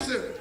And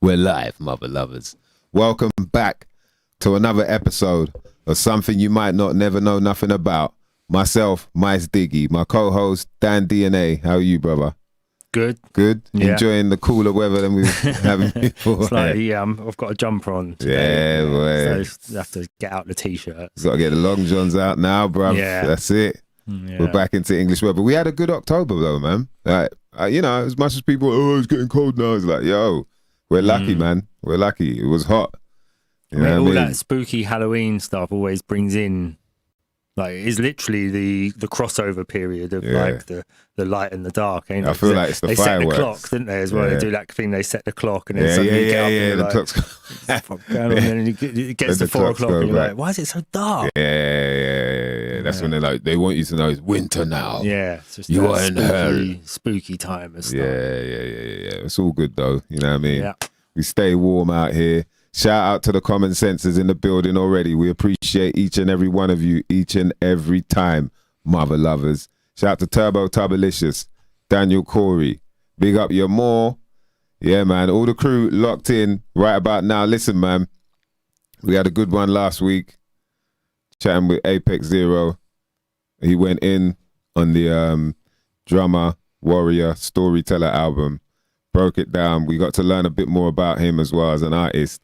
we're live, mother lovers. Welcome back to another episode of something you might not never know nothing about. Myself, Mice Diggy, my co-host, Dan DNA. How are you, brother? Good. Good? Yeah. Enjoying the cooler weather than we've having before. It's like, I've got a jumper on today. Yeah, boy. So I have to get out the t-shirts. Got to get the long johns out now, bruv. Yeah. That's it. Yeah. We're back into English weather. We had a good October, though, man. Like, you know, as much as people, it's getting cold now. It's like, yo, we're lucky, man. We're lucky. It was hot. You know all what I mean? that spooky Halloween stuff always brings in, like, it's literally the crossover period of like the light and the dark. Ain't it? I feel like it's the they fireworks. set the clock, didn't they, as well? Yeah. They do that thing. They set the clock and then suddenly you get up and the you're clock's like, fuck going on? And then it gets to 4 o'clock and you're like, why is it so dark? Yeah. That's when they're like, they want you to know it's winter now. Yeah, it's just You that are in hell. spooky time and stuff. Yeah. It's all good, though. You know what I mean? Yeah. We stay warm out here. Shout out to the common senses in the building already. We appreciate each and every one of you, each and every time, mother lovers. Shout out to Turbo Turbolicious, Daniel Corey. Big up your more. Yeah, man. All the crew locked in right about now. Listen, man. We had a good one last week. Chatting with Apex Zero. He went in on the drummer, warrior, storyteller album. Broke it down. We got to learn a bit more about him as well as an artist.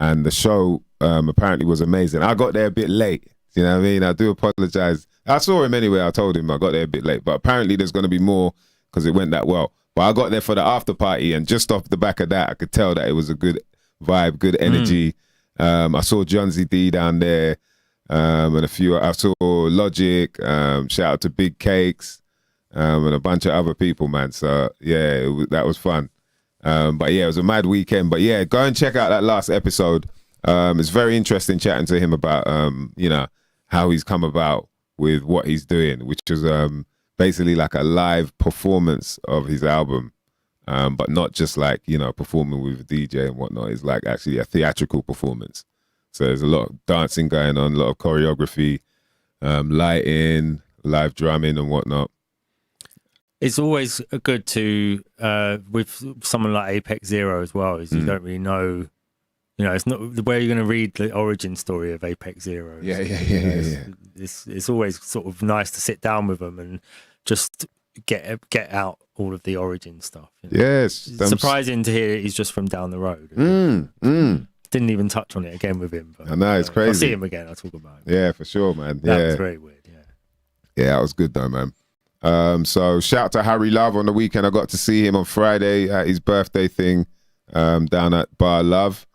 And the show apparently was amazing. I got there a bit late. You know what I mean? I do apologize. I saw him anyway. I told him I got there a bit late. But apparently there's going to be more because it went that well. But I got there for the after party. And just off the back of that, I could tell that it was a good vibe, good energy. I saw John Z D down there. And a few, I saw Logic. Shout out to Big Cakes. And a bunch of other people, man. So, yeah, that was fun. But yeah, it was a mad weekend. But yeah, go and check out that last episode. It's very interesting chatting to him about, you know, how he's come about with what he's doing, which was basically like a live performance of his album. But not just like, you know, performing with a DJ and whatnot. It's like actually a theatrical performance. So there's a lot of dancing going on, a lot of choreography, lighting, live drumming and whatnot. It's always good to, with someone like Apex Zero as well, is you don't really know, you know, it's not where you're going to read the origin story of Apex Zero. Yeah. It's always sort of nice to sit down with them and just get out all of the origin stuff. You know? Yes. It's surprising to hear he's just from down the road. Didn't even touch on it again with him. But, I know, it's crazy. If I see him again, I'll talk about it. Yeah, for sure, man. That was very weird, Yeah, that was good though, man. So shout out to Harry Love on the weekend. I got to see him on Friday at his birthday thing down at Bar Love.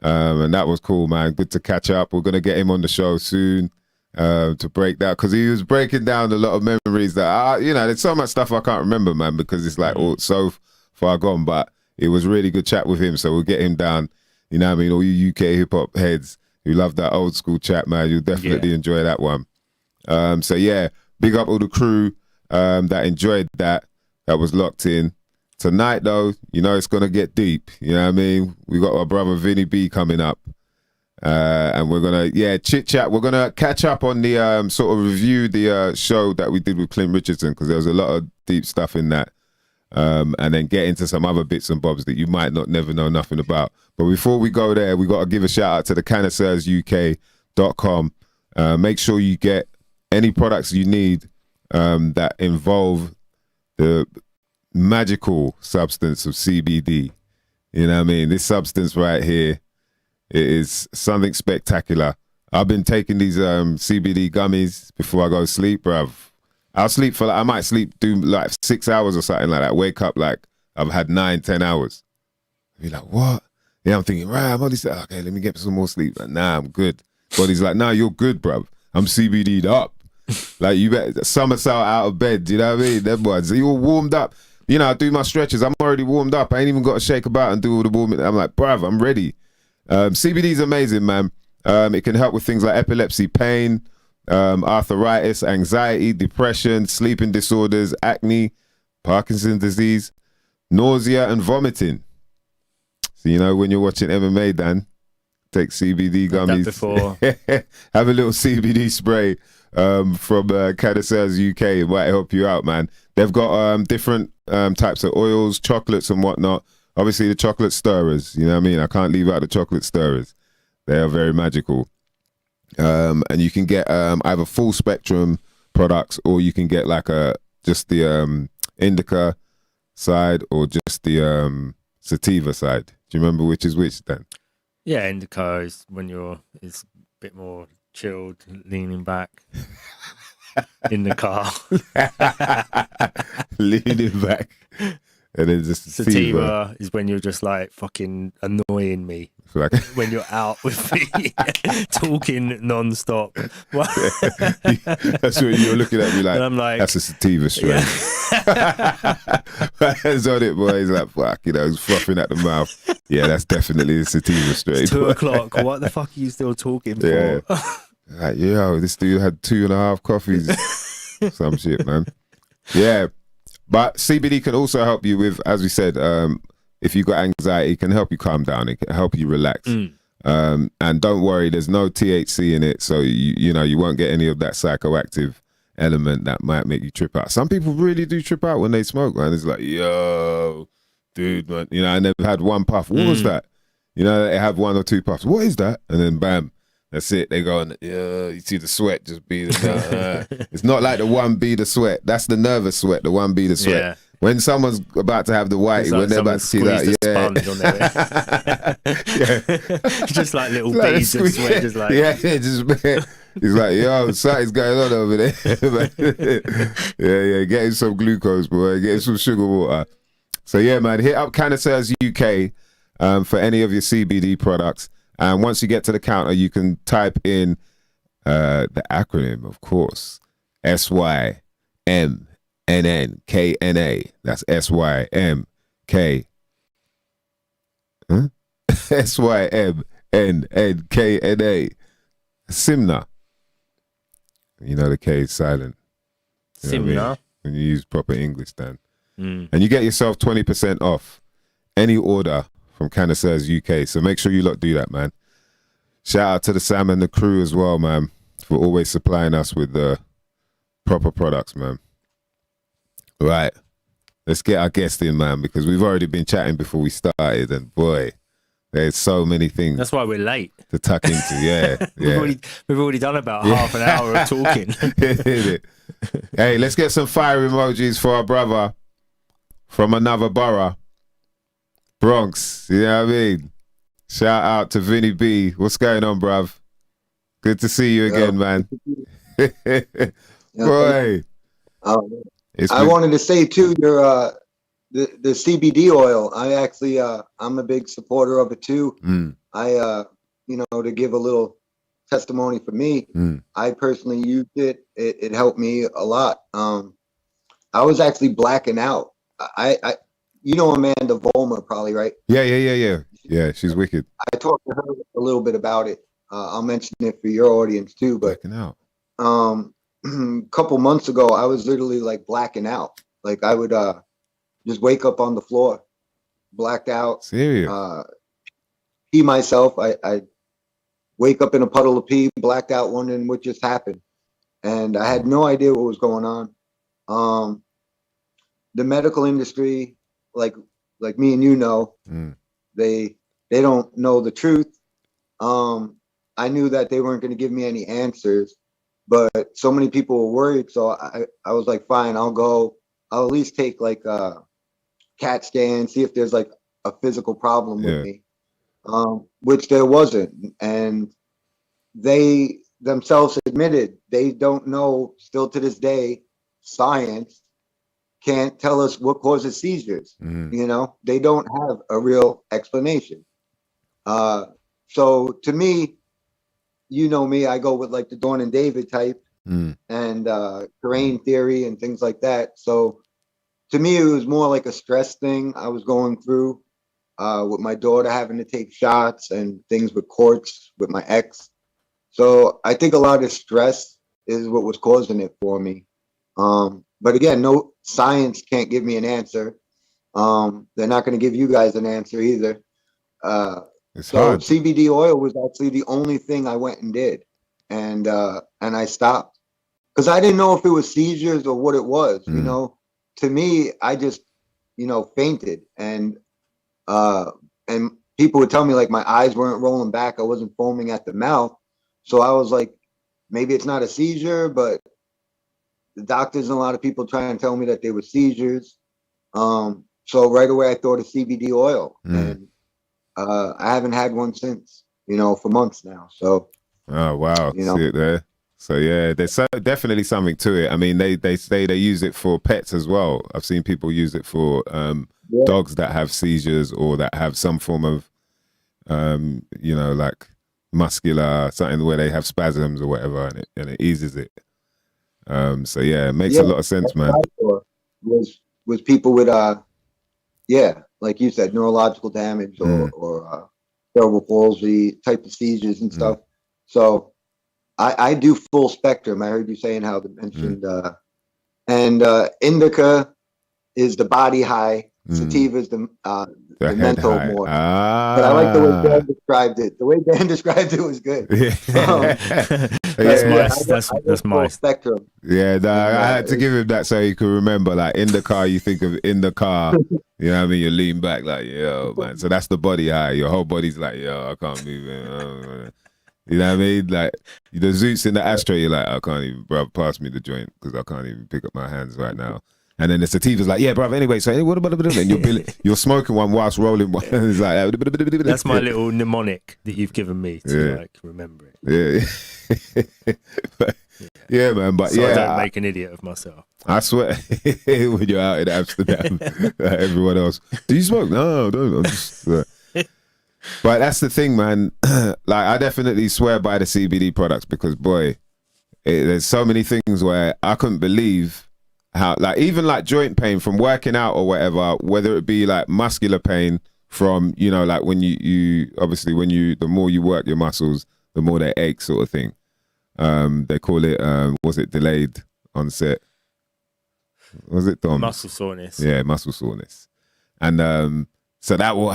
And that was cool, man. Good to catch up. We're going to get him on the show soon to break that, because he was breaking down a lot of memories that, you know, there's so much stuff I can't remember, man, because it's like all so far gone. But it was really good chat with him. So we'll get him down. You know what I mean? All you UK hip hop heads who love that old school chat, man, you'll definitely enjoy that one. So yeah, big up all the crew that enjoyed that was locked in. Tonight, though, you know, it's going to get deep. You know what I mean? We got our brother Vinny B coming up. And we're going to, chit-chat. We're going to catch up on the, sort of review the show that we did with Clint Richardson, because there was a lot of deep stuff in that. And then get into some other bits and bobs that you might not never know nothing about. But before we go there, we got to give a shout out to the connoisseursuk.com. Make sure you get any products you need that involve the magical substance of CBD. You know what I mean? This substance right here, it is something spectacular. I've been taking these CBD gummies before I go to sleep, bruv. I'll sleep for I might sleep, do like 6 hours or something like that. Wake up like I've had 9-10 hours. I'd be like, what? Yeah, I'm thinking, right, I'm only okay, let me get some more sleep. Like, nah, I'm good. Body's like, nah, you're good, bruv. I'm CBD'd up. Like, you better somersault out of bed, you know what I mean? Them ones, you all warmed up. You know, I do my stretches. I'm already warmed up. I ain't even got to shake about and do all the warming. I'm like, bruv, I'm ready. CBD is amazing, man. It can help with things like epilepsy, pain, arthritis, anxiety, depression, sleeping disorders, acne, Parkinson's disease, nausea, and vomiting. So, you know, when you're watching MMA, Dan, take CBD gummies. Before. Have a little CBD spray from Candace's UK. It might help you out, man. They've got different types of oils, chocolates and whatnot. Obviously, the chocolate stirrers, you know what I mean? I can't leave out the chocolate stirrers. They are very magical. And you can get either full spectrum products, or you can get like just the indica side, or just the sativa side. Do you remember which is which, Dan? Yeah, indica is when it's a bit more chilled, leaning back in the car. Leaning back. And then just sativa is when you're just like fucking annoying me. Like, when you're out with me talking non-stop. That's when you're looking at me like, and I'm like, that's a sativa strain. Yeah. Hands on it, boy. He's like, fuck, you know, he's frothing at the mouth. Yeah, that's definitely a sativa strain. It's 2 o'clock. What the fuck are you still talking for? Yeah. Like, yo, this dude had 2.5 coffees. Some shit, man. Yeah. But CBD can also help you with, as we said, if you've got anxiety, it can help you calm down. It can help you relax. And don't worry, there's no THC in it. So, you know, you won't get any of that psychoactive element that might make you trip out. Some people really do trip out when they smoke, man. It's like, yo, dude, man. You know, I never had one puff. What was that? You know, they have 1 or 2 puffs. What is that? And then bam. That's it. They go and you see the sweat just be the. It's not like the 1B the sweat. That's the nervous sweat. The 1B the sweat. Yeah. When someone's about to have the whitey, like when they're about to see that, yeah, just like little beads of sweat, just like he's like, yo, something's going on over there. yeah, get him some glucose, boy. Get him some sugar water. So yeah, man, hit up Cannaceres UK for any of your CBD products. And once you get to the counter, you can type in the acronym, of course, SYMNNKNA. That's SYMK. Huh? SYMNNKNA. Simna. You know the K is silent. Simna. I mean? When you use proper English, Dan. And you get yourself 20% off any order from Cannaceres UK. So make sure you lot do that, man. Shout out to the Sam and the crew as well, man, for always supplying us with the proper products, man. Right. Let's get our guest in, man, because we've already been chatting before we started, and boy, there's so many things. That's why we're late to tuck into. Yeah, we've already done about half an hour of talking. Hey, let's get some fire emojis for our brother from another borough, Bronx. You know what I mean? Shout out to Vinny B. What's going on, bruv? Good to see you again, man. Boy. I wanted to say too, your the CBD oil. I actually I'm a big supporter of it too. I you know, to give a little testimony for me, I personally used it. It helped me a lot. I was actually blacking out. I you know Amanda Vollmer probably, right? Yeah, she's wicked. I talked to her a little bit about it. I'll mention it for your audience too. But blacking out. A couple months ago, I was literally like blacking out. Like I would just wake up on the floor, blacked out. Serious? Pee myself. I wake up in a puddle of pee, blacked out, wondering what just happened, and I had no idea what was going on. The medical industry, like me and you know, they don't know the truth. I knew that they weren't going to give me any answers, but so many people were worried. So I was like, fine, I'll at least take like a CAT scan, see if there's like a physical problem with me, which there wasn't. And they themselves admitted they don't know still to this day, science can't tell us what causes seizures. Mm. You know, they don't have a real explanation. So to me, you know me, I go with like the Dawn and David type and terrain theory and things like that. So to me, it was more like a stress thing I was going through with my daughter having to take shots and things with courts with my ex. So I think a lot of stress is what was causing it for me. But again, no science can't give me an answer. They're not going to give you guys an answer either. It's So hard. CBD oil was actually the only thing I went and did, and I stopped because I didn't know if it was seizures or what it was. You know, to me, I just, you know, fainted, and people would tell me like my eyes weren't rolling back, I wasn't foaming at the mouth, so I was like, maybe it's not a seizure, but the doctors and a lot of people try and tell me that they were seizures. So right away I thought of CBD oil, and I haven't had one since, you know, for months now. So, oh wow, you know. see it there. So yeah, there's definitely something to it. I mean, they say they use it for pets as well. I've seen people use it for dogs that have seizures or that have some form of, you know, like muscular something where they have spasms or whatever, and it eases it. So yeah, it makes a lot of sense, man. Was people with like you said, neurological damage or cerebral palsy type of seizures and stuff. So I do full spectrum. I heard you saying how they mentioned and indica is the body high, sativa is the mental high. more. But I like the way Dan described it. The way Dan described it was good. That's my spectrum. Yeah, I had to give him that so he could remember. Like in the car, you think of in the car. You know what I mean? You lean back like, yo, man. So that's the body high. Your whole body's like, yo, I can't move it. You know what I mean? Like the zoots in the ashtray, you're like, I can't even, bro, pass me the joint because I can't even pick up my hands right now. And then the sativa's like, yeah, bro, anyway, so what about it? And you're smoking one whilst rolling one. It's like, that's my little mnemonic that you've given me to like remember it. Yeah, man. But so I don't make an idiot of myself. I swear, when you're out in Amsterdam, like everyone else, do you smoke? No, I don't. I'm just. But that's the thing, man. Like, I definitely swear by the CBD products because, boy, there's so many things where I couldn't believe how, like, even like joint pain from working out or whatever, whether it be like muscular pain from, you know, like when you obviously when you, the more you work your muscles, the more they ache sort of thing. They call it, was it delayed onset? Was it Dom? Muscle soreness. Yeah, muscle soreness. And so that will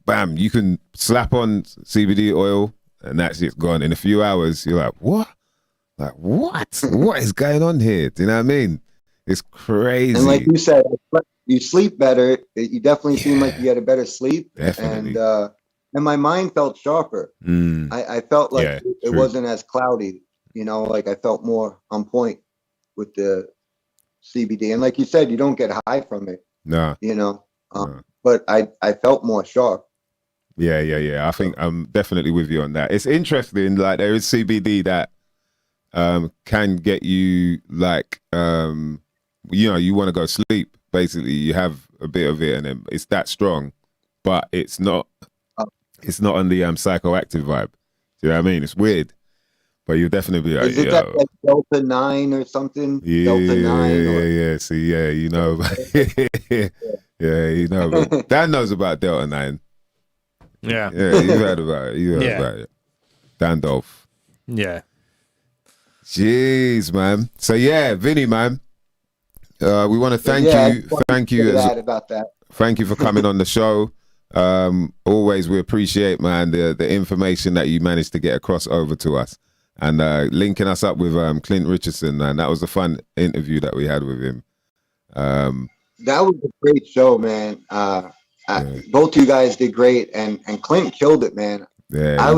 bam, you can slap on CBD oil and that's it gone. In a few hours, you're like, what? Like, what? What is going on here? Do you know what I mean? It's crazy. And like you said, you sleep better. You definitely seem like you get a better sleep. Definitely. And my mind felt sharper. I felt like it wasn't as cloudy. You know, like I felt more on point with the CBD. And like you said, you don't get high from it. No. You know, but I felt more sharp. Yeah. I think I'm definitely with you on that. It's interesting. Like there is CBD that can get you like, you know, you want to go sleep. Basically, you have a bit of it, and then it's that strong, but it's not. It's not on the psychoactive vibe. Do you know what I mean? It's weird, but you'll definitely be like, is it that like Delta 9 or something? Yeah, Delta 9 yeah. See, yeah, you know, yeah, you know. But Dan knows about Delta 9. Yeah, you heard about it. You heard about it. Dan Dolph. Yeah. Jeez, man. So yeah, Vinny, man. We want to thank you. Thank you. About that. Thank you for coming on the show. Always we appreciate, man, the information that you managed to get across over to us, and linking us up with Clint Richardson, man. That was a fun interview that we had with him. That was a great show, man. Both you guys did great, and Clint killed it, man. Yeah, I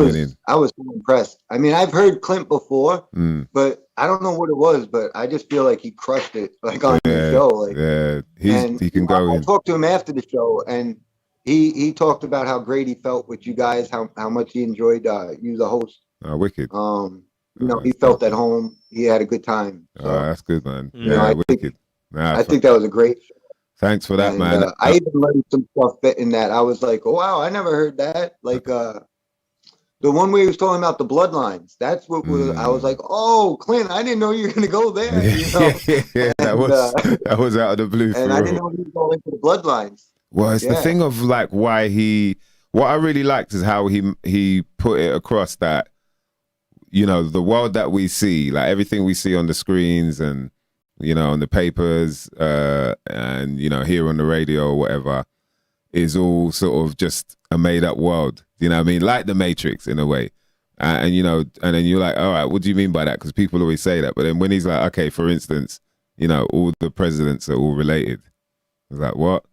was so impressed. I mean, I've heard Clint before, but I don't know what it was, but I just feel like he crushed it, like on the show. Like, he can go in. I talked to him after the show, and he talked about how great he felt with you guys, how much he enjoyed you, the host. Oh, wicked. You know, he felt at home. He had a good time. So, that's good, man. You know, I wicked. think that was a great show. Thanks for that, And man. I even learned some stuff in that. I was like, oh, wow, I never heard that. Like the one where he was talking about the bloodlines. That's what was. I was like, oh, Clint, I didn't know you were gonna go there. You know, Yeah, that was out of the blue for and I didn't real. know he was going into the bloodlines. Well, it's the Yeah. thing of like why what I really liked is how he put it across that, you know, the world that we see, like everything we see on the screens and, you know, on the papers, and, you know, here on the radio or whatever, is all sort of just a made up world. You know what I mean? Like the Matrix in a way. And, you know, and then you're like, all right, what do you mean by that? Because people always say that. But then when he's like, okay, for instance, you know, all the presidents are all related. I was like, what?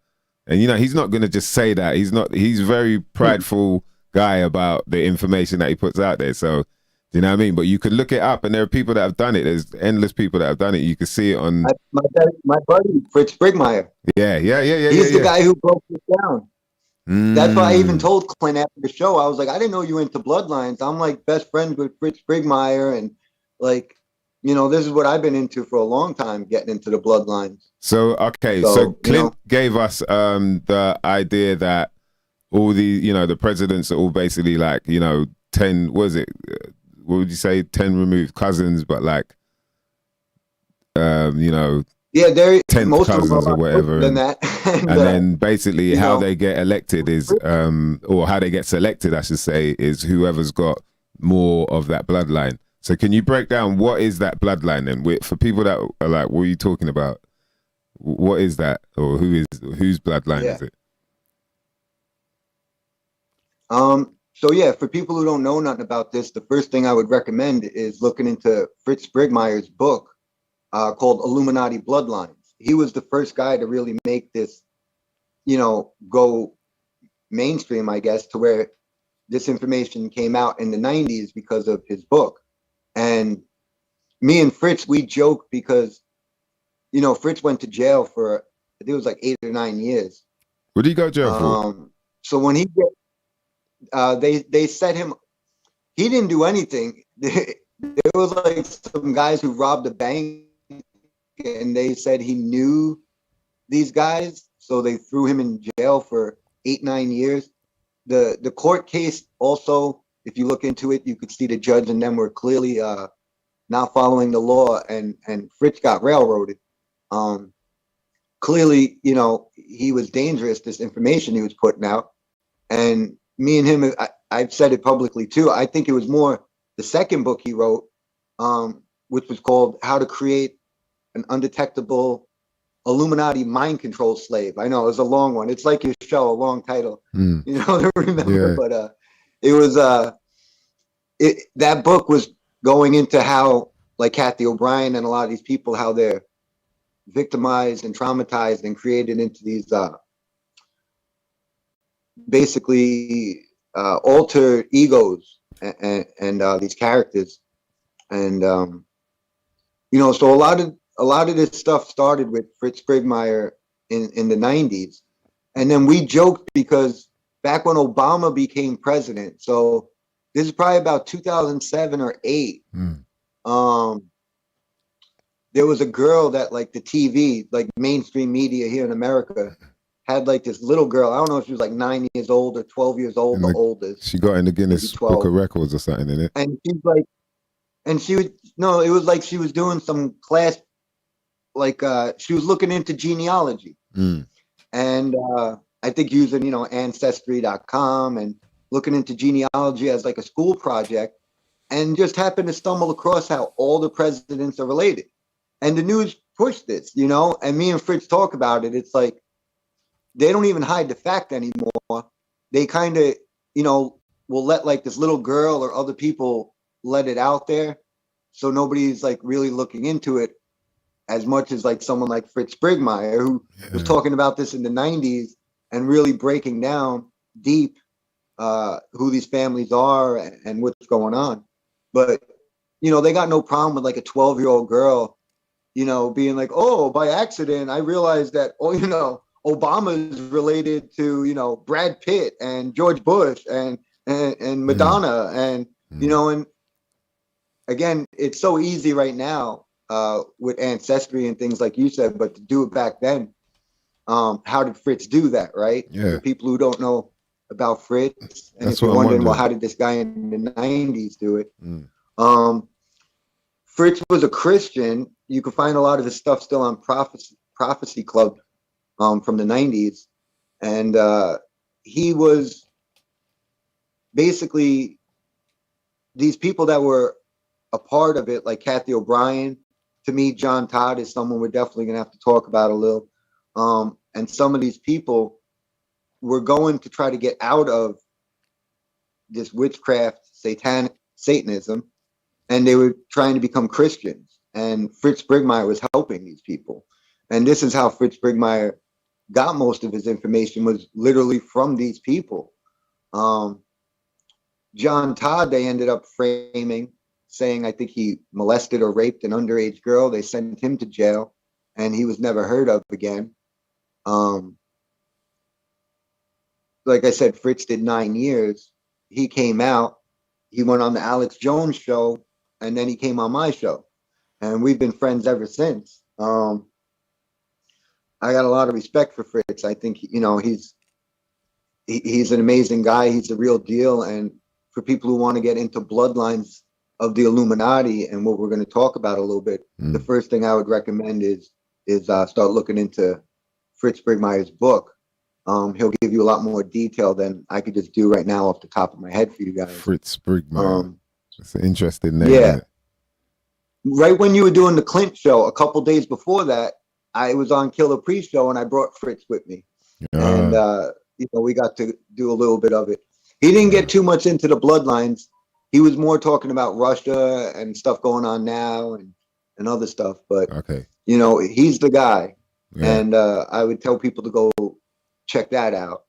And, you know, he's not going to just say that. He's very prideful guy about the information that he puts out there. So, you know what I mean? But you could look it up and there are people that have done it. There's endless people that have done it. You could see it on. My buddy, Fritz Springmeyer. Yeah. He's the guy who broke it down. That's why I even Mm. told Clint after the show, I was like, I didn't know you were into bloodlines. I'm like best friends with Fritz Springmeyer. And like, you know, this is what I've been into for a long time, getting into the bloodlines. So, okay. So, So Clint you know, gave us the idea that all the, you know, the presidents are all basically like, you know, 10, what would you say, 10 removed cousins, but like, you know, yeah, they're 10 most of them cousins are or whatever. than that. And then basically how know, they get elected is, or how they get selected, I should say, is whoever's got more of that bloodline. So can you break down what is that bloodline then? For people that are like, what are you talking about? What is that? Or whose bloodline is it? So yeah, for people who don't know nothing about this, the first thing I would recommend is looking into Fritz Springmeyer's book called Illuminati Bloodlines. He was the first guy to really make this, you know, go mainstream, I guess, to where this information came out in the 90s because of his book. And me and Fritz, we joke because, you know, Fritz went to jail for, I think it was like 8 or 9 years. What did he go to jail for? So when they set him, he didn't do anything. There was like some guys who robbed a bank and they said he knew these guys. So they threw him in jail for 8, 9 years. The court case also, if you look into it, you could see the judge and them were clearly not following the law, and Fritz got railroaded. Clearly, you know, he was dangerous, this information he was putting out. And me and him, I've said it publicly too. I think it was more the second book he wrote, which was called How to Create an Undetectable Illuminati Mind Control Slave. I know it was a long one. It's like your show, a long title, you know, to remember. Yeah. But it was that book was going into how, like Kathy O'Brien and a lot of these people, how they're victimized and traumatized and created into these basically alter egos and these characters. And you know, so a lot of this stuff started with Fritz Springmeyer in the 90s. And then we joked because back when Obama became president, so this is probably about 2007 or 8, there was a girl that, like, the TV, like mainstream media here in America, had like this little girl. I don't know if she was like 9 years old or 12 years old, the oldest. She got in the Guinness Book of Records or something, in it. And she's like, and she would, no, it was like she was doing some class, like she was looking into genealogy. And I think using, you know, ancestry.com and looking into genealogy as like a school project, and just happened to stumble across how all the presidents are related. And the news pushed this, you know, and me and Fritz talk about it. It's like, they don't even hide the fact anymore. They kind of, you know, will let like this little girl or other people let it out there. So nobody's like really looking into it as much as like someone like Fritz Springmeyer, who was talking about this in the 90s and really breaking down deep who these families are and what's going on. But, you know, they got no problem with like a 12-year-old girl, you know, being like, oh, by accident, I realized that, oh, you know, Obama's related to, you know, Brad Pitt and George Bush and Madonna and, you know, and again, it's so easy right now with ancestry and things like you said, but to do it back then, how did Fritz do that, right? Yeah. For people who don't know about Fritz, and That's if you're what I'm wondering, well, wondering. how did this guy in the 90s do it? Mm. Fritz was a Christian. You can find a lot of his stuff still on Prophecy Club from the 90s. And he was basically these people that were a part of it, like Kathy O'Brien. To me, John Todd is someone we're definitely going to have to talk about a little. And some of these people were going to try to get out of this witchcraft, Satanism, and they were trying to become Christians. And Fritz Springmeyer was helping these people. And this is how Fritz Springmeyer got most of his information, was literally from these people. John Todd, they ended up framing, saying, I think he molested or raped an underage girl. They sent him to jail, and he was never heard of again. Like I said, Fritz did 9 years. He came out, he went on the Alex Jones show, and then he came on my show. And we've been friends ever since. I got a lot of respect for Fritz. I think, you know, he's an amazing guy. He's the real deal. And for people who want to get into bloodlines of the Illuminati and what we're going to talk about a little bit, the first thing I would recommend is start looking into Fritz Springmeyer's book. He'll give you a lot more detail than I could just do right now off the top of my head for you guys. Fritz Springmeyer. It's an interesting name. Yeah. Right when you were doing the Clint show, a couple days before that, I was on Killer Priest show and I brought Fritz with me. And, you know, we got to do a little bit of it. He didn't get too much into the bloodlines. He was more talking about Russia and stuff going on now and other stuff. But, you know, he's the guy. Yeah. And I would tell people to go check that out.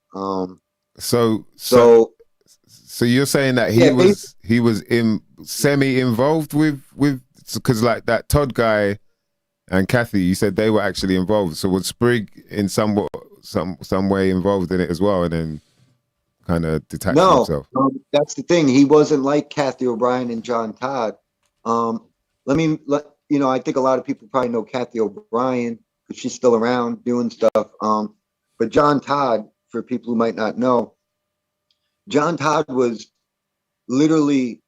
So you're saying that he was semi involved with because like that Todd guy and Kathy, you said they were actually involved. So was Sprig in some way involved in it as well, and then kind of detached himself? No, that's the thing. He wasn't like Kathy O'Brien and John Todd. You know, I think a lot of people probably know Kathy O'Brien because she's still around doing stuff. But John Todd, for people who might not know, John Todd was literally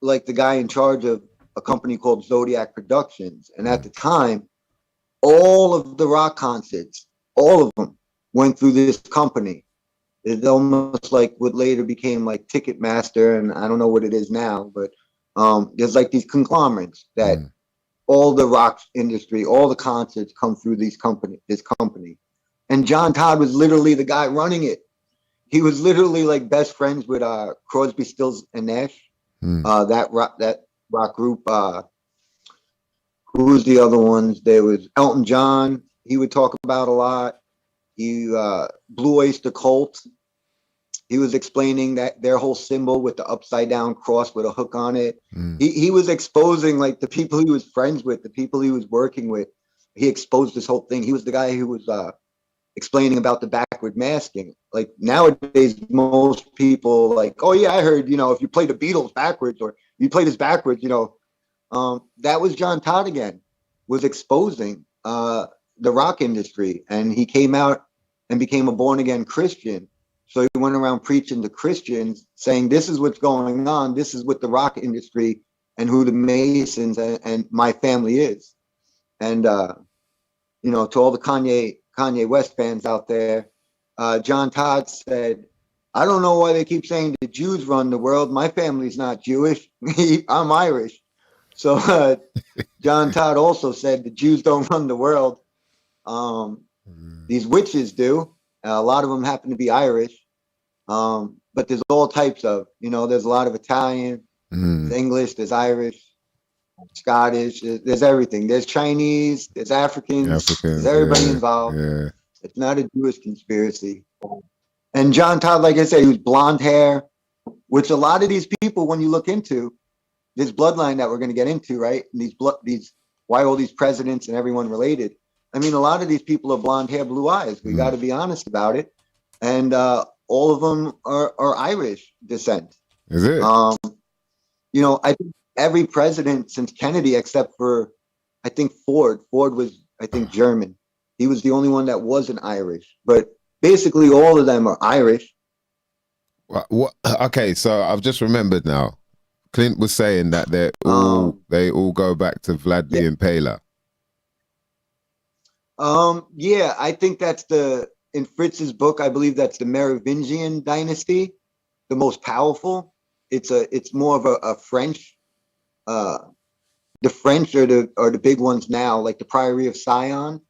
like the guy in charge of a company called Zodiac Productions. And at the time, all of the rock concerts, all of them went through this company. It's almost like what later became like Ticketmaster, and I don't know what it is now, but there's like these conglomerates that all the rock industry, all the concerts come through this company. And John Todd was literally the guy running it. He was literally like best friends with Crosby, Stills and Nash. That rock group. Who was the other ones? There was Elton John. He would talk about a lot. He Blue Oyster Cult. He was explaining that their whole symbol with the upside down cross with a hook on it. He was exposing like the people he was friends with, the people he was working with. He exposed this whole thing. He was the guy who was explaining about the backward masking. Like nowadays, most people like, oh yeah, I heard, you know, if you play the Beatles backwards or you play this backwards, you know, that was John Todd again, was exposing the rock industry. And he came out and became a born again Christian. So he went around preaching to Christians saying, this is what's going on. This is what the rock industry and who the Masons and my family is. And, you know, to all the Kanye West fans out there, John Todd said, I don't know why they keep saying the Jews run the world. My family's not Jewish. I'm Irish. So John Todd also said the Jews don't run the world. These witches do. A lot of them happen to be Irish. But there's all types of, you know, there's a lot of Italian, there's English, there's Irish, Scottish, there's everything. There's Chinese, there's Africans, there's everybody involved. Yeah. It's not a Jewish conspiracy. And John Todd, like I said, he was blonde hair, which a lot of these people, when you look into this bloodline that we're going to get into, right? And why all these presidents and everyone related. I mean, a lot of these people are blonde hair, blue eyes. We got to be honest about it. And all of them are Irish descent. Is it? You know, I think every president since Kennedy, except for, I think Ford was, I think, German. He was the only one that wasn't Irish, but basically all of them are Irish. What? Okay, so I've just remembered now. Clint was saying that they all go back to Vlad the Impaler. Yeah, I think that's in Fritz's book, I believe that's the Merovingian dynasty, the most powerful. It's more of a French, the French are the big ones now, like the Priory of Sion.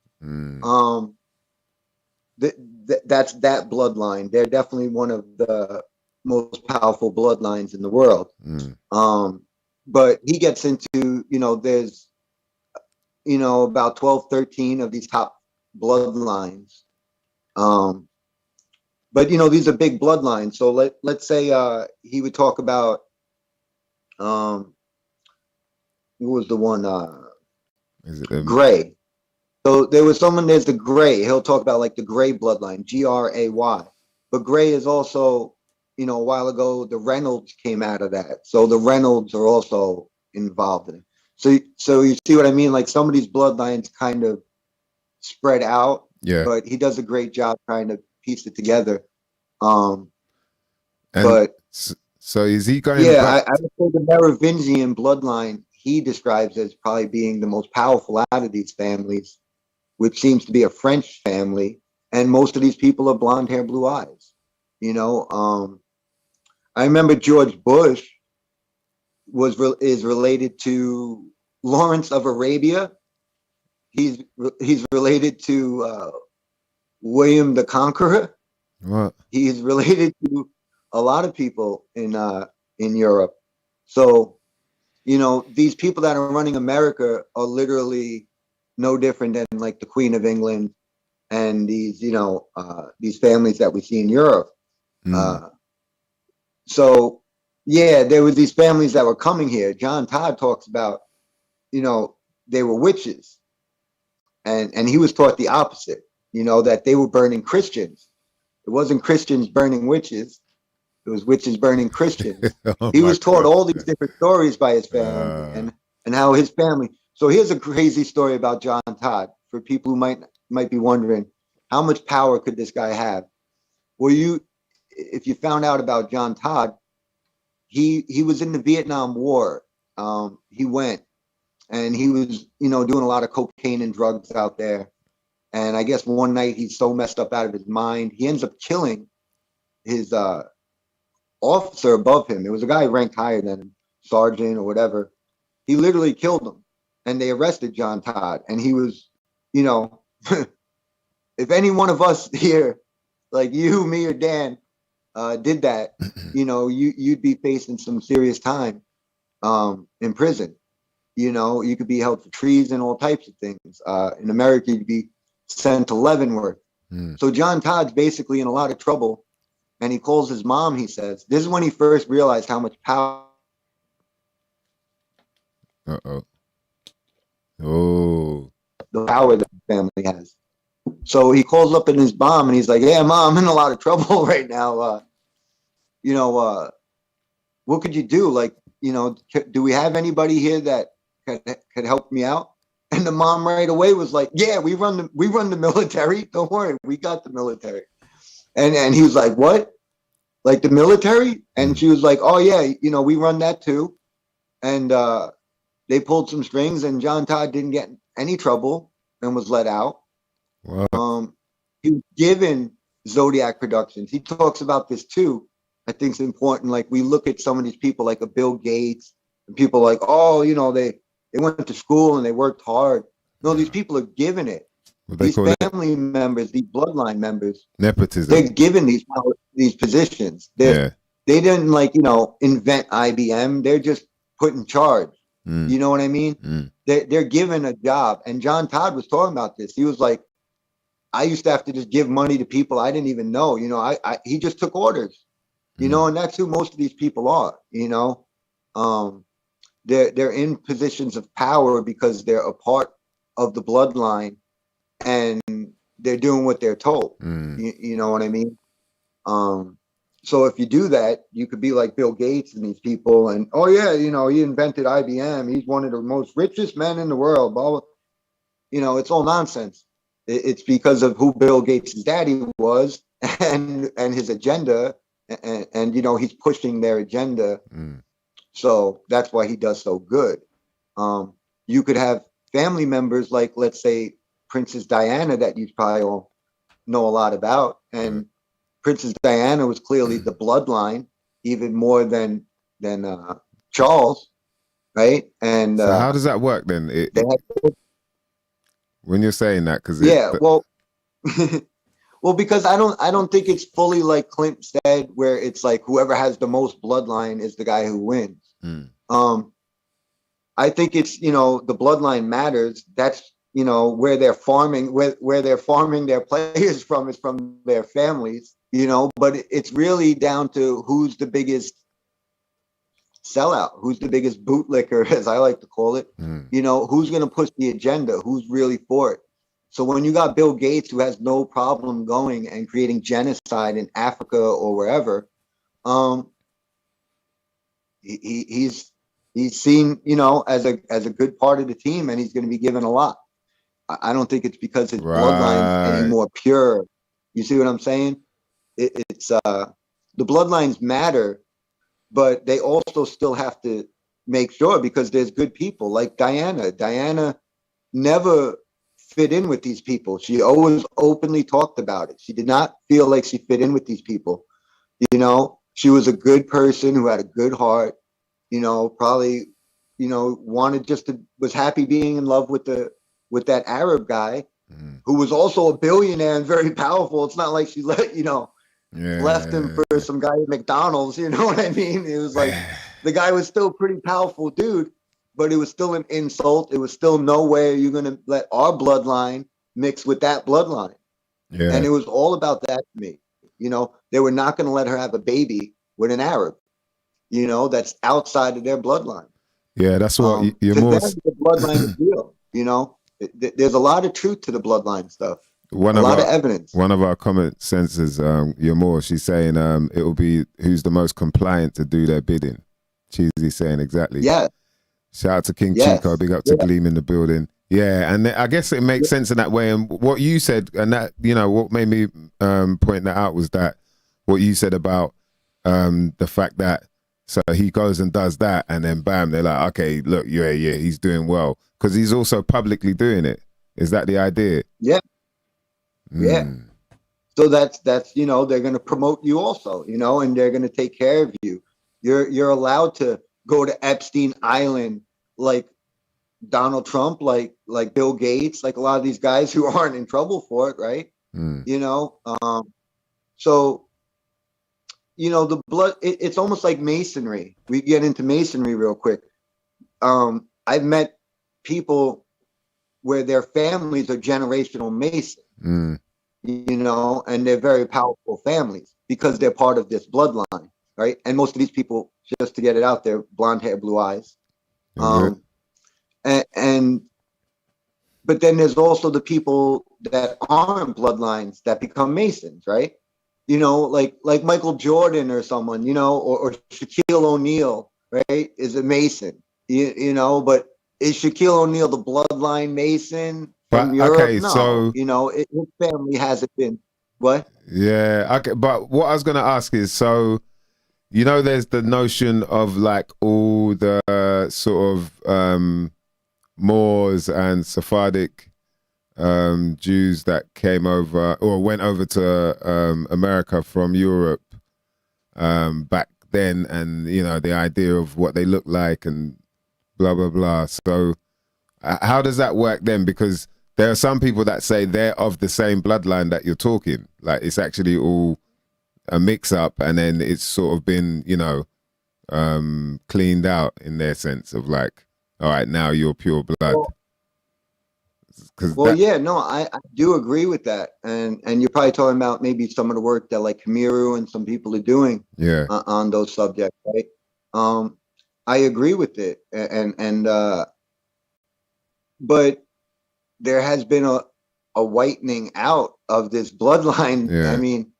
That's that bloodline. They're definitely one of the most powerful bloodlines in the world. But he gets into, there's, about 12, 13 of these top bloodlines. But these are big bloodlines. So let's say he would talk about who was the one Gray. So there's the Gray. He'll talk about like the Gray bloodline, Gray. But Gray is also, a while ago, the Reynolds came out of that. So the Reynolds are also involved in it. So you see what I mean? Like some of these bloodlines kind of spread out. Yeah. But he does a great job trying to piece it together. So is he going? Yeah, I would say the Merovingian bloodline he describes as probably being the most powerful out of these families, which seems to be a French family, and most of these people are blonde hair, blue eyes. I remember George Bush is related to Lawrence of Arabia. He's related to William the Conqueror. What? He's related to a lot of people in Europe. So, these people that are running America are literally no different than like the Queen of England and these families that we see in Europe. So, yeah, there were these families that were coming here. John Todd talks about, they were witches. And he was taught the opposite, that they were burning Christians. It wasn't Christians burning witches. It was witches burning Christians. He was taught all these different stories by his family and how his family. So here's a crazy story about John Todd for people who might be wondering, how much power could this guy have? Well, if you found out about John Todd, he was in the Vietnam War. He went and he was, doing a lot of cocaine and drugs out there. And I guess one night he's so messed up out of his mind, he ends up killing his officer above him. It was a guy ranked higher than him, sergeant or whatever. He literally killed him, and they arrested John Todd. And he was, if any one of us here, like you, me, or Dan, did that, you'd be facing some serious time in prison. You could be held for treason, all types of things. In America, you'd be sent to Leavenworth. So John Todd's basically in a lot of trouble, and he calls his mom. He says, this is when he first realized how much power. The power that the family has. So he calls up in his mom, and he's like, yeah, Mom, I'm in a lot of trouble right now. What could you do? Like, do we have anybody here that could help me out? And the mom right away was like, yeah, we run the military. Don't worry, we got the military. And he was like, what? Like the military? And she was like, oh yeah, we run that too. And they pulled some strings, and John Todd didn't get any trouble and was let out. Wow. He was given Zodiac Productions. He talks about this too. I think it's important. Like we look at some of these people like a Bill Gates, and people like, oh, they went to school and they worked hard. No, these people are given it. These family members, these bloodline members, nepotism. They're given these positions. They didn't invent IBM. They're just put in charge. You know what I mean? They're given a job. And John Todd was talking about this. He was like, I used to have to just give money to people I didn't even know. He just took orders. And that's who most of these people are. They're in positions of power because they're a part of the bloodline, and they're doing what they're told. You know what I mean? So if you do that, you could be like Bill Gates and these people, and oh yeah, he invented IBM. He's one of the most richest men in the world. Blah, blah. It's all nonsense. It's because of who Bill Gates' daddy was and his agenda, and you know, he's pushing their agenda. So that's why he does so good. You could have family members like, let's say, Princess Diana, that you probably all know a lot about, and Princess Diana was clearly the bloodline, even more than Charles, right? And So how does that work then? When you're saying that, because well, well, because I don't think it's fully like Clint said, where it's like whoever has the most bloodline is the guy who wins. I think it's, you know, the bloodline matters. That's, you know, where they're farming, where they're farming their players from is from their families, you know, but it's really down to who's the biggest sellout, who's the biggest bootlicker, as I like to call it. You know, who's going to push the agenda, who's really for it. So when you got Bill Gates, who has no problem going and creating genocide in Africa or wherever, he's seen, you know, as a good part of the team, and he's going to be given a lot. I don't think it's because his bloodline's any more pure. You see what I'm saying? It's the bloodlines matter, but they also still have to make sure, because there's good people like Diana. Diana never fit in with these people. She always openly talked about it. She did not feel like she fit in with these people. You know, she was a good person who had a good heart, you know, probably, you know, was happy being in love with that Arab guy who was also a billionaire and very powerful. It's not like she left him for some guy at McDonald's, you know what I mean? It was like the guy was still a pretty powerful dude, but it was still an insult. It was still no way you're going to let our bloodline mix with that bloodline. And it was all about that to me. You know, they were not going to let her have a baby with an Arab, you know, that's outside of their bloodline. Yeah, that's what you're more. The bloodline is real, you know. There's a lot of truth to the bloodline stuff. A lot of evidence. One of our comment censors, you're more. She's saying it will be who's the most compliant to do their bidding. Cheesy saying exactly. Yeah. Shout out to King Chico, big up to Gleam in the building. Yeah, and I guess it makes sense in that way. And what you said, and that, you know, what made me point that out was that what you said about the fact that, so he goes and does that, and then bam, they're like, okay, look, yeah, he's doing well, because he's also publicly doing it. Is that the idea? Yeah. Yeah. So that's you know, they're going to promote you also, you know, and they're going to take care of you. You're allowed to go to Epstein Island, like Donald Trump, like Bill Gates, like a lot of these guys who aren't in trouble for it, right? You know, so, you know, the blood, it's almost like masonry. We get into masonry real quick. I've met people where their families are generational Mason, you know, and they're very powerful families because they're part of this bloodline, right? And most of these people, just to get it out there, blonde hair, blue eyes. And but then there's also the people that aren't bloodlines that become Masons, right? You know, like Michael Jordan or someone, you know, or Shaquille O'Neal, right, is a Mason, you know, but is Shaquille O'Neal the bloodline Mason from Europe? Okay, no, so, you know, his family hasn't been, what? Yeah, okay, but what I was going to ask is, so, you know, there's the notion of like all the sort of Moors and Sephardic Jews that came over or went over to America from Europe back then, and, you know, the idea of what they look like and blah, blah, blah. So how does that work then? Because there are some people that say they're of the same bloodline that you're talking. Like, it's actually all a mix up, and then it's sort of been, you know, cleaned out in their sense of like, all right, now you're pure blood. Well, yeah, no, I do agree with that, and you're probably talking about maybe some of the work that like Kamiru and some people are doing, on those subjects, right? I agree with it, and but there has been a whitening out of this bloodline. I mean,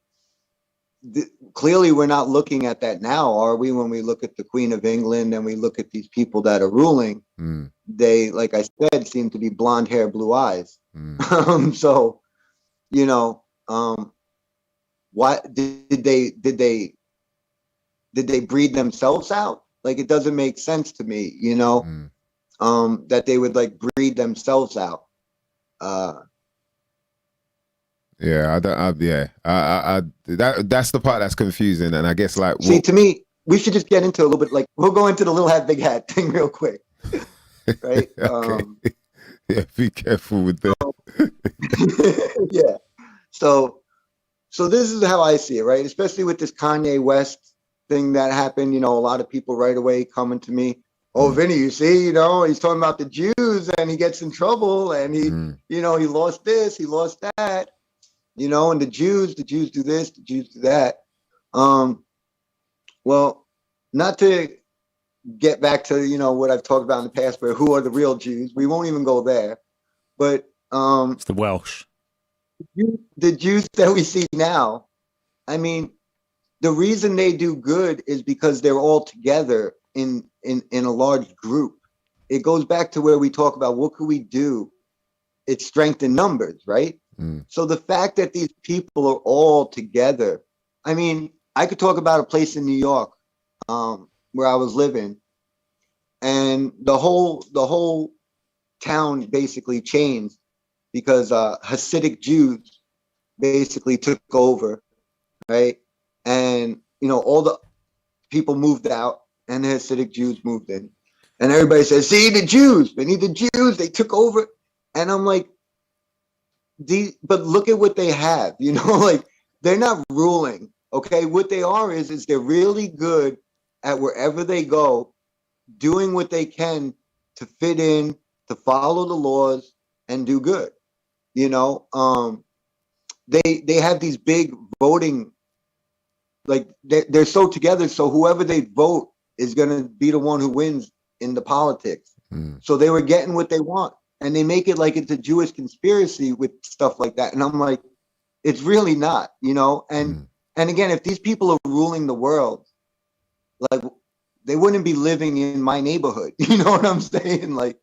clearly we're not looking at that now, are we? When we look at the Queen of England and we look at these people that are ruling, they, like I said, seem to be blonde hair, blue eyes. So, you know, why did they breed themselves out? Like, it doesn't make sense to me, you know, that they would like breed themselves out. That's the part that's confusing, and I guess like see, to me, we should just get into a little bit, like, we'll go into the little hat, big hat thing real quick, right? Okay. Yeah, be careful with that. Yeah. So this is how I see it, right? Especially with this Kanye West thing that happened, you know, a lot of people right away coming to me, oh, Vinny, you see, you know, he's talking about the Jews and he gets in trouble and he, you know, he lost this, he lost that, you know, and the Jews do this, the Jews do that. Well, not to get back to, you know, what I've talked about in the past, but who are the real Jews? We won't even go there. But it's the Welsh. The Jews that we see now, I mean, the reason they do good is because they're all together in a large group. It goes back to where we talk about what could we do? It's strength in numbers, right? So the fact that these people are all together, I mean, I could talk about a place in New York where I was living, and the whole town basically changed because Hasidic Jews basically took over, right? And, you know, all the people moved out and the Hasidic Jews moved in. And everybody says, see, the Jews, we need the Jews, they took over. And I'm like, but look at what they have, you know, like, they're not ruling, okay? What they are is they're really good at wherever they go, doing what they can to fit in, to follow the laws and do good. You know, they have these big voting, like they're so together. So whoever they vote is going to be the one who wins in the politics. So they were getting what they want, and they make it like it's a Jewish conspiracy with stuff like that. And I'm like, it's really not, you know? And again, if these people are ruling the world, like, they wouldn't be living in my neighborhood. You know what I'm saying? Like,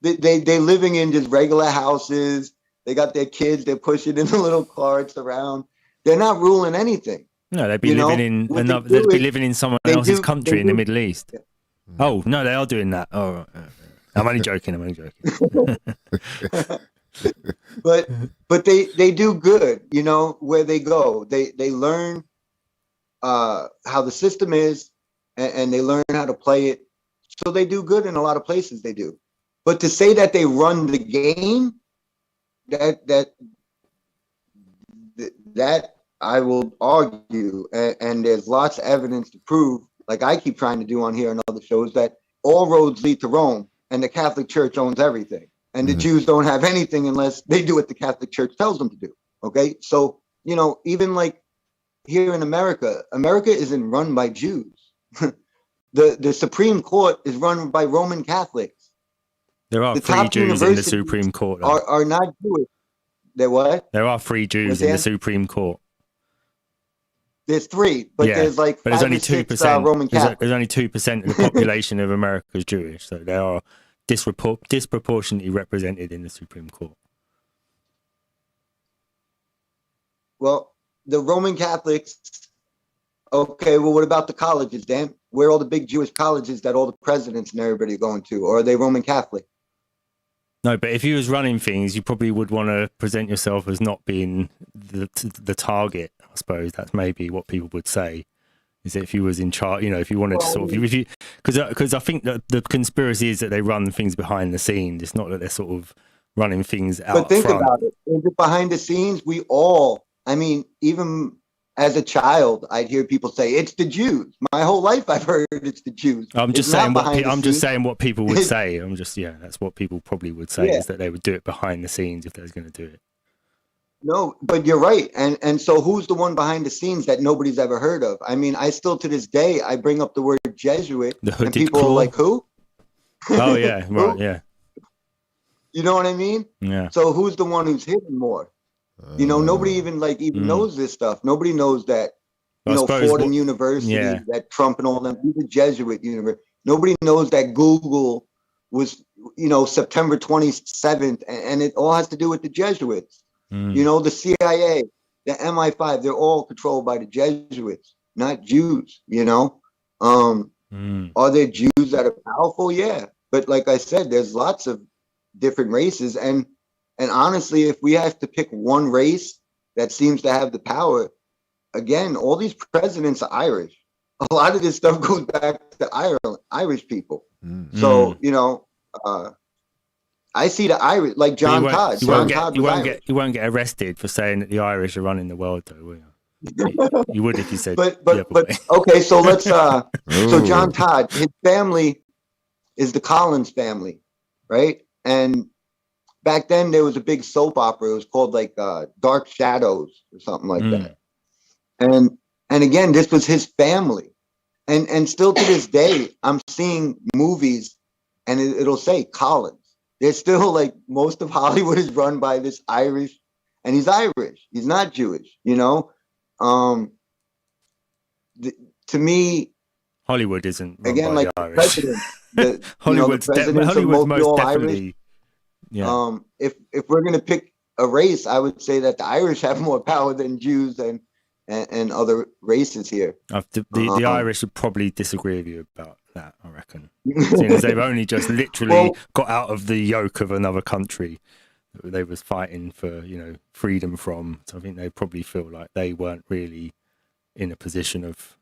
they living in just regular houses. They got their kids. They're pushing in the little carts around. They're not ruling anything. No, they'd be living in someone else's country in the Middle East. Yeah. Oh no, they are doing that. Oh, right. I'm only joking. But they do good. You know, where they go, they learn how the system is, and they learn how to play it. So they do good in a lot of places. They do. But to say that they run the game, that I will argue, and there's lots of evidence to prove, like I keep trying to do on here and other shows, that all roads lead to Rome, and the Catholic Church owns everything, and the Jews don't have anything unless they do what the Catholic Church tells them to do. Okay, so, you know, even like here in America isn't run by Jews. The Supreme Court is run by Roman Catholics. There are three Jews in the Supreme Court. Are not Jewish. They're what? There are 3 Jews in the Supreme Court. There's 3, but there's like 5 or 6 Roman Catholics. There's only 2% of the population of America is Jewish, so they are disproportionately represented in the Supreme Court. Well, the Roman Catholics. Okay, well, what about the colleges, Dan? Where are all the big Jewish colleges that all the presidents and everybody are going to? Or are they Roman Catholic? No, but if you was running things, you probably would want to present yourself as not being the target. I suppose that's maybe what people would say. Is that if you was in charge, you know, if you wanted to sort of, because I think that the conspiracy is that they run things behind the scenes. It's not that they're sort of running things out front. But think about it. Behind the scenes, we all, I mean, even as a child, I'd hear people say it's the Jews. My whole life, I've heard it's the Jews. I'm just saying what people would say. That's what people probably would say, is that they would do it behind the scenes if they was going to do it. No, but you're right. And so who's the one behind the scenes that nobody's ever heard of? I mean, I still to this day, I bring up the word Jesuit, and people are like, who? Oh yeah, right, yeah. You know what I mean? Yeah. So who's the one who's hidden more? You know, nobody even knows this stuff. Nobody knows that you know, Fordham University, yeah. that Trump and all them, the Jesuit university. Nobody knows that Google was, you know, September 27th, and it all has to do with the Jesuits. You know, the CIA, the MI5, they're all controlled by the Jesuits, not Jews, you know. Are there Jews that are powerful? Yeah. But like I said, there's lots of different races. And honestly, if we have to pick one race that seems to have the power, again, all these presidents are Irish. A lot of this stuff goes back to Ireland, Irish people. So, you know, I see the Irish, like John Todd. You won't get arrested for saying that the Irish are running the world, though, will you? You would if you said. but okay, so let's so John Todd, his family is the Collins family, right? And back then there was a big soap opera. It was called like Dark Shadows or something like that. And again, this was his family. And still to this day, I'm seeing movies and it'll say Collins. There's still like most of Hollywood is run by this Irish, and he's Irish. He's not Jewish, you know? To me, Hollywood isn't run again by like the Irish. Hollywood's Hollywood's most definitely. Irish. Yeah. If we're gonna pick a race, I would say that the Irish have more power than Jews and other races here. The Irish would probably disagree with you about that, I reckon. Seeing as they've only just literally got out of the yoke of another country that they was fighting for, you know, freedom from. So I think they probably feel like they weren't really in a position of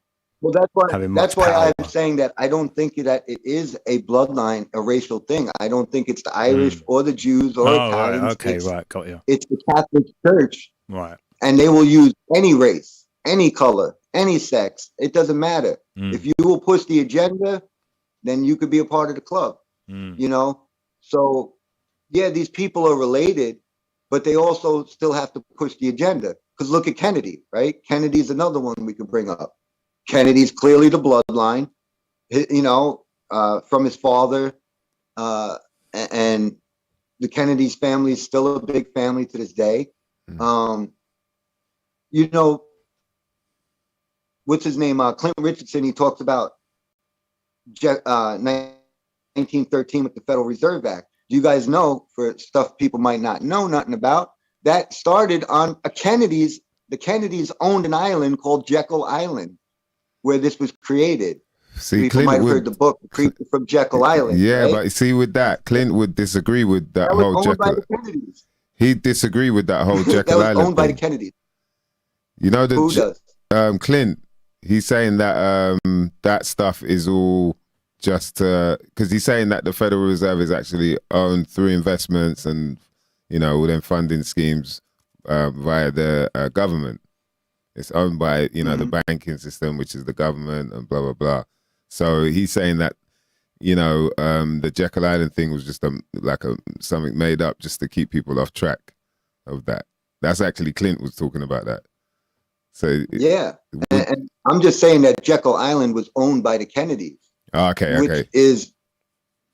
that's why I'm saying that I don't think that it is a bloodline, a racial thing. I don't think it's the Irish or the Jews or Italians. Right. Okay, right, got you. It's the Catholic Church. Right. And they will use any race, any color, any sex. It doesn't matter. If you will push the agenda, then you could be a part of the club. You know? So, yeah, these people are related, but they also still have to push the agenda. Because look at Kennedy, right? Kennedy's another one we could bring up. Kennedy's clearly the bloodline, you know, from his father. And the Kennedy's family is still a big family to this day. You know, what's his name? Clint Richardson, he talks about 1913 with the Federal Reserve Act. Do you guys know, for stuff people might not know nothing about, that started on the Kennedys owned an island called Jekyll Island, where this was created. See, people might have heard the book, The Creature from Jekyll Island. Yeah, right? but see, with that, Clint would disagree with that whole Jekyll. He'd disagree with that whole Jekyll Island. That was owned by the thing. Kennedys. You know, Who does? Clint, he's saying that that stuff is all just because he's saying that the Federal Reserve is actually owned through investments and, you know, all them funding schemes via the government. It's owned by, you know, the banking system, which is the government, and blah, blah, blah. So he's saying that, you know, the Jekyll Island thing was just something made up just to keep people off track of that. That's actually Clint was talking about that. So yeah, and I'm just saying that Jekyll Island was owned by the Kennedys. Okay. Which is,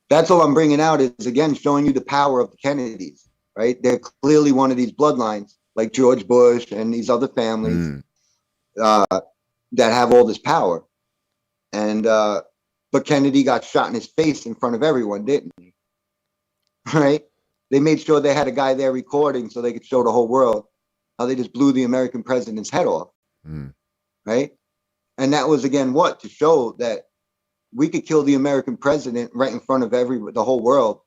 that's all I'm bringing out is, again, showing you the power of the Kennedys, right? They're clearly one of these bloodlines, like George Bush and these other families that have all this power. And but Kennedy got shot in his face in front of everyone, didn't he? Right? They made sure they had a guy there recording so they could show the whole world how they just blew the American president's head off. Right? And that was, again, what? To show that we could kill the American president right in front of the whole world,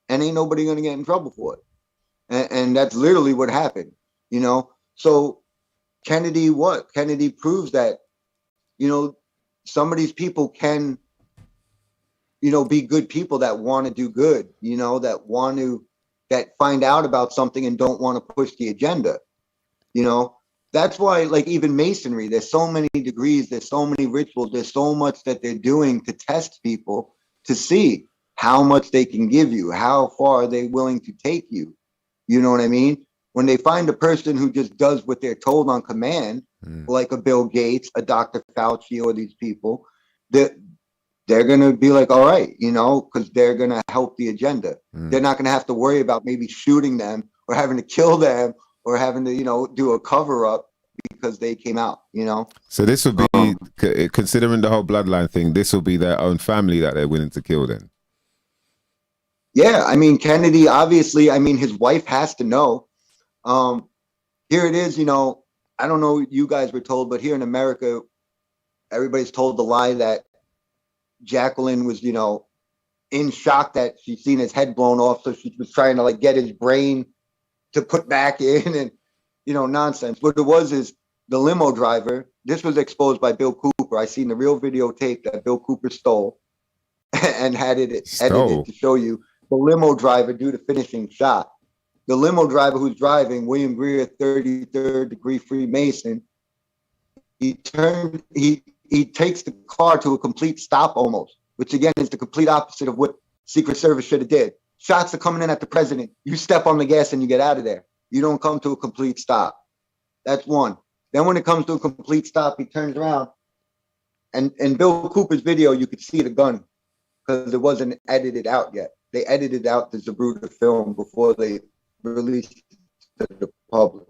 and ain't nobody going to get in trouble for it. And that's literally what happened, you know? So Kennedy proves that, you know, some of these people can, you know, be good people that want to do good, you know, that find out about something and don't want to push the agenda, you know? That's why, like, even Masonry, there's so many degrees, there's so many rituals, there's so much that they're doing to test people to see how much they can give you, how far are they willing to take you. You know what I mean? When they find a person who just does what they're told on command, like a Bill Gates, a Dr. Fauci, or these people, they're going to be like, all right, you know, because they're going to help the agenda. They're not going to have to worry about maybe shooting them or having to kill them or having to, you know, do a cover up because they came out, you know? So this would be, considering the whole bloodline thing, this will be their own family that they're willing to kill then? Yeah, I mean, Kennedy, obviously, I mean, his wife has to know. Here it is, you know, I don't know, you guys were told, but here in America, everybody's told the lie that Jacqueline was, you know, in shock that she'd seen his head blown off. So she was trying to like get his brain to put back in and, you know, nonsense. What it was is the limo driver, this was exposed by Bill Cooper. I seen the real videotape that Bill Cooper stole and had it edited to show you the limo driver do the finishing shot. The limo driver who's driving, William Greer, 33rd degree Freemason, he takes the car to a complete stop almost, which again is the complete opposite of what Secret Service should have did. Shots are coming in at the president. You step on the gas and you get out of there. You don't come to a complete stop. That's one. Then when it comes to a complete stop, he turns around. And in Bill Cooper's video, you could see the gun because it wasn't edited out yet. They edited out the Zabruta film before they released it to the public.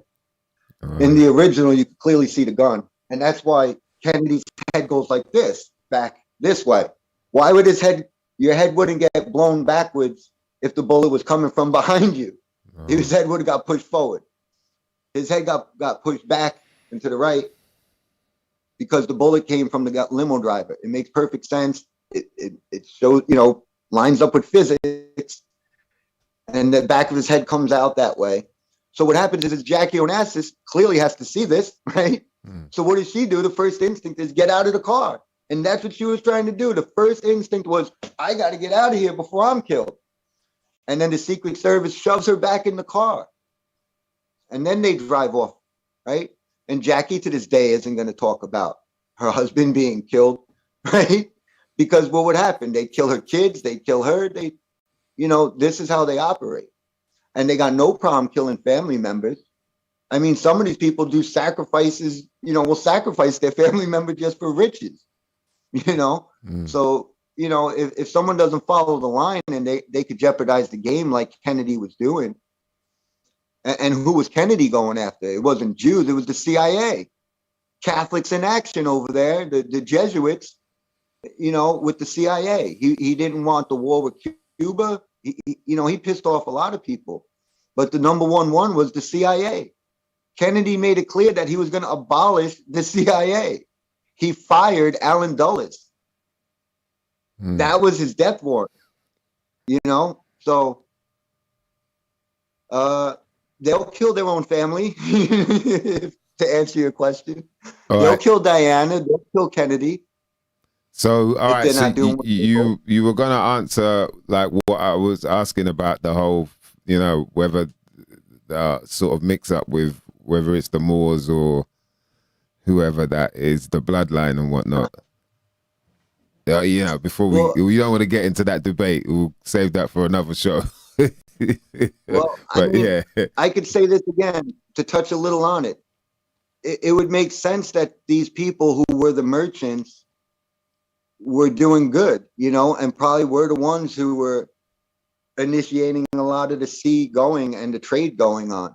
In the original, you could clearly see the gun. And that's why Kennedy's head goes like this, back this way. Why would your head wouldn't get blown backwards if the bullet was coming from behind you? His head would have got pushed forward. His head got pushed back and to the right because the bullet came from the limo driver. It makes perfect sense. It shows, you know, lines up with physics, and the back of his head comes out that way. So what happens is Jackie Onassis clearly has to see this, right? So what does she do? The first instinct is get out of the car. And that's what she was trying to do. The first instinct was, I got to get out of here before I'm killed. And then the Secret Service shoves her back in the car. And then they drive off, right? And Jackie to this day isn't going to talk about her husband being killed, right? Because what would happen? They'd kill her kids, they'd kill her, you know, this is how they operate. And they got no problem killing family members. I mean, some of these people do sacrifices, you know, will sacrifice their family member just for riches, you know? So, you know, if someone doesn't follow the line and they could jeopardize the game like Kennedy was doing. And who was Kennedy going after? It wasn't Jews, it was the CIA. Catholics in action over there, the Jesuits, you know, with the CIA. He didn't want the war with Cuba. You know, he pissed off a lot of people. But the number one was the CIA. Kennedy made it clear that he was going to abolish the CIA. He fired Allen Dulles. That was his death warrant, you know? So they'll kill their own family, to answer your question. They'll kill Diana, they'll kill Kennedy. So, all right, so you were going to answer like what I was asking about the whole, you know, whether sort of mix up with whether it's the Moors or whoever that is, the bloodline and whatnot. You know, before we don't want to get into that debate. We'll save that for another show. Well, I mean, I could say this again to touch a little on it. It would make sense that these people who were the merchants were doing good, you know, and probably were the ones who were initiating a lot of the sea going and the trade going on,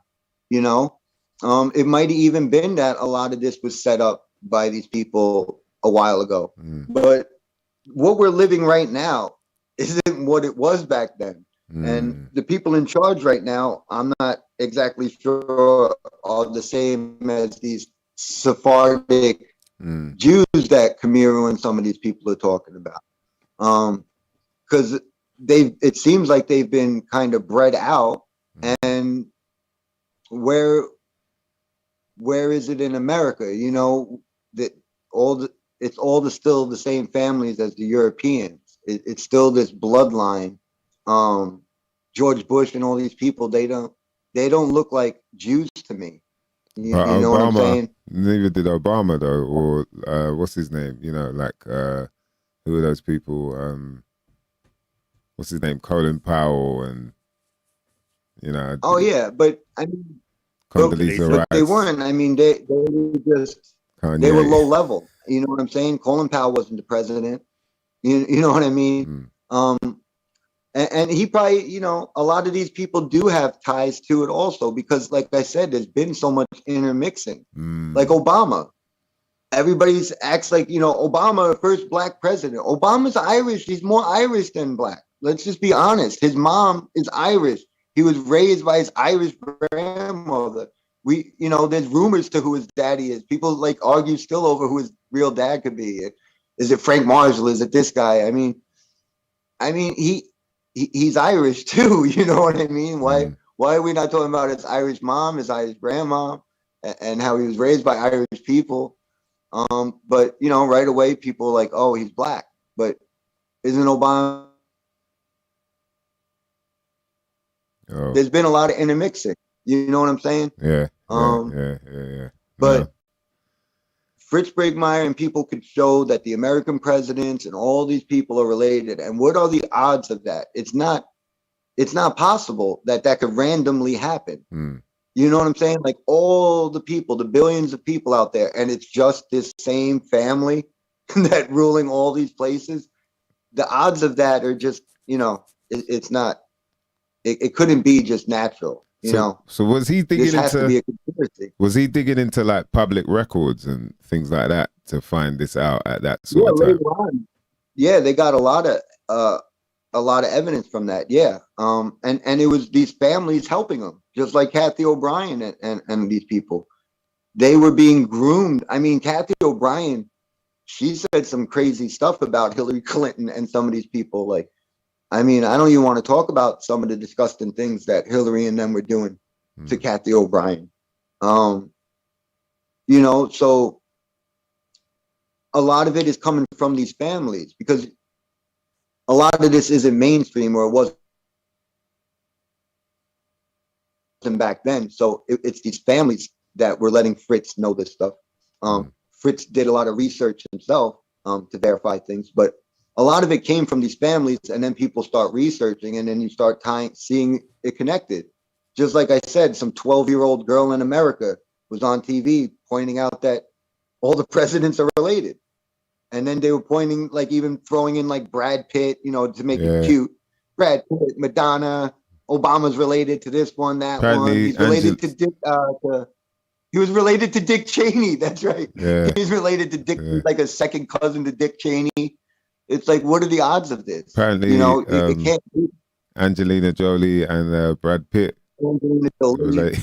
you know. It might have even been that a lot of this was set up by these people a while ago. But what we're living right now isn't what it was back then. And the people in charge right now, I'm not exactly sure are the same as these Sephardic Jews that Kamiru and some of these people are talking about. Because it seems like they've been kind of bred out. And where is it in America? You know, that it's still the same families as the Europeans. It's still this bloodline. George Bush and all these people, they don't look like Jews to me. You know Obama, what I'm saying? Neither did Obama though, or what's his name? You know, like who are those people? What's his name? Colin Powell, and you know. Oh yeah, but I mean, Condoleezza Rice. They weren't. I mean, they were just Kanye. They were low level. You know what I'm saying? Colin Powell wasn't the president. You know what I mean? And he probably, you know, a lot of these people do have ties to it also, because like I said, there's been so much intermixing. Like Obama, everybody's acts like, you know, Obama, first black president. Obama's Irish. He's more Irish than black. Let's just be honest. His mom is Irish. He was raised by his Irish grandmother. We, you know, there's rumors to who his daddy is. People like argue still over who his real dad could be. Is it Frank Marshall? Is it this guy? I mean, he's Irish too. You know what I mean? Why are we not talking about his Irish mom, his Irish grandma, and how he was raised by Irish people? But you know, right away, people are like, oh, he's black. But isn't Obama? Oh. There's been a lot of intermixing. You know what I'm saying? Yeah. But Fritz Springmeyer and people could show that the American presidents and all these people are related. And what are the odds of that? It's not possible that could randomly happen. You know what I'm saying? Like all the people, the billions of people out there, and it's just this same family that ruling all these places. The odds of that are just, you know, it's not, it couldn't be just natural. You know, so was he digging this has into? To be a conspiracy. Was he digging into like public records and things like that to find this out at that sort of time? Later on. Yeah, they got a lot of evidence from that. Yeah, and it was these families helping them, just like Kathy O'Brien and these people. They were being groomed. I mean, Kathy O'Brien, she said some crazy stuff about Hillary Clinton and some of these people. Like, I mean, I don't even want to talk about some of the disgusting things that Hillary and them were doing to Kathy O'Brien. You know, so a lot of it is coming from these families, because a lot of this isn't mainstream, or it wasn't back then. So it's these families that were letting Fritz know this stuff. Fritz did a lot of research himself to verify things, but a lot of it came from these families, and then people start researching, and then you start seeing it connected. Just like I said, some 12-year-old girl in America was on TV pointing out that all the presidents are related. And then they were pointing, like even throwing in like Brad Pitt, you know, to make it cute. Brad Pitt, Madonna, Obama's related to this one, that one. He's related to Dick. He was related to Dick Cheney. That's right. Yeah. He's related to Dick, like a second cousin to Dick Cheney. It's like, what are the odds of this? Apparently, you know, it can't be. Angelina Jolie and Brad Pitt. Angelina Jolie,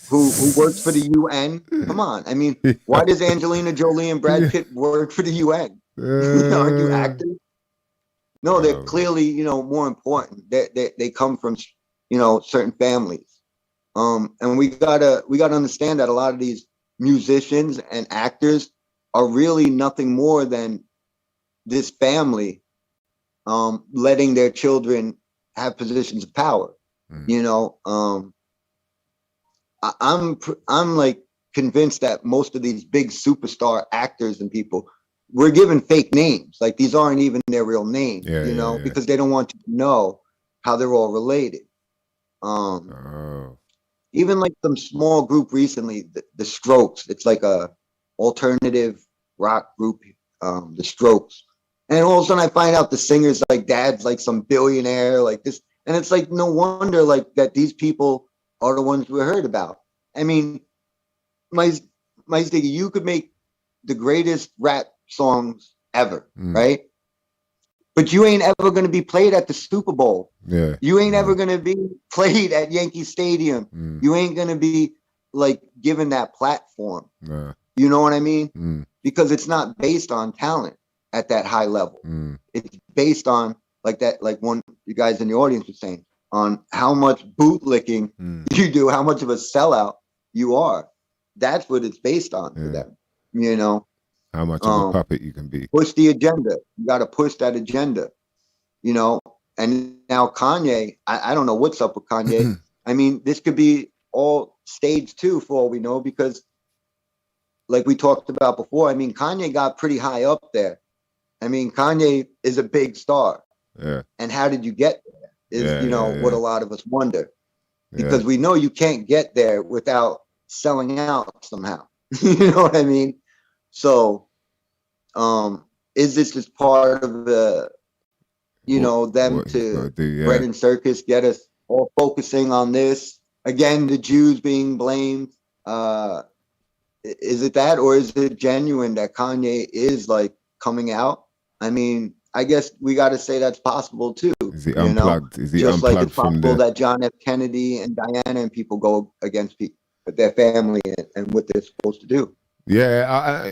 who works for the UN. Come on. I mean, why does Angelina Jolie and Brad Pitt work for the UN? Aren't you actors? No, they're clearly, you know, more important. They come from, you know, certain families. And we gotta understand that a lot of these musicians and actors are really nothing more than this family letting their children have positions of power. You know, I'm like convinced that most of these big superstar actors and people were given fake names. Like these aren't even their real names, you know, because they don't want you to know how they're all related. Even like some small group recently, the Strokes. It's like a alternative rock group, the Strokes. And all of a sudden I find out the singer's like dad's like some billionaire like this. And it's like, no wonder like that these people are the ones we heard about. I mean, my thinking, you could make the greatest rap songs ever, right? But you ain't ever going to be played at the Super Bowl. Yeah. You ain't ever going to be played at Yankee Stadium. You ain't going to be like given that platform. You know what I mean? Because it's not based on talent at that high level. It's based on like that, like one you guys in the audience was saying, on how much bootlicking you do, how much of a sellout you are. That's what it's based on for them. You know, how much of a puppet you can be. Push the agenda. You got to push that agenda. You know, and now Kanye, I don't know what's up with Kanye. I mean, this could be all stage 2 for all we know, because like we talked about before, I mean, Kanye got pretty high up there. I mean, Kanye is a big star. Yeah. And how did you get there is, you know, what a lot of us wonder. Because we know you can't get there without selling out somehow. You know what I mean? So, is this just part of the you know, them what he's gotta to do, yeah. bread and circus, get us all focusing on this. Again, the Jews being blamed. Is it that, or is it genuine that Kanye is like coming out? I mean, I guess we got to say that's possible too. Is he you know? unplugged? Is he Just like unplugged it's from possible the? that John F. Kennedy and Diana and people go against people, their family and what they're supposed to do. Yeah,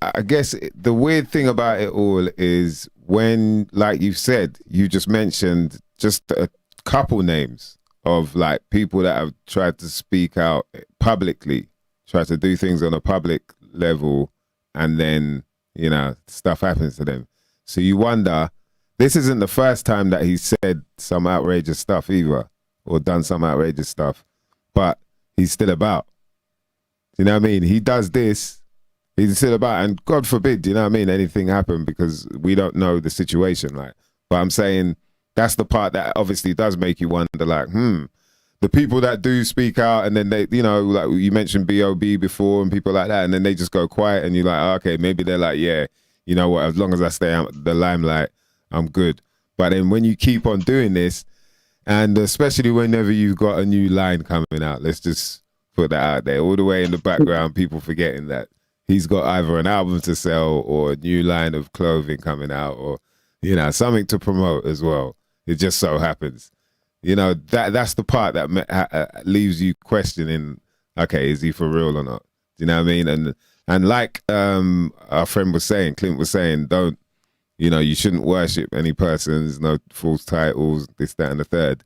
I guess the weird thing about it all is when, like you said, you just mentioned just a couple names of like people that have tried to speak out publicly, try to do things on a public level, and then, you know, stuff happens to them. So you wonder, this isn't the first time that he said some outrageous stuff either, or done some outrageous stuff, but he's still about. You know what I mean? He does this, he's still about, and God forbid, you know what I mean, anything happen, because we don't know the situation. Like, but I'm saying that's the part that obviously does make you wonder, like, the people that do speak out, and then they, you know, like you mentioned B.O.B. before and people like that, and then they just go quiet, and you're like, oh, okay, maybe they're like, yeah, you know what, as long as I stay out the limelight, I'm good. But then when you keep on doing this, and especially whenever you've got a new line coming out, let's just put that out there, all the way in the background, people forgetting that he's got either an album to sell or a new line of clothing coming out, or, you know, something to promote as well. It just so happens, you know, that's the part that leaves you questioning, okay, is he for real or not? Do you know what I mean? And like our friend was saying, Clint was saying, don't, you know, you shouldn't worship any persons, no false titles, this, that, and the third.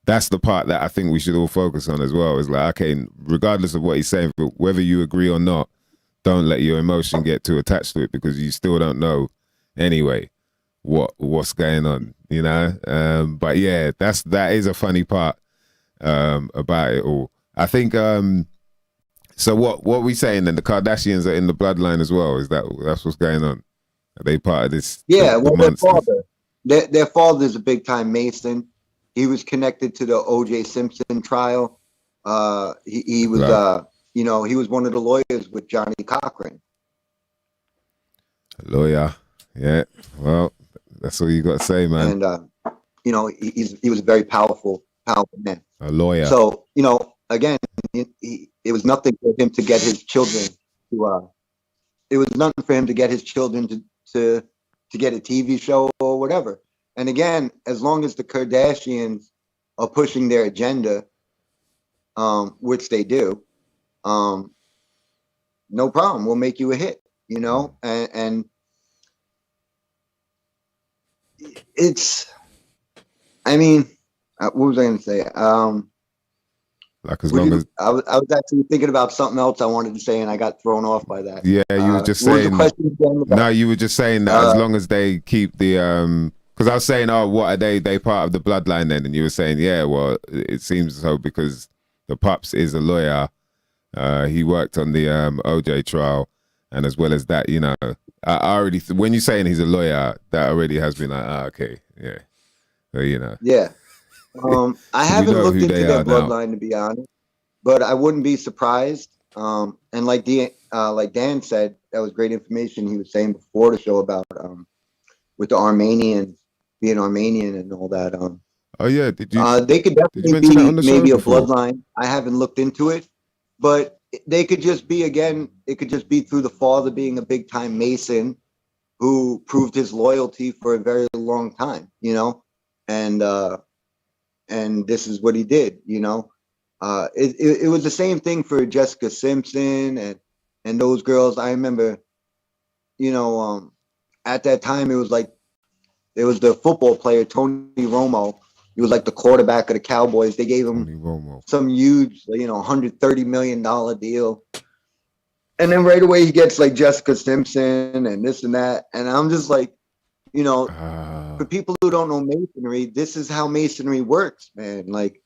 That's the part that I think we should all focus on as well. Is like, okay, regardless of what he's saying, but whether you agree or not, don't let your emotion get too attached to it, because you still don't know anyway what's going on, you know. But yeah, that is a funny part about it all. I think. So what we saying then? The Kardashians are in the bloodline as well. That's what's going on? Are they part of this? Yeah, well, their father's a big time Mason. He was connected to the O.J. Simpson trial. He was, you know, he was one of the lawyers with Johnny Cochran. A lawyer, yeah. Well, that's all you got to say, man. And you know, he was a very powerful man. A lawyer. So, you know, again, it was nothing for him to get his children to. It was nothing for him to get his children to get a TV show or whatever. And again, as long as the Kardashians are pushing their agenda, which they do, no problem. We'll make you a hit, you know? And it's, I mean, what was I going to say? Like as long as I was actually thinking about something else I wanted to say, and I got thrown off by that. Yeah, you were just saying. No, you were just saying that as long as they keep the because I was saying, oh, what are they? They part of the bloodline then? And you were saying, yeah, well, it seems so because the Pops is a lawyer. He worked on the OJ trial, and as well as that, you know, I already when you're saying he's a lawyer, that already has been like, okay, yeah, so, you know, yeah. I haven't looked into their bloodline, to be honest, but I wouldn't be surprised. And like Dan said, that was great information he was saying before the show about with the Armenians being Armenian and all that. Oh yeah, did you? They could definitely be maybe a bloodline. I haven't looked into it, but they could just be, again, it could just be through the father being a big time Mason who proved his loyalty for a very long time, you know, and this is what he did, you know. It was the same thing for Jessica Simpson and those girls. I remember, you know, at that time it was like there was the football player Tony Romo. He was like the quarterback of the Cowboys. They gave him some huge, you know, $130 million deal. And then right away he gets like Jessica Simpson and this and that. And I'm just like, you know, for people who don't know Masonry, this is how Masonry works, man. Like,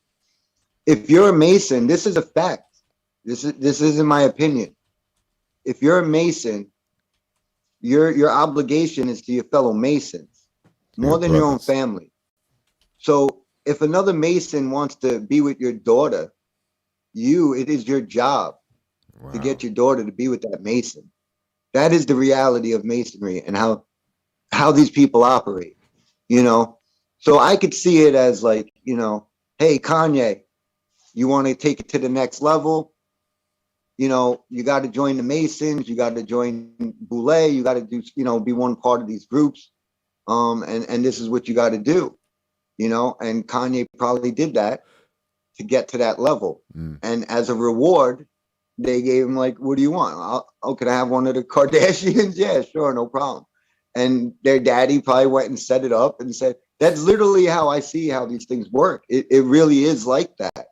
if you're a Mason, this is a fact. This isn't my opinion. If you're a Mason, your obligation is to your fellow Masons more than your own family. So if another Mason wants to be with your daughter, it is your job to get your daughter to be with that Mason. That is the reality of Masonry and how these people operate. you know? So I could see it as like, you know, hey, Kanye, you want to take it to the next level? You know, you got to join the Masons, you got to join Boule, you got to do, you know, be one part of these groups. And this is what you got to do, you know, and Kanye probably did that to get to that level. And as a reward, they gave him like, what do you want? Oh, can I have one of the Kardashians? Yeah, sure, no problem. And their daddy probably went and set it up and said, that's literally how I see how these things work. It really is like that.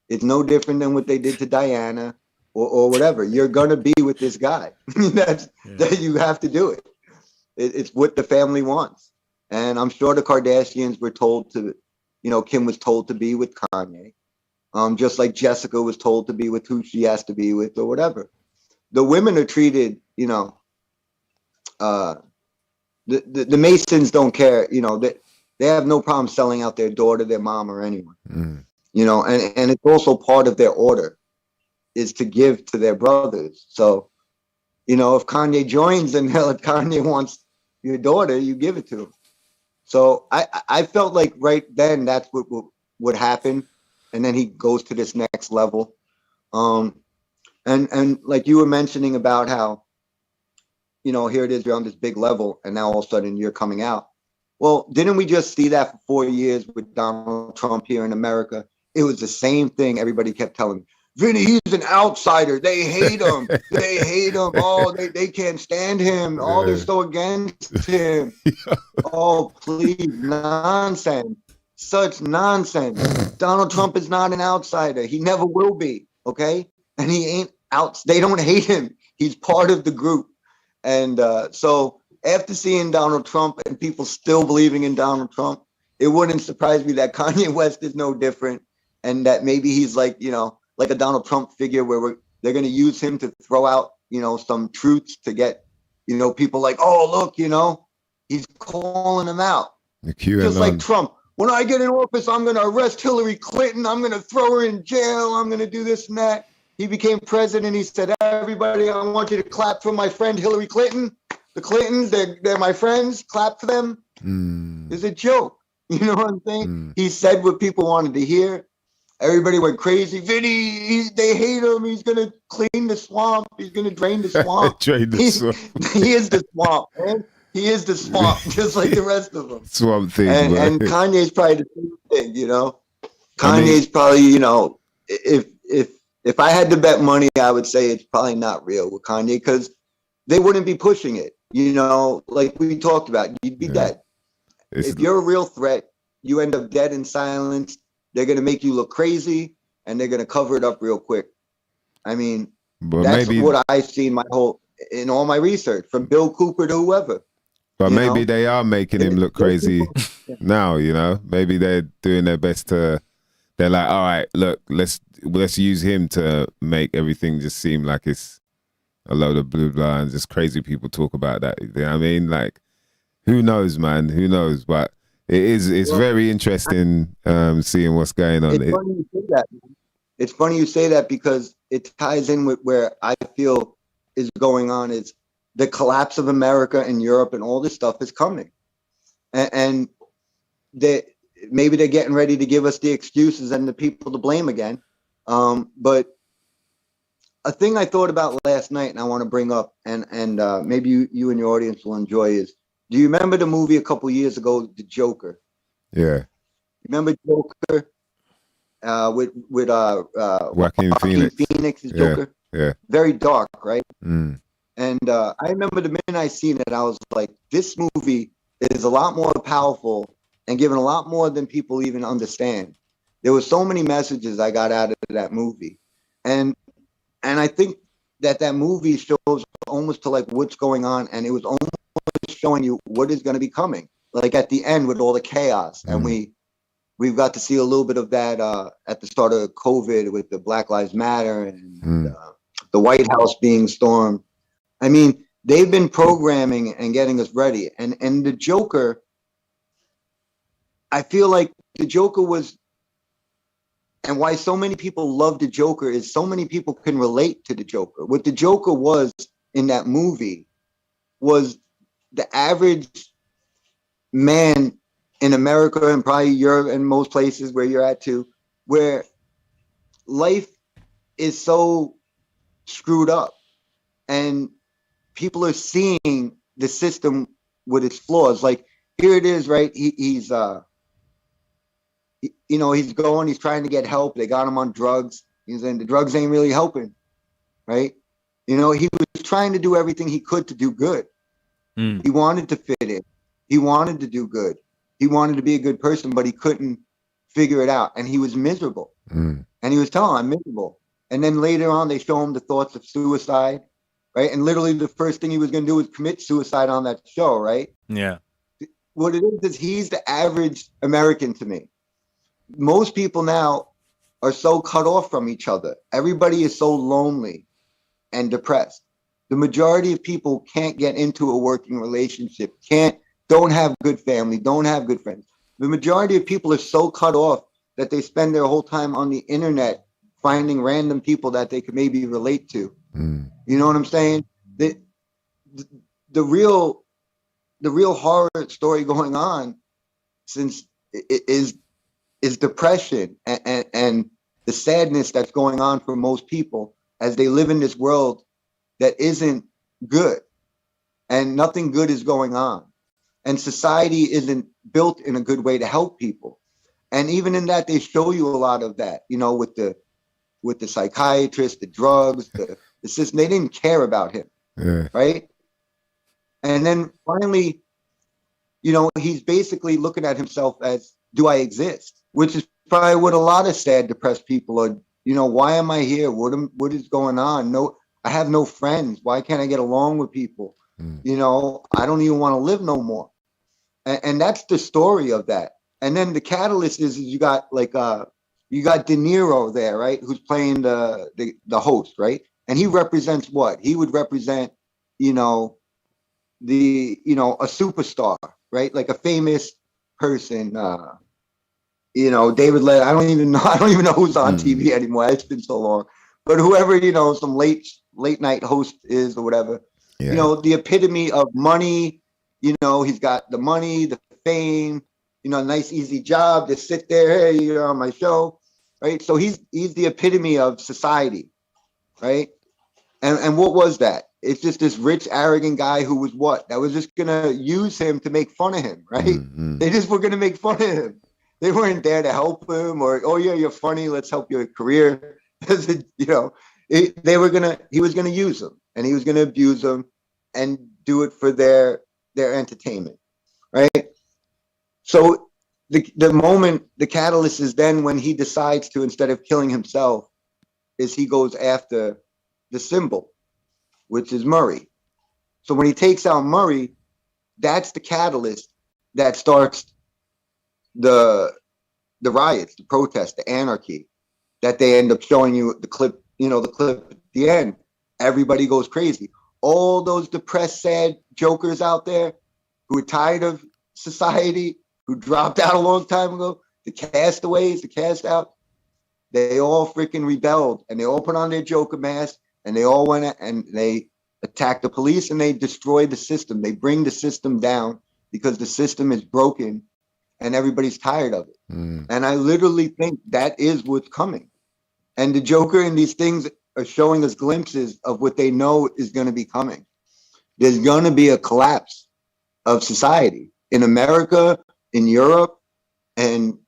It's no different than what they did to Diana or whatever. You're going to be with this guy. That you have to do it. It's what the family wants. And I'm sure the Kardashians were told to, you know, Kim was told to be with Kanye. Just like Jessica was told to be with who she has to be with or whatever. The women are treated, you know, the Masons don't care, you know, they have no problem selling out their daughter, their mom, or anyone, you know, and it's also part of their order is to give to their brothers. So, you know, if Kanye joins and if Kanye wants your daughter, you give it to him. So I felt like right then that's what would happen. And then he goes to this next level. And like you were mentioning about how, you know, here it is, you're on this big level and now all of a sudden you're coming out. Well, didn't we just see that for 4 years with Donald Trump here in America? It was the same thing everybody kept telling me. Vinny, he's an outsider. They hate him. They hate him. Oh, they can't stand him. Oh, they're so against him. Oh, please, nonsense. Such nonsense. Donald Trump is not an outsider. He never will be, okay? And he ain't out. They don't hate him. He's part of the group. And so after seeing Donald Trump and people still believing in Donald Trump, it wouldn't surprise me that Kanye West is no different and that maybe he's like, you know, like a Donald Trump figure where they're going to use him to throw out, you know, some truths to get, you know, people like, oh, look, you know, he's calling them out. Just like Trump. When I get in office, I'm going to arrest Hillary Clinton. I'm going to throw her in jail. I'm going to do this and that. He became president. He said, everybody, I want you to clap for my friend Hillary Clinton. The Clintons, they're my friends. Clap for them. It's a joke. You know what I'm saying? He said what people wanted to hear. Everybody went crazy. Vinny, they hate him. He's going to clean the swamp. He's going to drain the swamp. He is the swamp, man. He is the swamp, just like the rest of them. Swamp thing, and Kanye's probably the same thing, you know. Kanye's probably, you know, if I had to bet money, I would say it's probably not real with Kanye because they wouldn't be pushing it, you know, like we talked about. You'd be dead. If you're a real threat, you end up dead in silence. They're going to make you look crazy and they're going to cover it up real quick. I mean, that's what I've seen in all my research from Bill Cooper to whoever. But maybe they are making him look crazy now, you know. Maybe they're doing their best to. They're like, all right, look, let's use him to make everything just seem like it's a load of blue lines. Just crazy people talk about that. You know what I mean? Like, who knows, man? Who knows? But it's very interesting seeing what's going on. It's funny you say that, man. It's funny you say that because it ties in with where I feel is going on is the collapse of America and Europe and all this stuff is coming. And maybe they're getting ready to give us the excuses and the people to blame again. But a thing I thought about last night and I want to bring up and maybe you and your audience will enjoy is, do you remember the movie a couple years ago, The Joker? Yeah. Remember Joker with Joaquin Phoenix is Joker? Yeah. Very dark, right? And I remember the minute I seen it, I was like, this movie is a lot more powerful and giving a lot more than people even understand. There were so many messages I got out of that movie. And I think that movie shows almost to like what's going on. And it was almost showing you what is going to be coming. Like at the end with all the chaos. And we've got to see a little bit of that at the start of COVID with the Black Lives Matter and the White House being stormed. I mean, they've been programming and getting us ready. And the Joker, I feel like the Joker was, and why so many people love the Joker is so many people can relate to the Joker. What the Joker was in that movie was the average man in America and probably Europe and most places where you're at too, where life is so screwed up and people are seeing the system with its flaws. Like here it is, right? He's he's trying to get help. They got him on drugs. He's in the drugs ain't really helping, right? He was trying to do everything he could to do good. He wanted to fit in. He wanted to do good. He wanted to be a good person, but he couldn't figure it out. And he was miserable. And he was telling, I'm miserable. And then later on, they show him the thoughts of suicide, right? And literally the first thing he was going to do was commit suicide on that show, right? Yeah. What it is he's the average American to me. Most people now are so cut off from each other. Everybody is so lonely and depressed. The majority of people can't get into a working relationship, don't have good family, don't have good friends. The majority of people are so cut off that they spend their whole time on the internet finding random people that they could maybe relate to. You know what I'm saying? The real horror story going on since is depression and the sadness that's going on for most people as they live in this world that isn't good and nothing good is going on. And society isn't built in a good way to help people. And even in that, they show you a lot of that, with the psychiatrist, the drugs, the system. They didn't care about him, right? And then finally, he's basically looking at himself as, do I exist? Which is probably what a lot of sad, depressed people are. Why am I here? What is going on? No, I have no friends. Why can't I get along with people? I don't even want to live no more. And that's the story of that. And then the catalyst is you got De Niro there, right? Who's playing the host, right? And he represents what? He would represent, a superstar, right? Like a famous person, David Letterman. I don't even know who's on TV anymore. It's been so long. But whoever, some late night host is or whatever, the epitome of money, he's got the money, the fame, nice, easy job to sit there, hey, you're on my show, right? So he's the epitome of society, right? And what was that? It's just this rich, arrogant guy who was what? That was just going to use him to make fun of him, right? They just were going to make fun of him. They weren't there to help him or, oh yeah, you're funny, let's help your career. He was going to use them and he was going to abuse them and do it for their entertainment, right? So the moment, the catalyst is then when he decides to, instead of killing himself, is he goes after the symbol, which is Murray. So when he takes out Murray, that's the catalyst that starts the riots, the protests, the anarchy that they end up showing you the clip, the clip at the end. Everybody goes crazy. All those depressed, sad jokers out there who are tired of society, who dropped out a long time ago, the castaways, the cast out, they all freaking rebelled and they all put on their Joker mask and they all went and they attacked the police and they destroyed the system. They bring the system down because the system is broken and everybody's tired of it. And I literally think that is what's coming. And the Joker and these things are showing us glimpses of what they know is going to be coming. There's going to be a collapse of society in America, in Europe. And,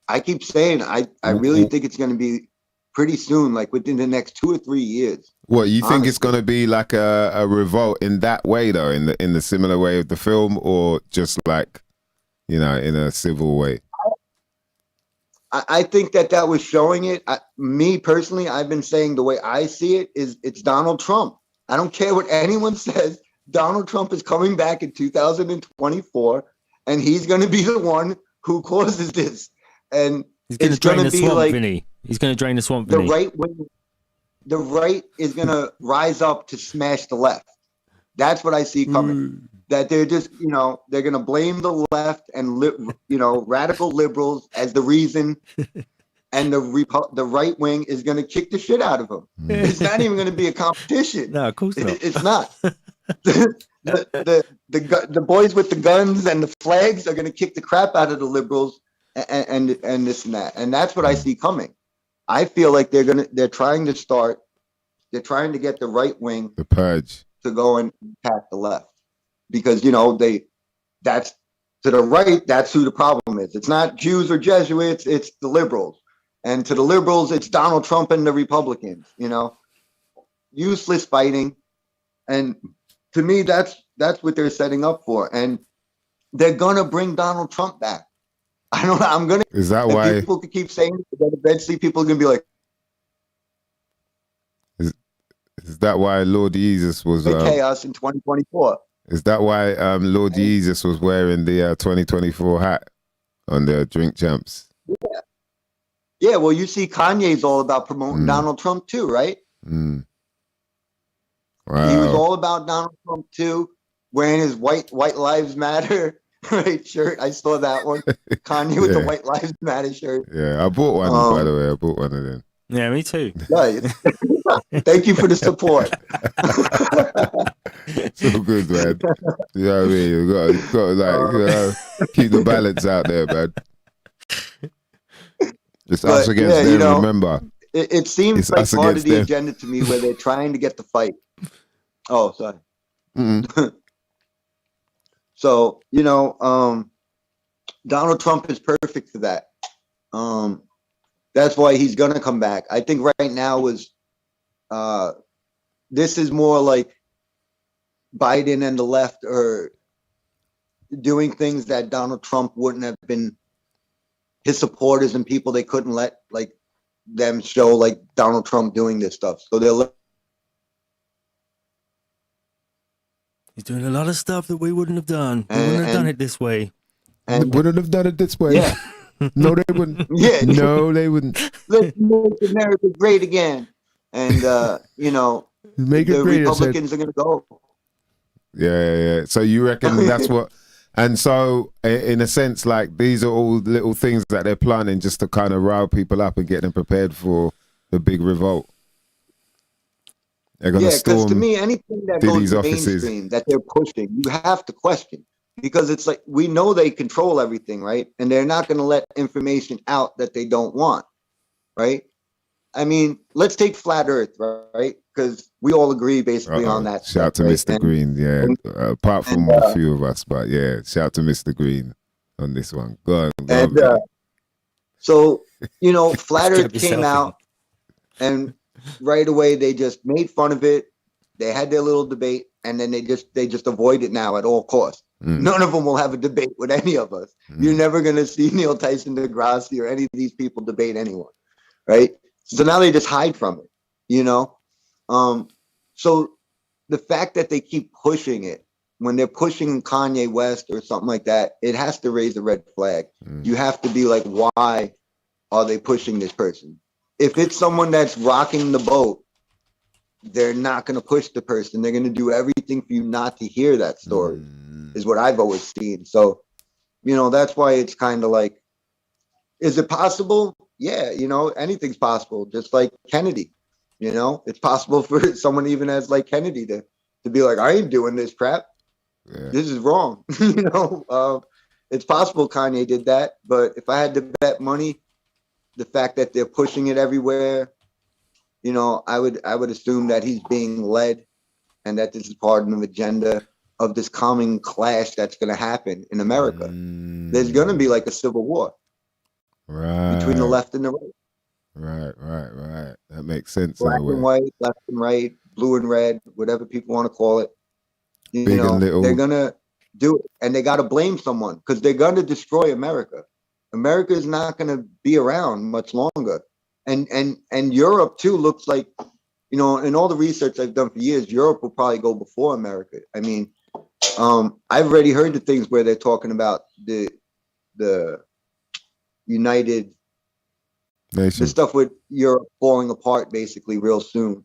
I keep saying, I really think it's going to be pretty soon, like within the next 2 or 3 years. What, you think it's going to be like a revolt in that way, though, in the similar way of the film, or just like, in a civil way? I think that was showing it. Me personally, I've been saying the way I see it is it's Donald Trump. I don't care what anyone says. Donald Trump is coming back in 2024, and he's going to be the one who causes this. And he's going to drain the swamp, Vinny. He's going to drain the swamp, Vinny. The right is going to rise up to smash the left. That's what I see coming. That they're just, they're going to blame the left and, radical liberals as the reason. And the right wing is going to kick the shit out of them. It's not even going to be a competition. No, of course not. It's not. the boys with the guns and the flags are going to kick the crap out of the liberals and this and that, and that's what I see coming. I feel like they're trying to get the right wing, the purge, to go and attack the left, because that's to the right. That's who the problem is. It's not Jews or Jesuits. It's the liberals, and to the liberals, it's Donald Trump and the Republicans. Useless fighting, and to me, that's what they're setting up for, and they're gonna bring Donald Trump back. I'm gonna. Is that why people could keep saying it, but eventually people are gonna be like, is that why Lord Jesus was chaos in 2024? Is that why Lord Jesus was wearing the 2024 hat on the Drink Champs? Yeah. Well, you see, Kanye's all about promoting Donald Trump too, right? Wow. He was all about Donald Trump too, wearing his White Lives Matter shirt. I saw that one. Kanye with the White Lives Matter shirt. Yeah, I bought one, by the way. I bought one of them. Yeah, me too. Right. Thank you for the support. So good, man. You know what I mean? You got keep the balance out there, man. It's us against them, remember. It seems like part of the agenda to me, where they're trying to get the fight. Oh, sorry. So, Donald Trump is perfect for that. That's why he's going to come back. I think right now this is more like Biden and the left are doing things that Donald Trump wouldn't have been, his supporters and people, they couldn't let them show Donald Trump doing this stuff. So he's doing a lot of stuff that we wouldn't have done. We wouldn't have done it this way. And wouldn't have done it this way. Yeah. No, they wouldn't. Yeah. No, they wouldn't. Let's make America great again. And, make it the great, Republicans are going to go. Yeah. So you reckon that's what... And so, in a sense, these are all little things that they're planning just to kind of rile people up and get them prepared for the big revolt. They're going to storm, because to me, anything that goes to mainstream that they're pushing, you have to question. Because it's we know they control everything, right? And they're not going to let information out that they don't want, right? I mean, let's take flat Earth, right? Because we all agree basically on that. Shout to Mr. Green, apart from a few of us, but shout to Mr. Green on this one. Go on. So, flat Earth came out, and right away they just made fun of it. They had their little debate, and then they just avoid it now at all costs. None of them will have a debate with any of us. You're never going to see Neil Tyson deGrasse or any of these people debate anyone, right? So now they just hide from it, So the fact that they keep pushing it, when they're pushing Kanye West or something like that, it has to raise a red flag. You have to be like, why are they pushing this person? If it's someone that's rocking the boat, they're not going to push the person. They're going to do everything for you not to hear that story, is what I've always seen. So, that's why it's kind of is it possible? Yeah, anything's possible. Just like Kennedy, it's possible for someone even as Kennedy to be like, I ain't doing this crap. Yeah. This is wrong. It's possible Kanye did that. But if I had to bet money, the fact that they're pushing it everywhere, I would assume that he's being led, and that this is part of an agenda of this coming clash that's going to happen in America. There's going to be a civil war, between the left and the right. Right. That makes sense. Black and white, left and right, blue and red, whatever people want to call it. Big and little. They're going to do it, and they got to blame someone, because they're going to destroy America. America is not going to be around much longer. And Europe too looks like, in all the research I've done for years, Europe will probably go before America. I mean, I've already heard the things where they're talking about the United Nation, the stuff with Europe falling apart basically real soon.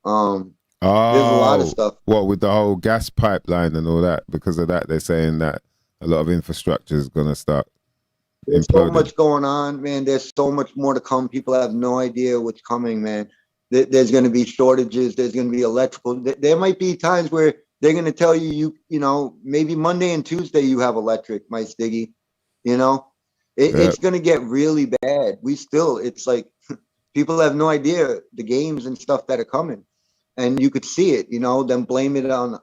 There's a lot of stuff. What, with the whole gas pipeline and all that? Because of that, they're saying that a lot of infrastructure is going to start. There's so much going on, man. There's so much more to come. People have no idea what's coming, man. There's going to be shortages. There's going to be electrical. There might be times where They're going to tell you, maybe Monday and Tuesday you have electric, my Stiggy. It's going to get really bad. It's like people have no idea the games and stuff that are coming. And you could see it, them blame it on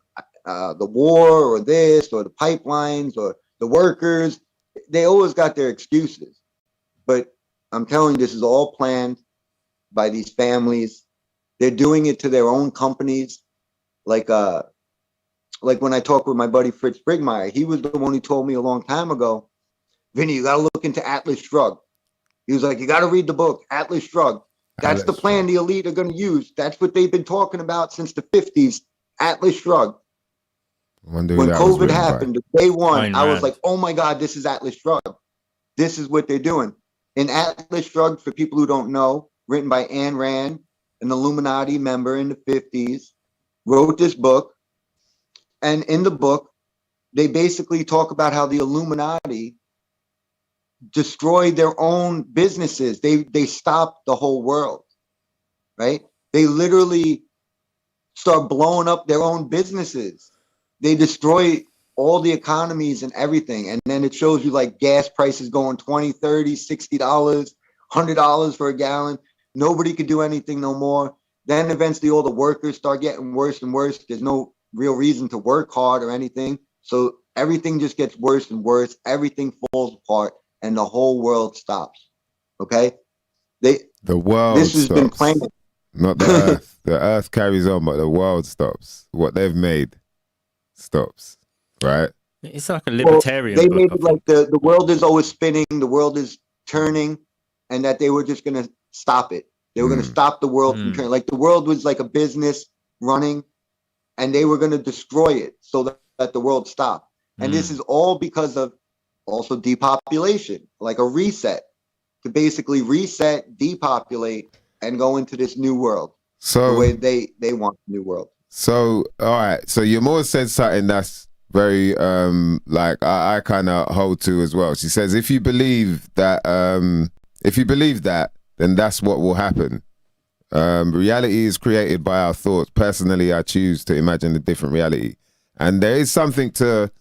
the war or this or the pipelines or the workers. They always got their excuses. But I'm telling you, this is all planned by these families. They're doing it to their own companies. Like when I talked with my buddy Fritz Springmeyer, he was the one who told me a long time ago, Vinny, you got to look into Atlas Shrugged. He was like, you got to read the book, Atlas Shrugged. That's the plan the elite are going to use. That's what they've been talking about since the 50s, Atlas Shrugged. When COVID happened, day one, I was like, oh my God, this is Atlas Shrugged. This is what they're doing. In Atlas Shrugged, for people who don't know, written by Ayn Rand, an Illuminati member in the 50s, wrote this book. And in the book, they basically talk about how the Illuminati destroyed their own businesses. They stopped the whole world, right? They literally start blowing up their own businesses. They destroy all the economies and everything. And then it shows you like gas prices going $20, $30, $60, $100 for a gallon. Nobody could do anything no more. Then eventually all the workers start getting worse and worse. There's no real reason to work hard or anything. So everything just gets worse and worse. Everything falls apart and the whole world stops. Okay? The world This has stops. been planned. Not the earth. The earth carries on, but the world stops. What they've made stops. Right? It's like a libertarian they book, made it like the world is always spinning, the world is turning, and that they were just going to stop it. They were going to stop the world from turning. Like the world was like a business running, and they were going to destroy it so that the world stopped. And this is all because of also depopulation, like a reset, to basically reset, depopulate, and go into this new world. So the way they want the new world. So, all right. So your Moore said something that's very like I kind of hold to as well. She says, if you believe that, then that's what will happen. Reality is created by our thoughts. Personally, I choose to imagine a different reality. And there is something to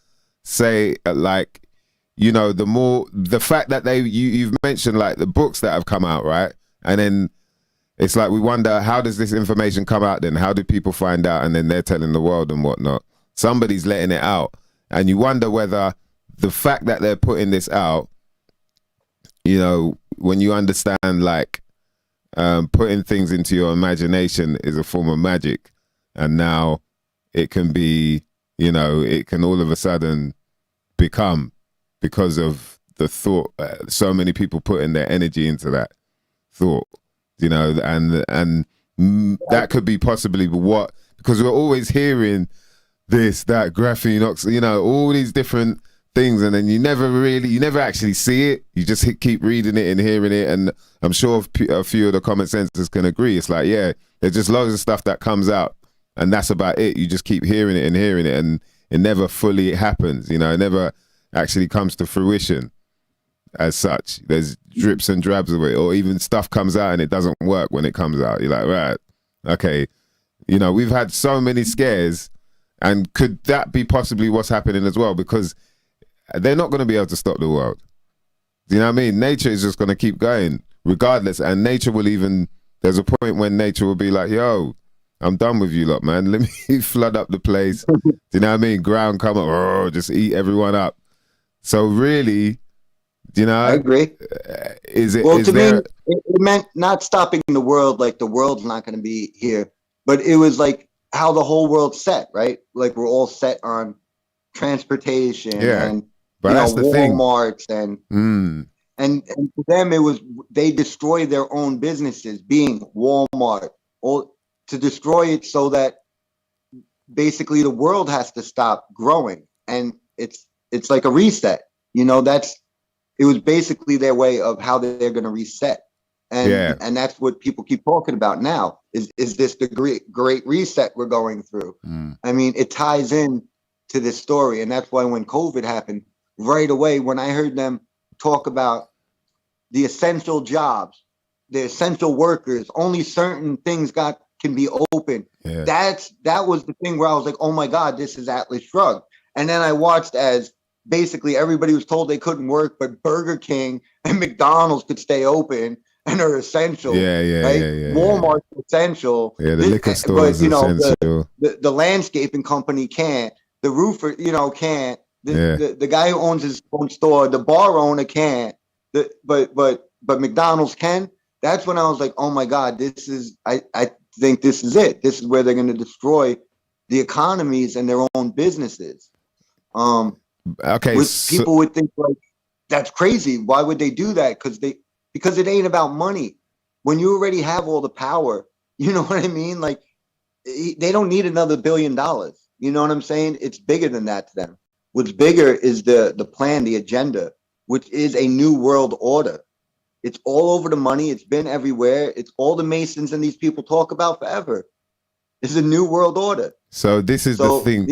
say, like, the fact that you've mentioned like the books that have come out, right? And then it's like we wonder, how does this information come out then? How do people find out? And then they're telling the world and whatnot. Somebody's letting it out. And you wonder whether the fact that they're putting this out, when you understand like putting things into your imagination is a form of magic. And now it can be, it can all of a sudden become, because of the thought, so many people putting their energy into that thought. And that could be possibly what, because we're always hearing this, that, graphene oxide, all these different things, and then you never actually see it. You just keep reading it and hearing it, and I'm sure a few of the common sensors can agree. It's like, yeah, there's just loads of stuff that comes out, and that's about it. You just keep hearing it, and it never fully happens. It never actually comes to fruition. As such, there's drips and drabs of it, or even stuff comes out and it doesn't work when it comes out. You're like, right, okay, we've had so many scares, and could that be possibly what's happening as well? Because they're not going to be able to stop the world. Do you know what I mean? Nature is just going to keep going regardless, and nature will even. There's a point when nature will be like, yo, I'm done with you lot, man. Let me flood up the place. Do you know what I mean? Ground come up, just eat everyone up. So really. I agree. To me, it meant not stopping the world, like the world's not going to be here, but it was like how the whole world's set, right? Like we're all set on transportation and Walmarts and for them it was, they destroy their own businesses, being Walmart, or to destroy it so that basically the world has to stop growing, and it's like a reset. It was basically their way of how they're going to reset. And that's what people keep talking about now is this the great reset we're going through. I mean, it ties in to this story. And that's why when COVID happened, right away, when I heard them talk about the essential jobs, the essential workers, only certain things got can be open. Yeah. That was the thing where I was like, oh my God, this is Atlas Shrugged. And then I watched as basically everybody was told they couldn't work, but Burger King and McDonald's could stay open and are essential. Yeah. Walmart's essential. Yeah, the liquor store but is you know, essential. the landscaping company can't. The roofer, you know, can't. The guy who owns his own store, the bar owner can't. But McDonald's can. That's when I was like, oh my God, this is. I think this is it. This is where they're going to destroy the economies and their own businesses. Okay, people would think like that's crazy. Why would they do that? Because it ain't about money. When you already have all the power, you know what I mean? Like they don't need another $1 billion. You know what I'm saying? It's bigger than that to them. What's bigger is the plan, the agenda, which is a new world order. It's all over the money. It's been everywhere. It's all the Masons and these people talk about forever. It's a new world order. So this is the thing.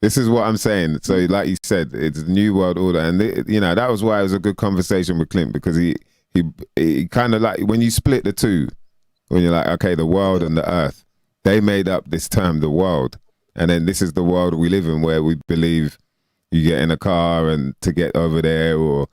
This is what I'm saying. So like you said, it's a new world order. And, you know, that was why it was a good conversation with Clint, because he kind of like, when you split the two, when you're like, okay, the world and the earth, they made up this term, the world. And then this is the world we live in, where we believe you get in a car and to get over there, or